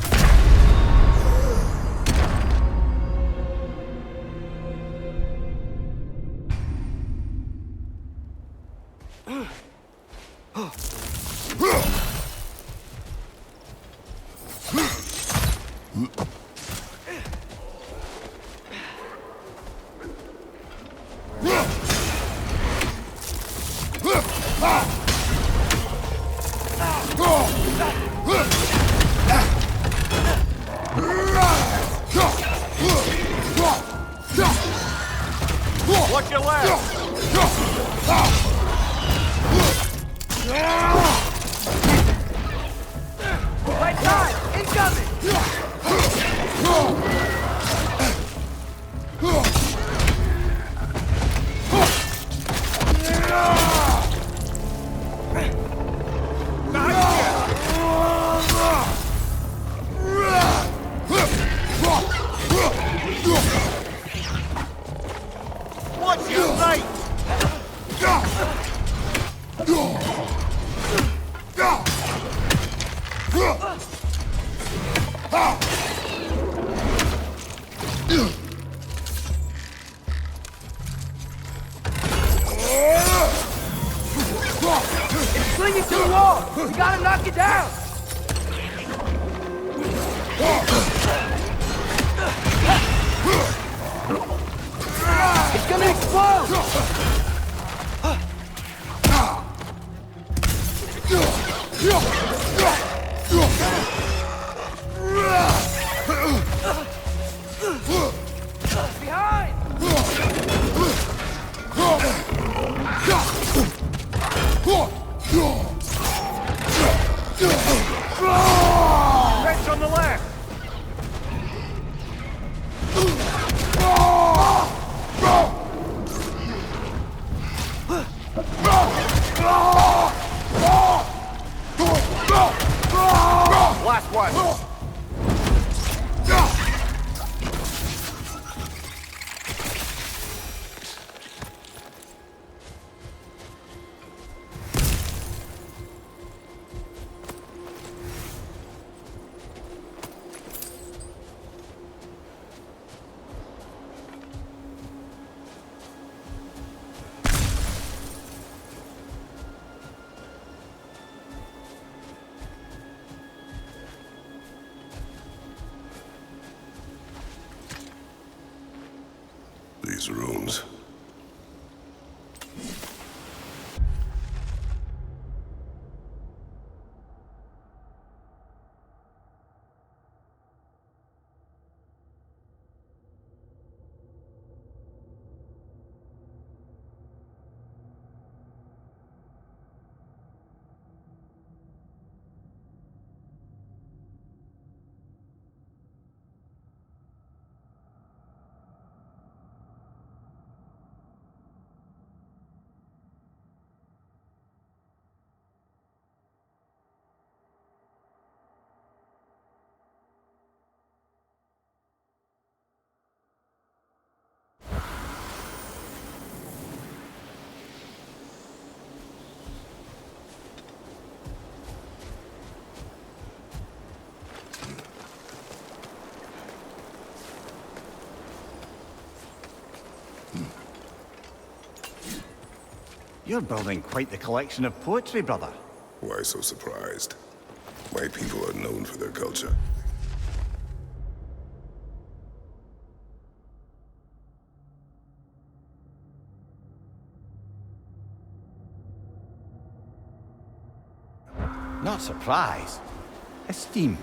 Watch your left! Right side! Incoming! Watch your right! It's clinging to the wall! We gotta knock it down! It's gonna explode! Behind! Fence on the left! Last one! These rooms. You're building quite the collection of poetry, brother. Why so surprised? My people are known for their culture. Not surprise. Esteem.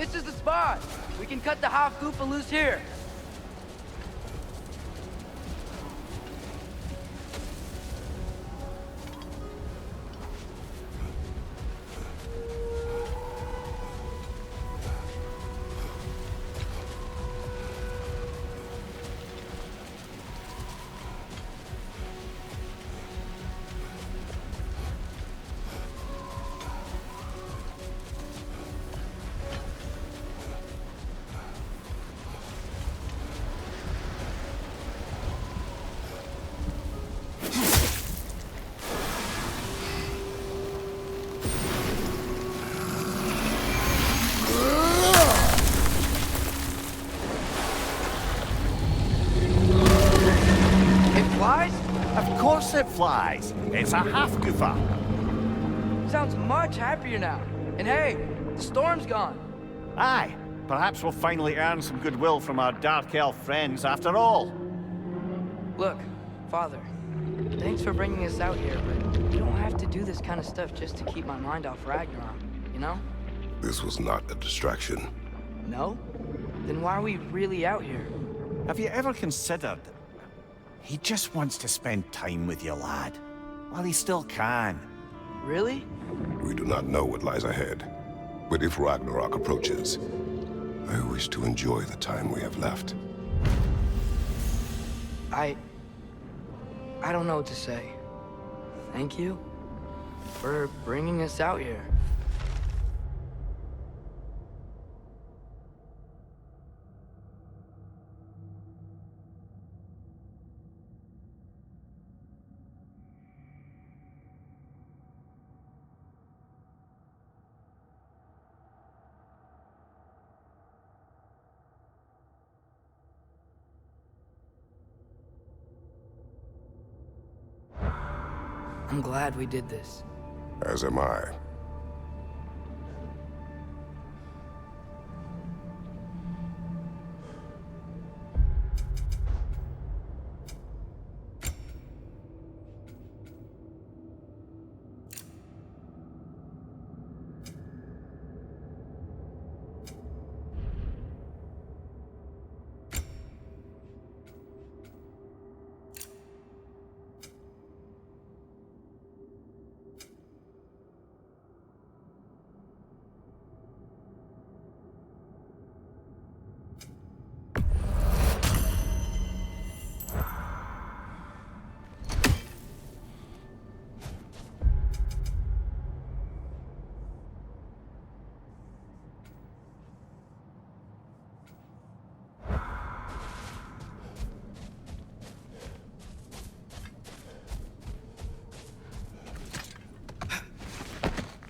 This is the spot! We can cut the half Goofa loose here. Of course it flies. It's a half Goofa. Sounds much happier now. And hey, the storm's gone. Aye, perhaps we'll finally earn some goodwill from our Dark Elf friends after all. Look, Father, thanks for bringing us out here, but you don't have to do this kind of stuff just to keep my mind off Ragnarok, you know? This was not a distraction. No? Then why are we really out here? Have you ever considered he just wants to spend time with you, lad, while he still can? Really? We do not know what lies ahead. But if Ragnarok approaches, I wish to enjoy the time we have left. I don't know what to say. Thank you for bringing us out here. I'm glad we did this. As am I.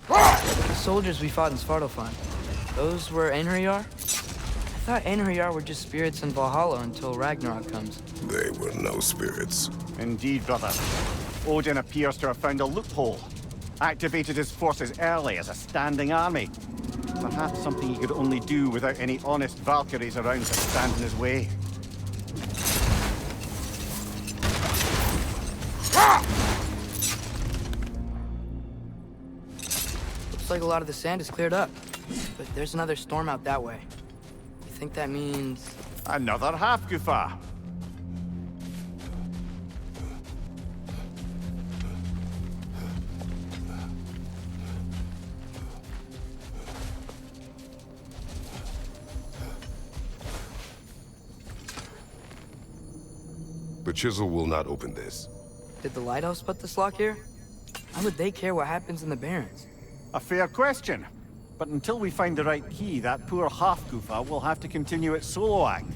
The soldiers we fought in Svartalfheim, those were Einherjar? I thought Einherjar were just spirits in Valhalla until Ragnarok comes. They were no spirits. Indeed, brother. Odin appears to have found a loophole. Activated his forces early as a standing army. Perhaps something he could only do without any honest Valkyries around to stand in his way. Looks like a lot of the sand is cleared up, but there's another storm out that way. You think that means... Another half Goofa. The chisel will not open this. Did the lighthouse put this lock here? Why would they care what happens in the Barrens? A fair question. But until we find the right key, that poor half Goofa will have to continue its solo act.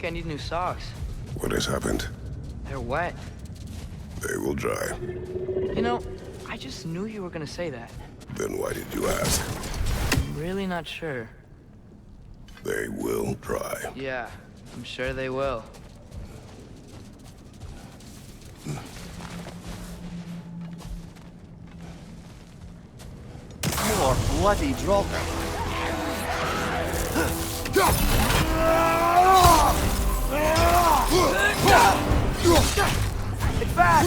I need new socks. What has happened? They're wet. They will dry. You know, I just knew you were gonna say that. Then why did you ask? I'm really not sure. They will dry. Yeah, I'm sure they will. More bloody drop. It's back!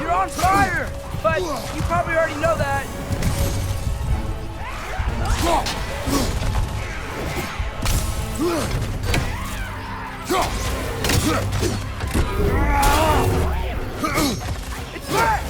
You're on fire! But you probably already know that. It's back!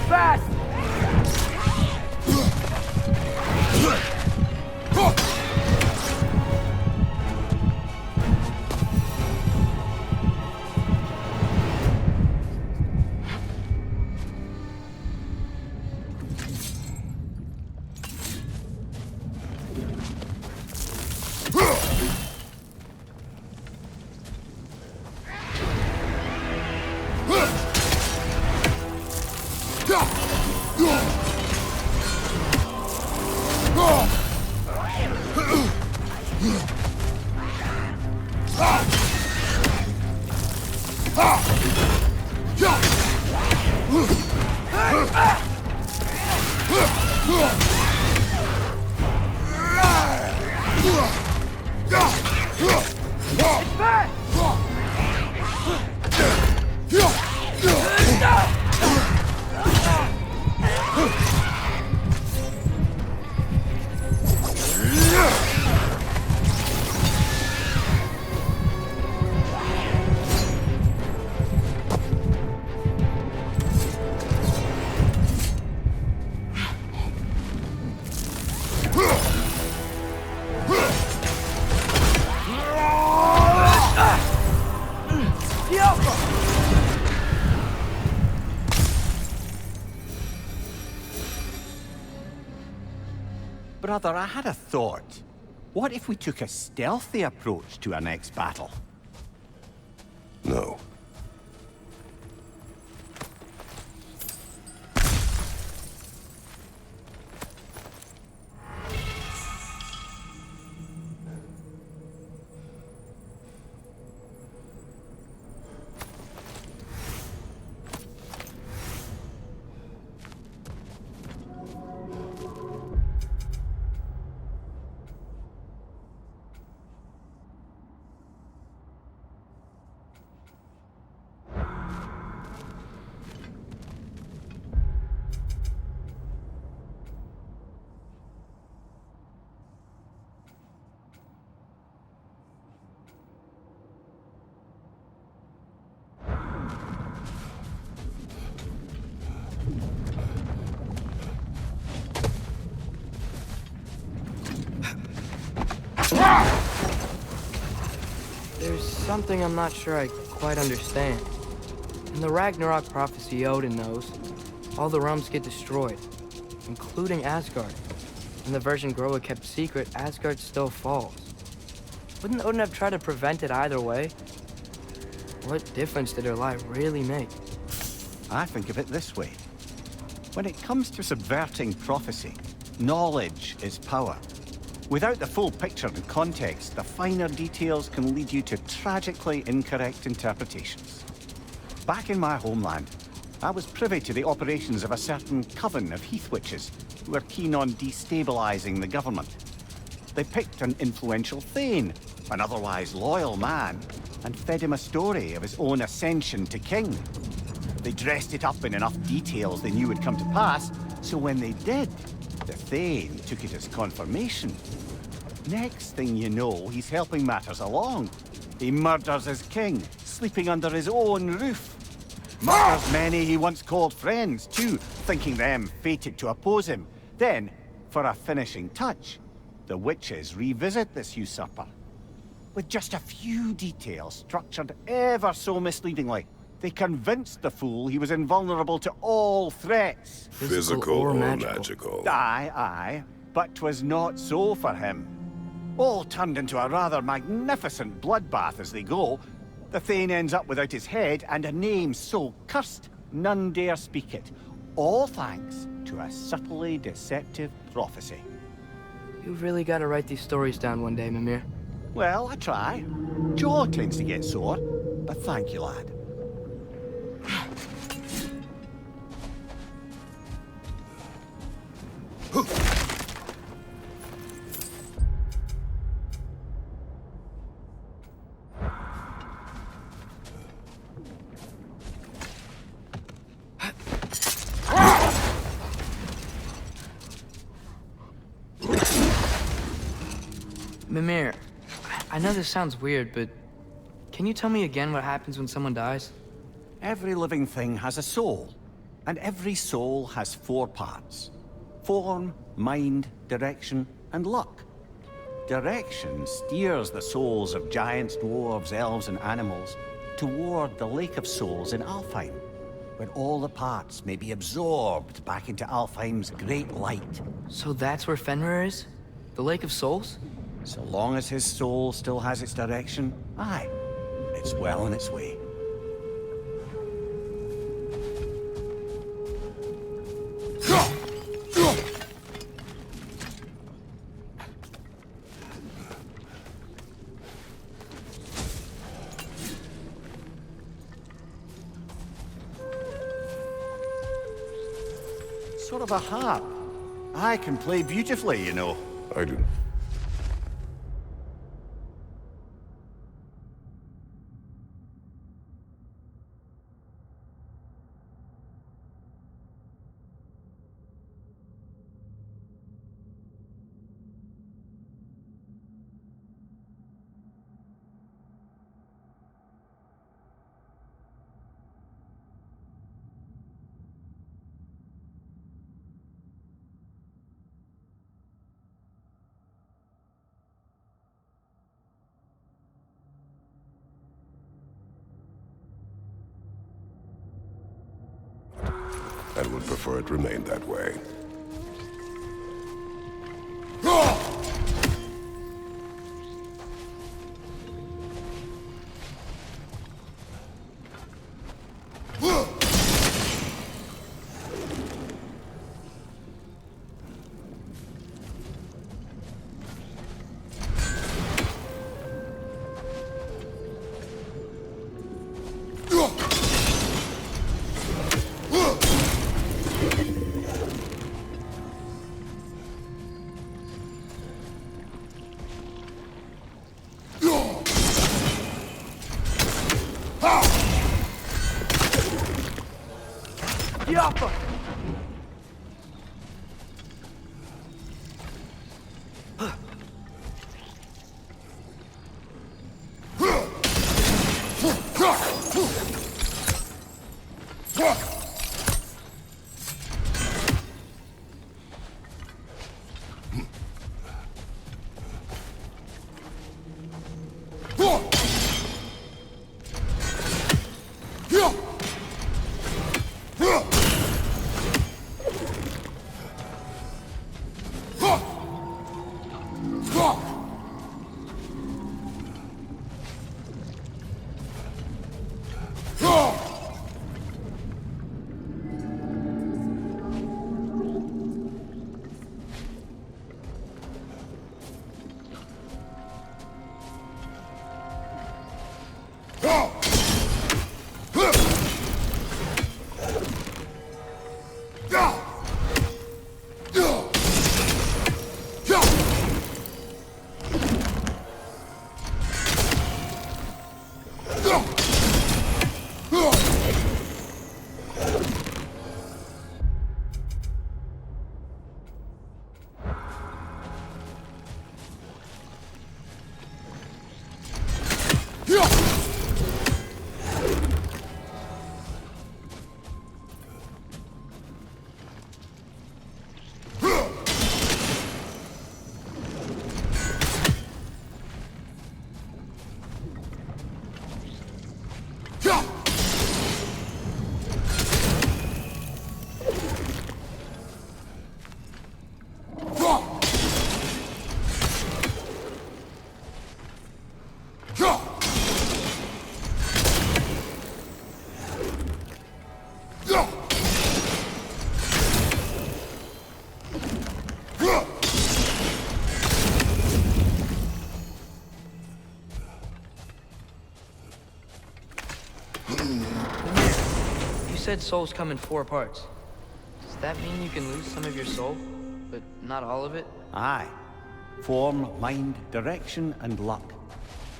Fast! Brother, I had a thought. What if we took a stealthy approach to our next battle? No. There's something I'm not sure I quite understand. In the Ragnarok prophecy Odin knows, all the realms get destroyed, including Asgard. In the version Groa kept secret, Asgard still falls. Wouldn't Odin have tried to prevent it either way? What difference did her lie really make? I think of it this way. When it comes to subverting prophecy, knowledge is power. Without the full picture and context, the finer details can lead you to tragically incorrect interpretations. Back in my homeland, I was privy to the operations of a certain coven of heath witches who were keen on destabilizing the government. They picked an influential thane, an otherwise loyal man, and fed him a story of his own ascension to king. They dressed it up in enough details they knew would come to pass, so when they did, the thane took it as confirmation. Next thing you know, he's helping matters along. He murders his king, sleeping under his own roof. Murders many he once called friends, too, thinking them fated to oppose him. Then, for a finishing touch, the witches revisit this usurper. With just a few details structured ever so misleadingly, they convinced the fool he was invulnerable to all threats. Physical or magical? Aye, but 'twas not so for him. All turned into a rather magnificent bloodbath as they go. The thane ends up without his head and a name so cursed none dare speak it. All thanks to a subtly deceptive prophecy. You've really got to write these stories down one day, Mimir. Well, I try. Jaw tends to get sore, but thank you, lad. Mimir, I know this sounds weird, but can you tell me again what happens when someone dies? Every living thing has a soul, and every soul has 4 parts. Form, mind, direction, and luck. Direction steers the souls of giants, dwarves, elves, and animals toward the Lake of Souls in Alfheim, where all the parts may be absorbed back into Alfheim's great light. So that's where Fenrir is? The Lake of Souls? So long as his soul still has its direction, aye, it's well on its way. sort of a harp. I can play beautifully, you know. I do. And would prefer it remain that way. You said souls come in 4 parts. Does that mean you can lose some of your soul, but not all of it? Aye. Form, mind, direction, and luck.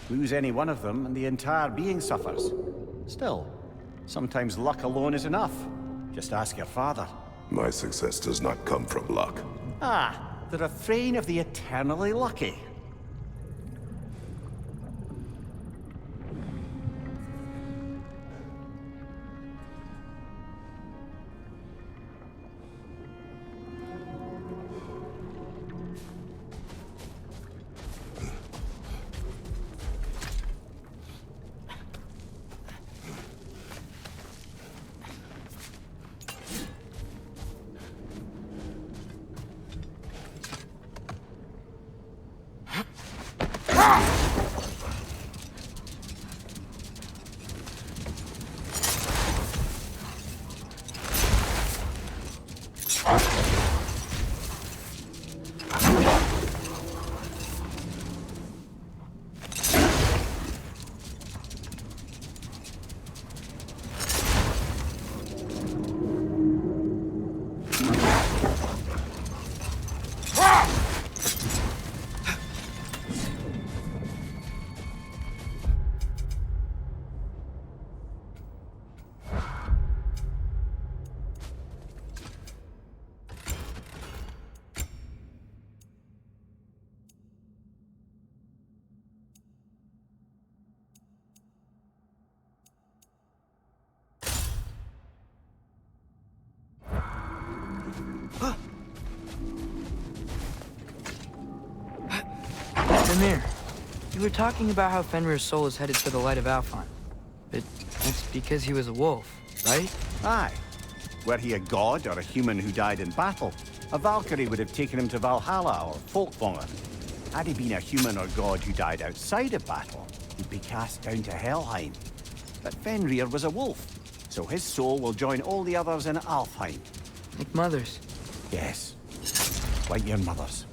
Lose any one of them and the entire being suffers. Still, sometimes luck alone is enough. Just ask your father. My success does not come from luck. Ah, the refrain of the eternally lucky. Mimir, you were talking about how Fenrir's soul is headed to the light of Alfheim. But that's because he was a wolf, right? Aye. Were he a god or a human who died in battle, a Valkyrie would have taken him to Valhalla or Folkvanger. Had he been a human or god who died outside of battle, he'd be cast down to Helheim. But Fenrir was a wolf, so his soul will join all the others in Alfheim. Like mothers. Yes, like your mother's.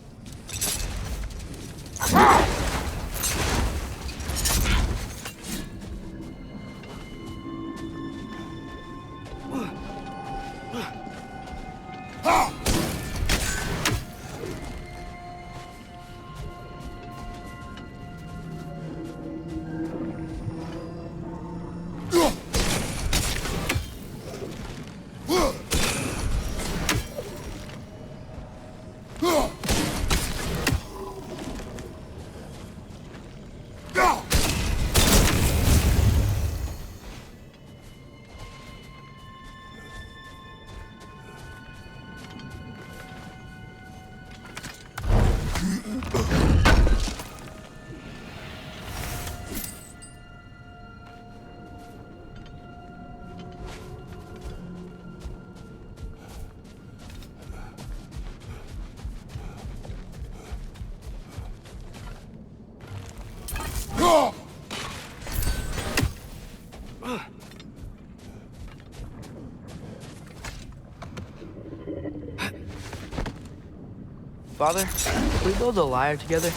Father, can we build a lyre together?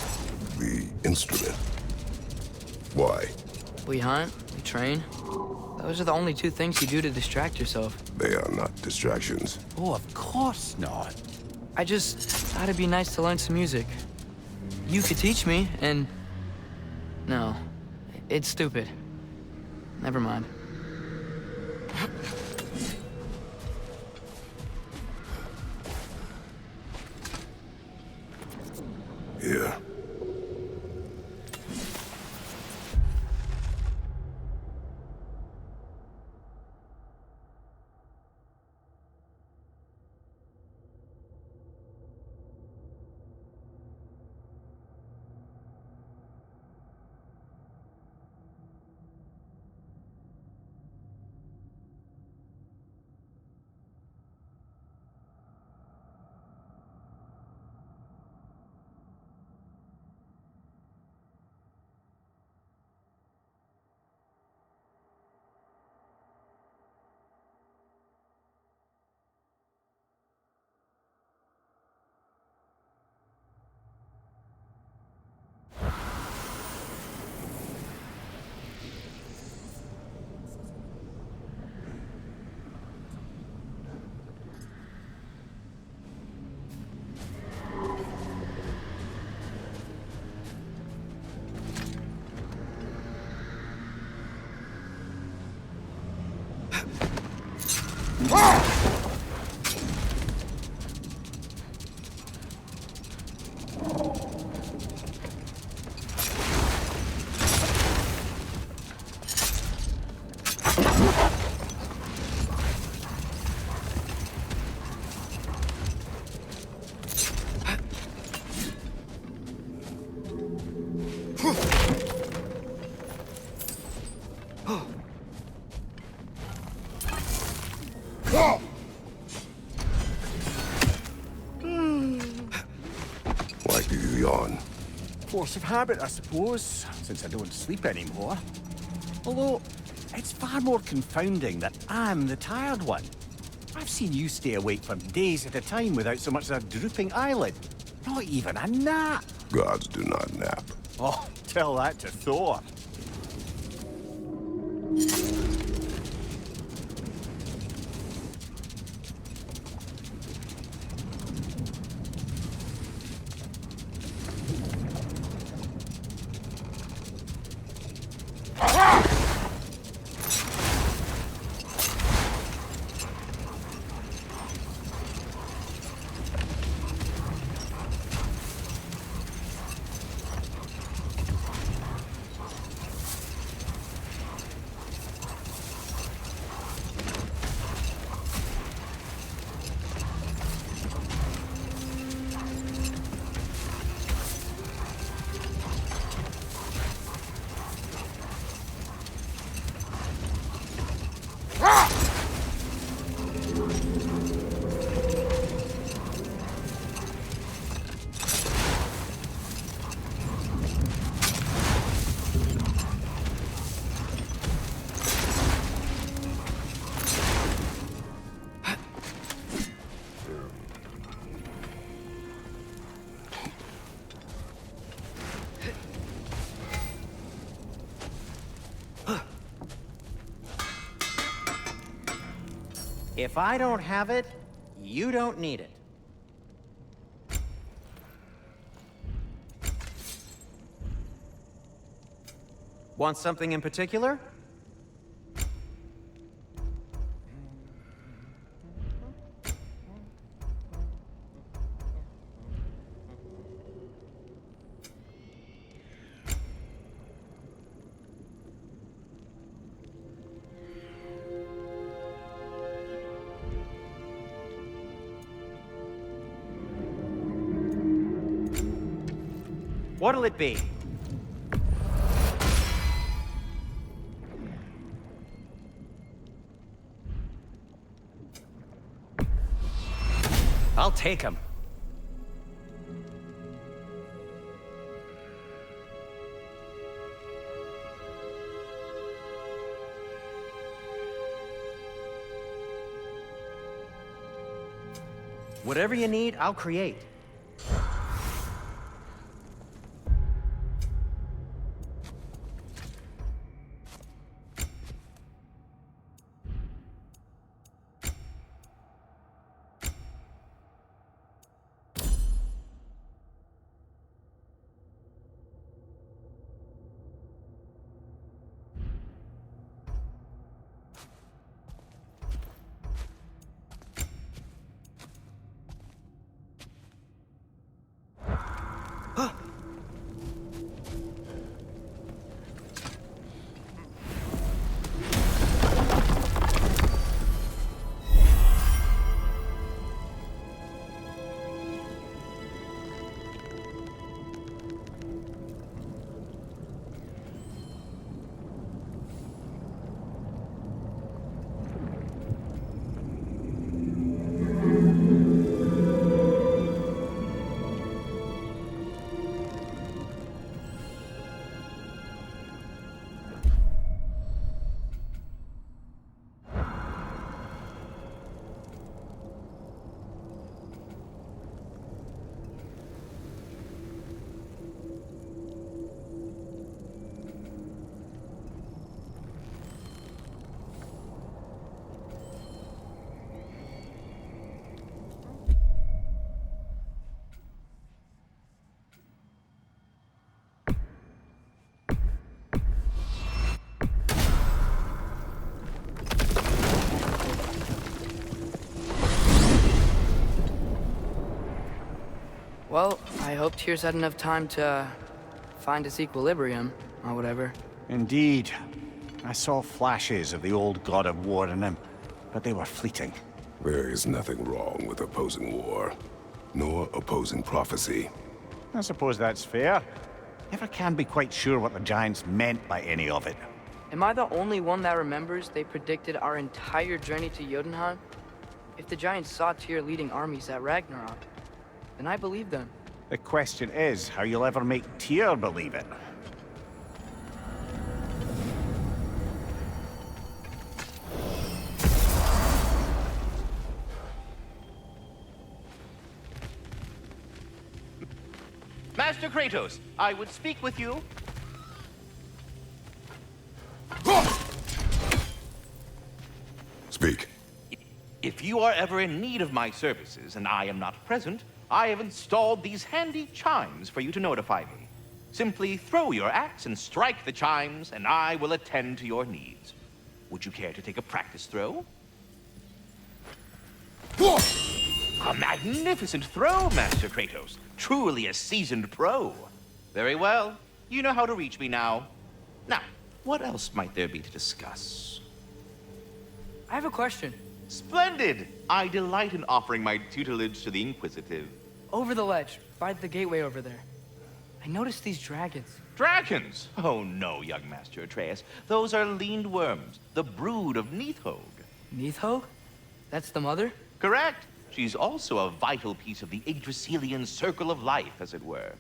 The instrument. Why? We hunt, we train. Those are the only two things you do to distract yourself. They are not distractions. Oh, of course not. I just thought it'd be nice to learn some music. You could teach me, and... No, it's stupid. Never mind. Here. Why do you yawn? Force of habit, I suppose, since I don't sleep anymore. Although, it's far more confounding that I'm the tired one. I've seen you stay awake for days at a time without so much as a drooping eyelid. Not even a nap. Gods do not nap. Oh, tell that to Thor. If I don't have it, you don't need it. Want something in particular? What'll it be? I'll take him. Whatever you need, I'll create. Well, I hope Tyr's had enough time to find its equilibrium, or whatever. Indeed. I saw flashes of the old God of War in him, but they were fleeting. There is nothing wrong with opposing war, nor opposing prophecy. I suppose that's fair. Never can be quite sure what the Giants meant by any of it. Am I the only one that remembers they predicted our entire journey to Jotunheim? If the Giants saw Tyr leading armies at Ragnarok, then I believe them. The question is how you'll ever make Tyr believe it. Master Kratos, I would speak with you. Speak. If you are ever in need of my services and I am not present, I have installed these handy chimes for you to notify me. Simply throw your axe and strike the chimes, and I will attend to your needs. Would you care to take a practice throw? A magnificent throw, Master Kratos. Truly a seasoned pro. Very well. You know how to reach me now. Now, what else might there be to discuss? I have a question. Splendid! I delight in offering my tutelage to the inquisitive. Over the ledge, by the gateway over there. I noticed these dragons. Dragons? Oh no, young Master Atreus. Those are leaned worms, the brood of Nidhogg. Nidhogg? That's the mother? Correct. She's also a vital piece of the Yggdrasilian circle of life, as it were.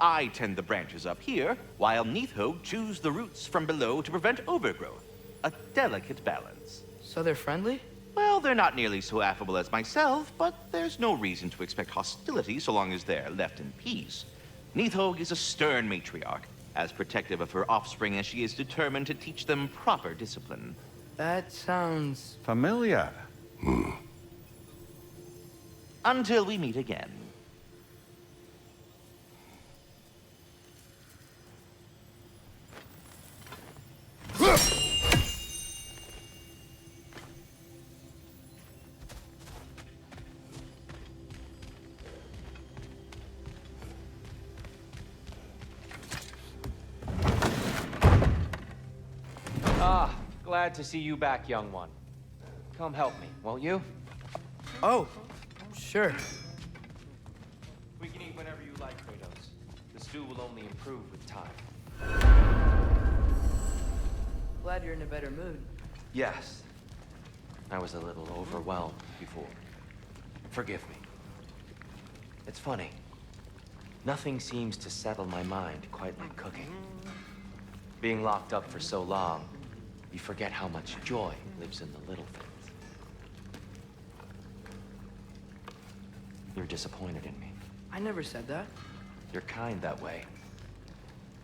I tend the branches up here, while Nidhogg chews the roots from below to prevent overgrowth. A delicate balance. So they're friendly? Well, they're not nearly so affable as myself, but there's no reason to expect hostility so long as they're left in peace. Nidhogg is a stern matriarch, as protective of her offspring as she is determined to teach them proper discipline. That sounds... Familiar. Until we meet again. Ah, glad to see you back, young one. Come help me, won't you? Oh, sure. We can eat whenever you like, Kratos. The stew will only improve with time. Glad you're in a better mood. Yes. I was a little overwhelmed before. Forgive me. It's funny. Nothing seems to settle my mind quite like cooking. Being locked up for so long, you forget how much joy lives in the little things. You're disappointed in me. I never said that. You're kind that way.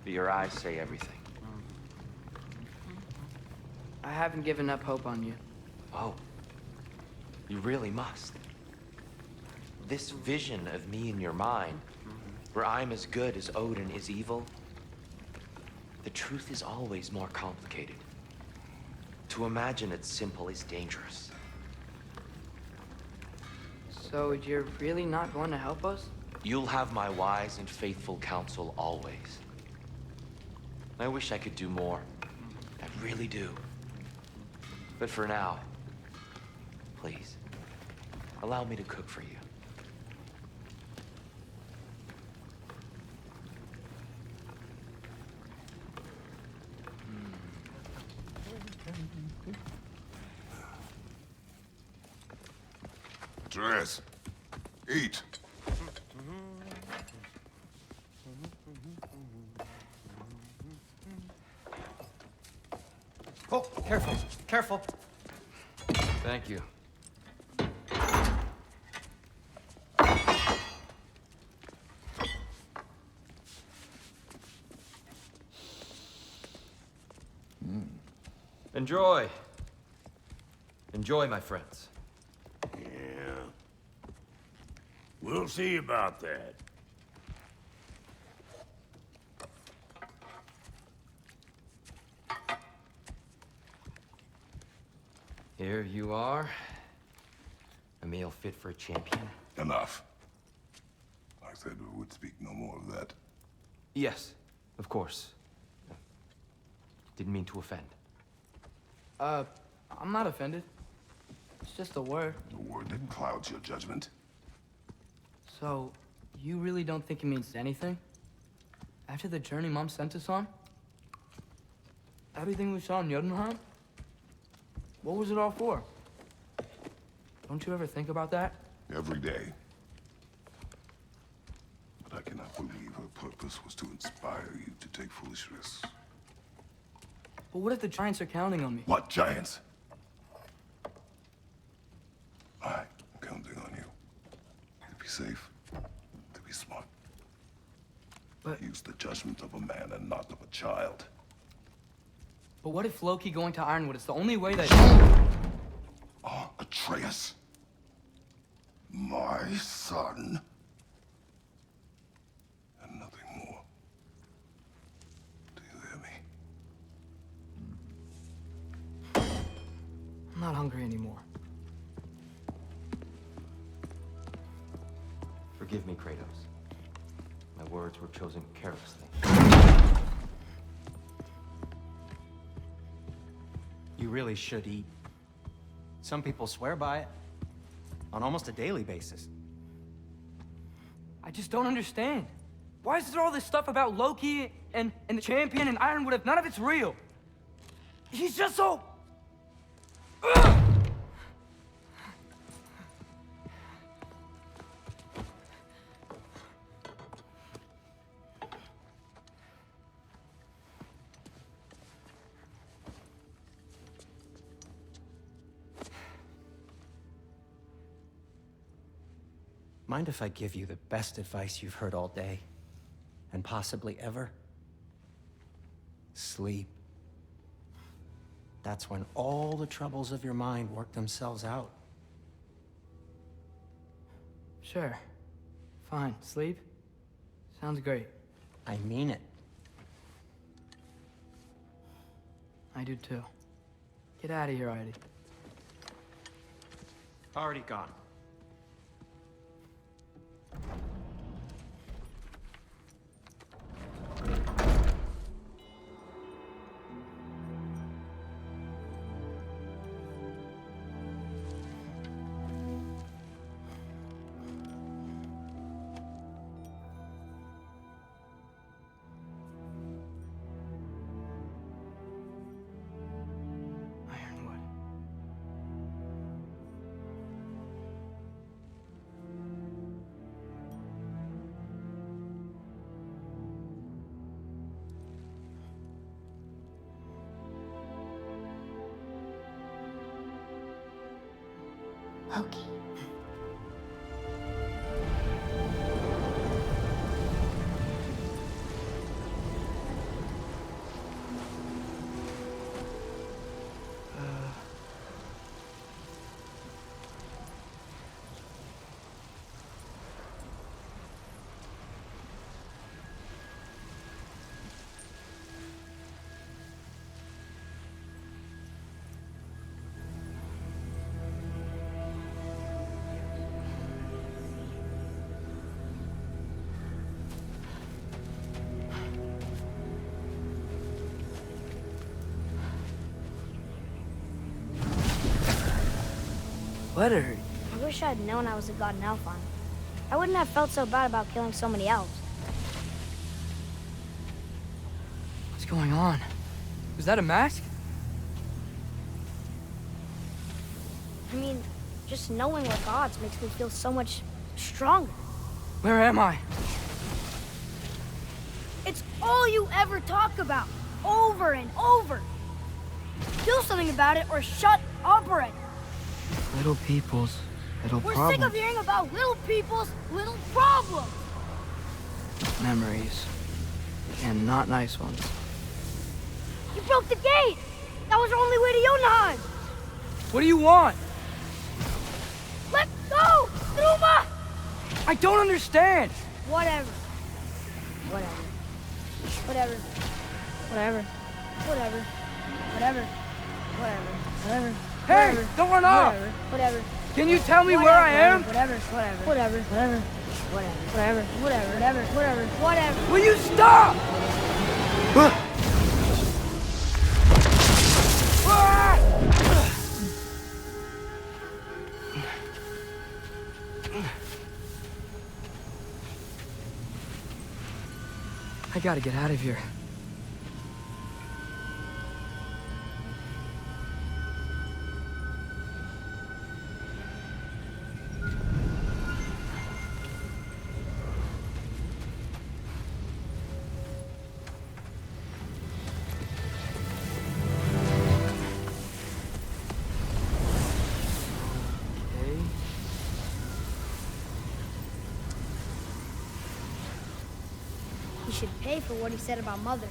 But your eyes say everything. I haven't given up hope on you. Oh. You really must. This vision of me in your mind, where I'm as good as Odin is evil, the truth is always more complicated. To imagine it's simple is dangerous. So you're really not going to help us? You'll have my wise and faithful counsel always. I wish I could do more. I really do. But for now, please, allow me to cook for you. Atreus, eat. Oh, careful, careful. Thank you. Enjoy. Enjoy, my friends. Yeah. We'll see about that. Here you are. A meal fit for a champion. Enough. I said we would speak no more of that. Yes, of course. Didn't mean to offend. I'm not offended. It's just a word. The word that clouds your judgment. So, you really don't think it means anything? After the journey Mom sent us on? Everything we saw in Jotunheim? What was it all for? Don't you ever think about that? Every day. But I cannot believe her purpose was to inspire you to take foolish risks. But what if the Giants are counting on me? What giants? I'm counting on you. To be safe, to be smart. But- Use the judgment of a man and not of a child. But what if Loki going to Ironwood is the only way that... Oh, Atreus. My son. And nothing more. Do you hear me? I'm not hungry anymore. Forgive me, Kratos. My words were chosen carelessly. You really should eat. Some people swear by it. On almost a daily basis. I just don't understand. Why is there all this stuff about Loki and the champion and Ironwood if none of it's real? He's just so... Ugh! Mind if I give you the best advice you've heard all day? And possibly ever? Sleep. That's when all the troubles of your mind work themselves out. Sure. Fine. Sleep? Sounds great. I mean it. I do too. Get out of here, Heidi. Already gone. Ironwood. Loki. Let her hurt. I wish I'd known I was a god in Alfheim. I wouldn't have felt so bad about killing so many elves. What's going on? Was that a mask? I mean, just knowing we're gods makes me feel so much stronger. Where am I? It's all you ever talk about, over and over. Do something about it or shut up already. Little people's little We're problems. sick of hearing about little people's little problems. Memories. And not nice ones. You broke the gate. That was our only way to Jotunheim. What do you want? Let go, Numa! I don't understand. Whatever. Whatever. Whatever. Whatever. Whatever. Whatever. Whatever. Whatever. Hey, Whatever. don't run off. Whatever. Whatever. Can you tell me where I am? Whatever. Whatever. Whatever. Whatever. Whatever. Whatever. Whatever. Whatever. Whatever. Will you stop? I gotta get out of here. He should pay for what he said about Mother.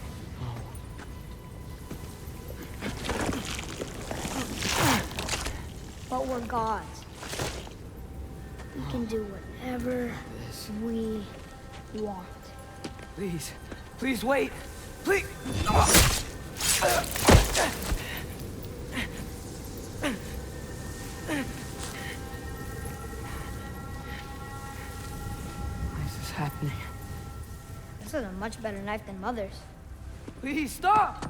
But we're gods. We can do whatever we want. Please, please wait. Please. Why is this happening? This is a much better knife than Mother's. Please stop!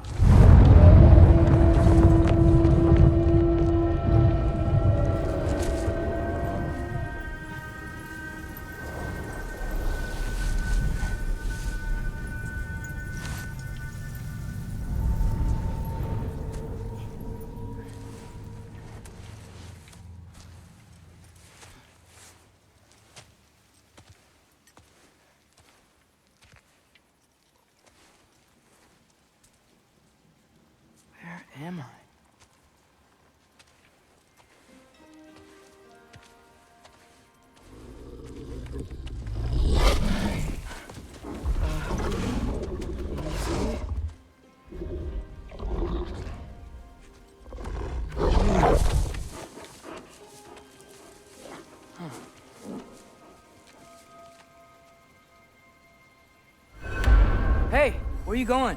Where you going?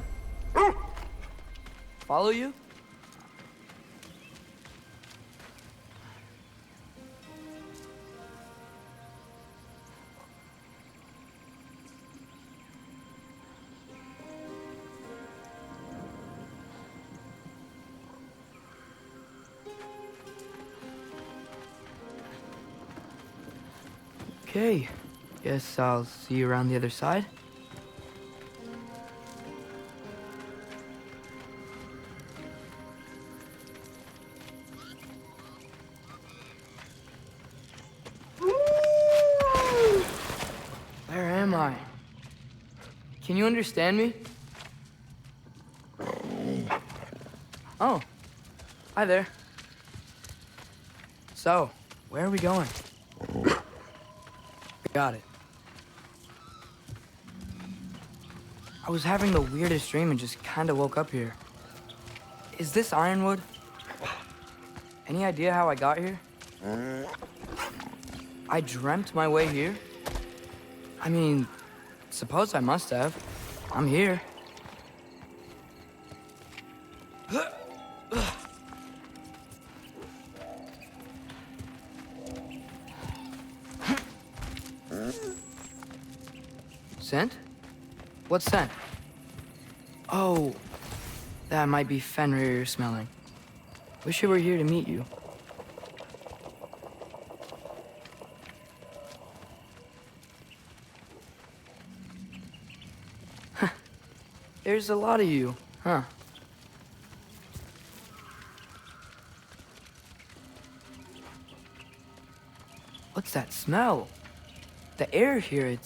Follow you? Okay, guess I'll see you around the other side. Where am I? Can you understand me? Oh, hi there. So, where are we going? Got it. I was having the weirdest dream and just kinda woke up here. Is this Ironwood? Any idea how I got here? I dreamt my way here? I mean, suppose I must have. I'm here. Scent? What scent? Oh, that might be Fenrir you're smelling. Wish I were here to meet you. There's a lot of you, huh? What's that smell? The air here,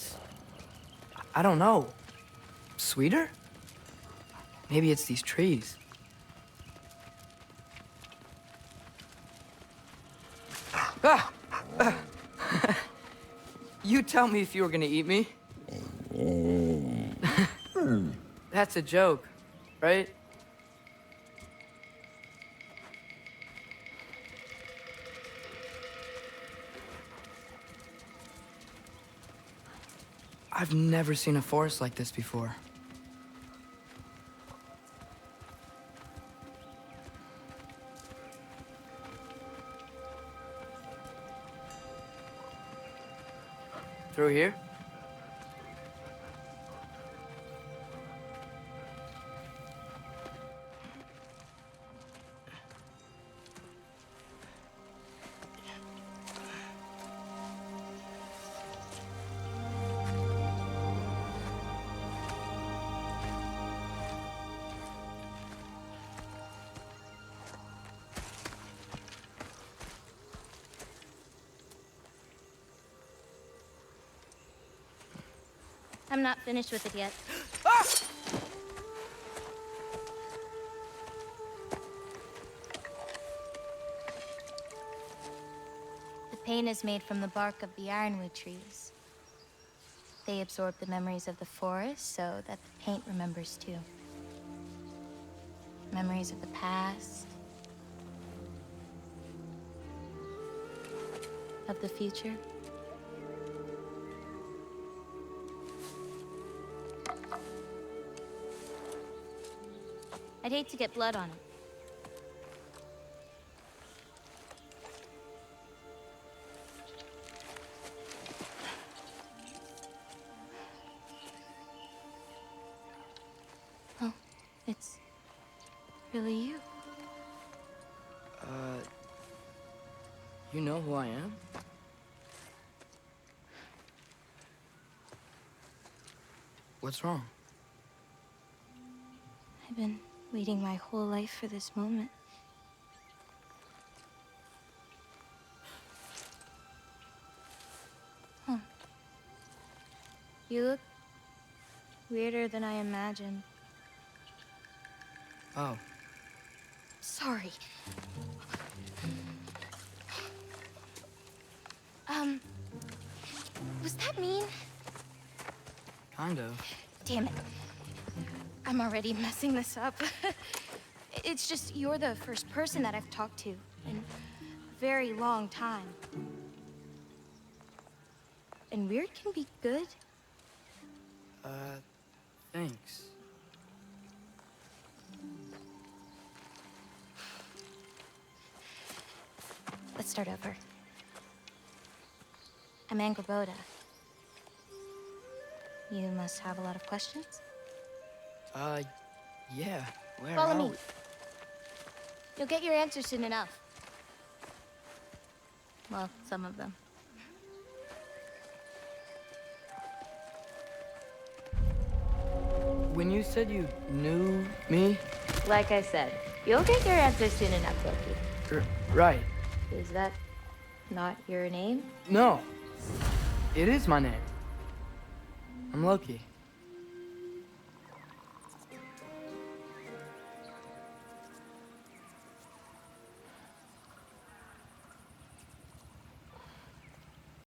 I don't know. Sweeter? Maybe it's these trees. Ah! You tell me if you were gonna eat me. That's a joke, right? I've never seen a forest like this before. Through here? I'm not finished with it yet. The paint is made from the bark of the ironwood trees. They absorb the memories of the forest so that the paint remembers too. Memories of the past, of the future. I'd hate to get blood on it. Oh, it's really you. You know who I am? What's wrong? I've been waiting my whole life for this moment. Huh. You look weirder than I imagined. Oh. Sorry. Was that mean? Kind of. Damn it. I'm already messing this up. It's just you're the first person that I've talked to in a very long time. And weird can be good. Thanks. Let's start over. I'm Angraboda. You must have a lot of questions? Yeah. Where Follow are me. we? You'll get your answers soon enough. Well, some of them. When you said you knew me? Like I said, you'll get your answers soon enough, Loki. Right. Is that not your name? No. It is my name. I'm Loki.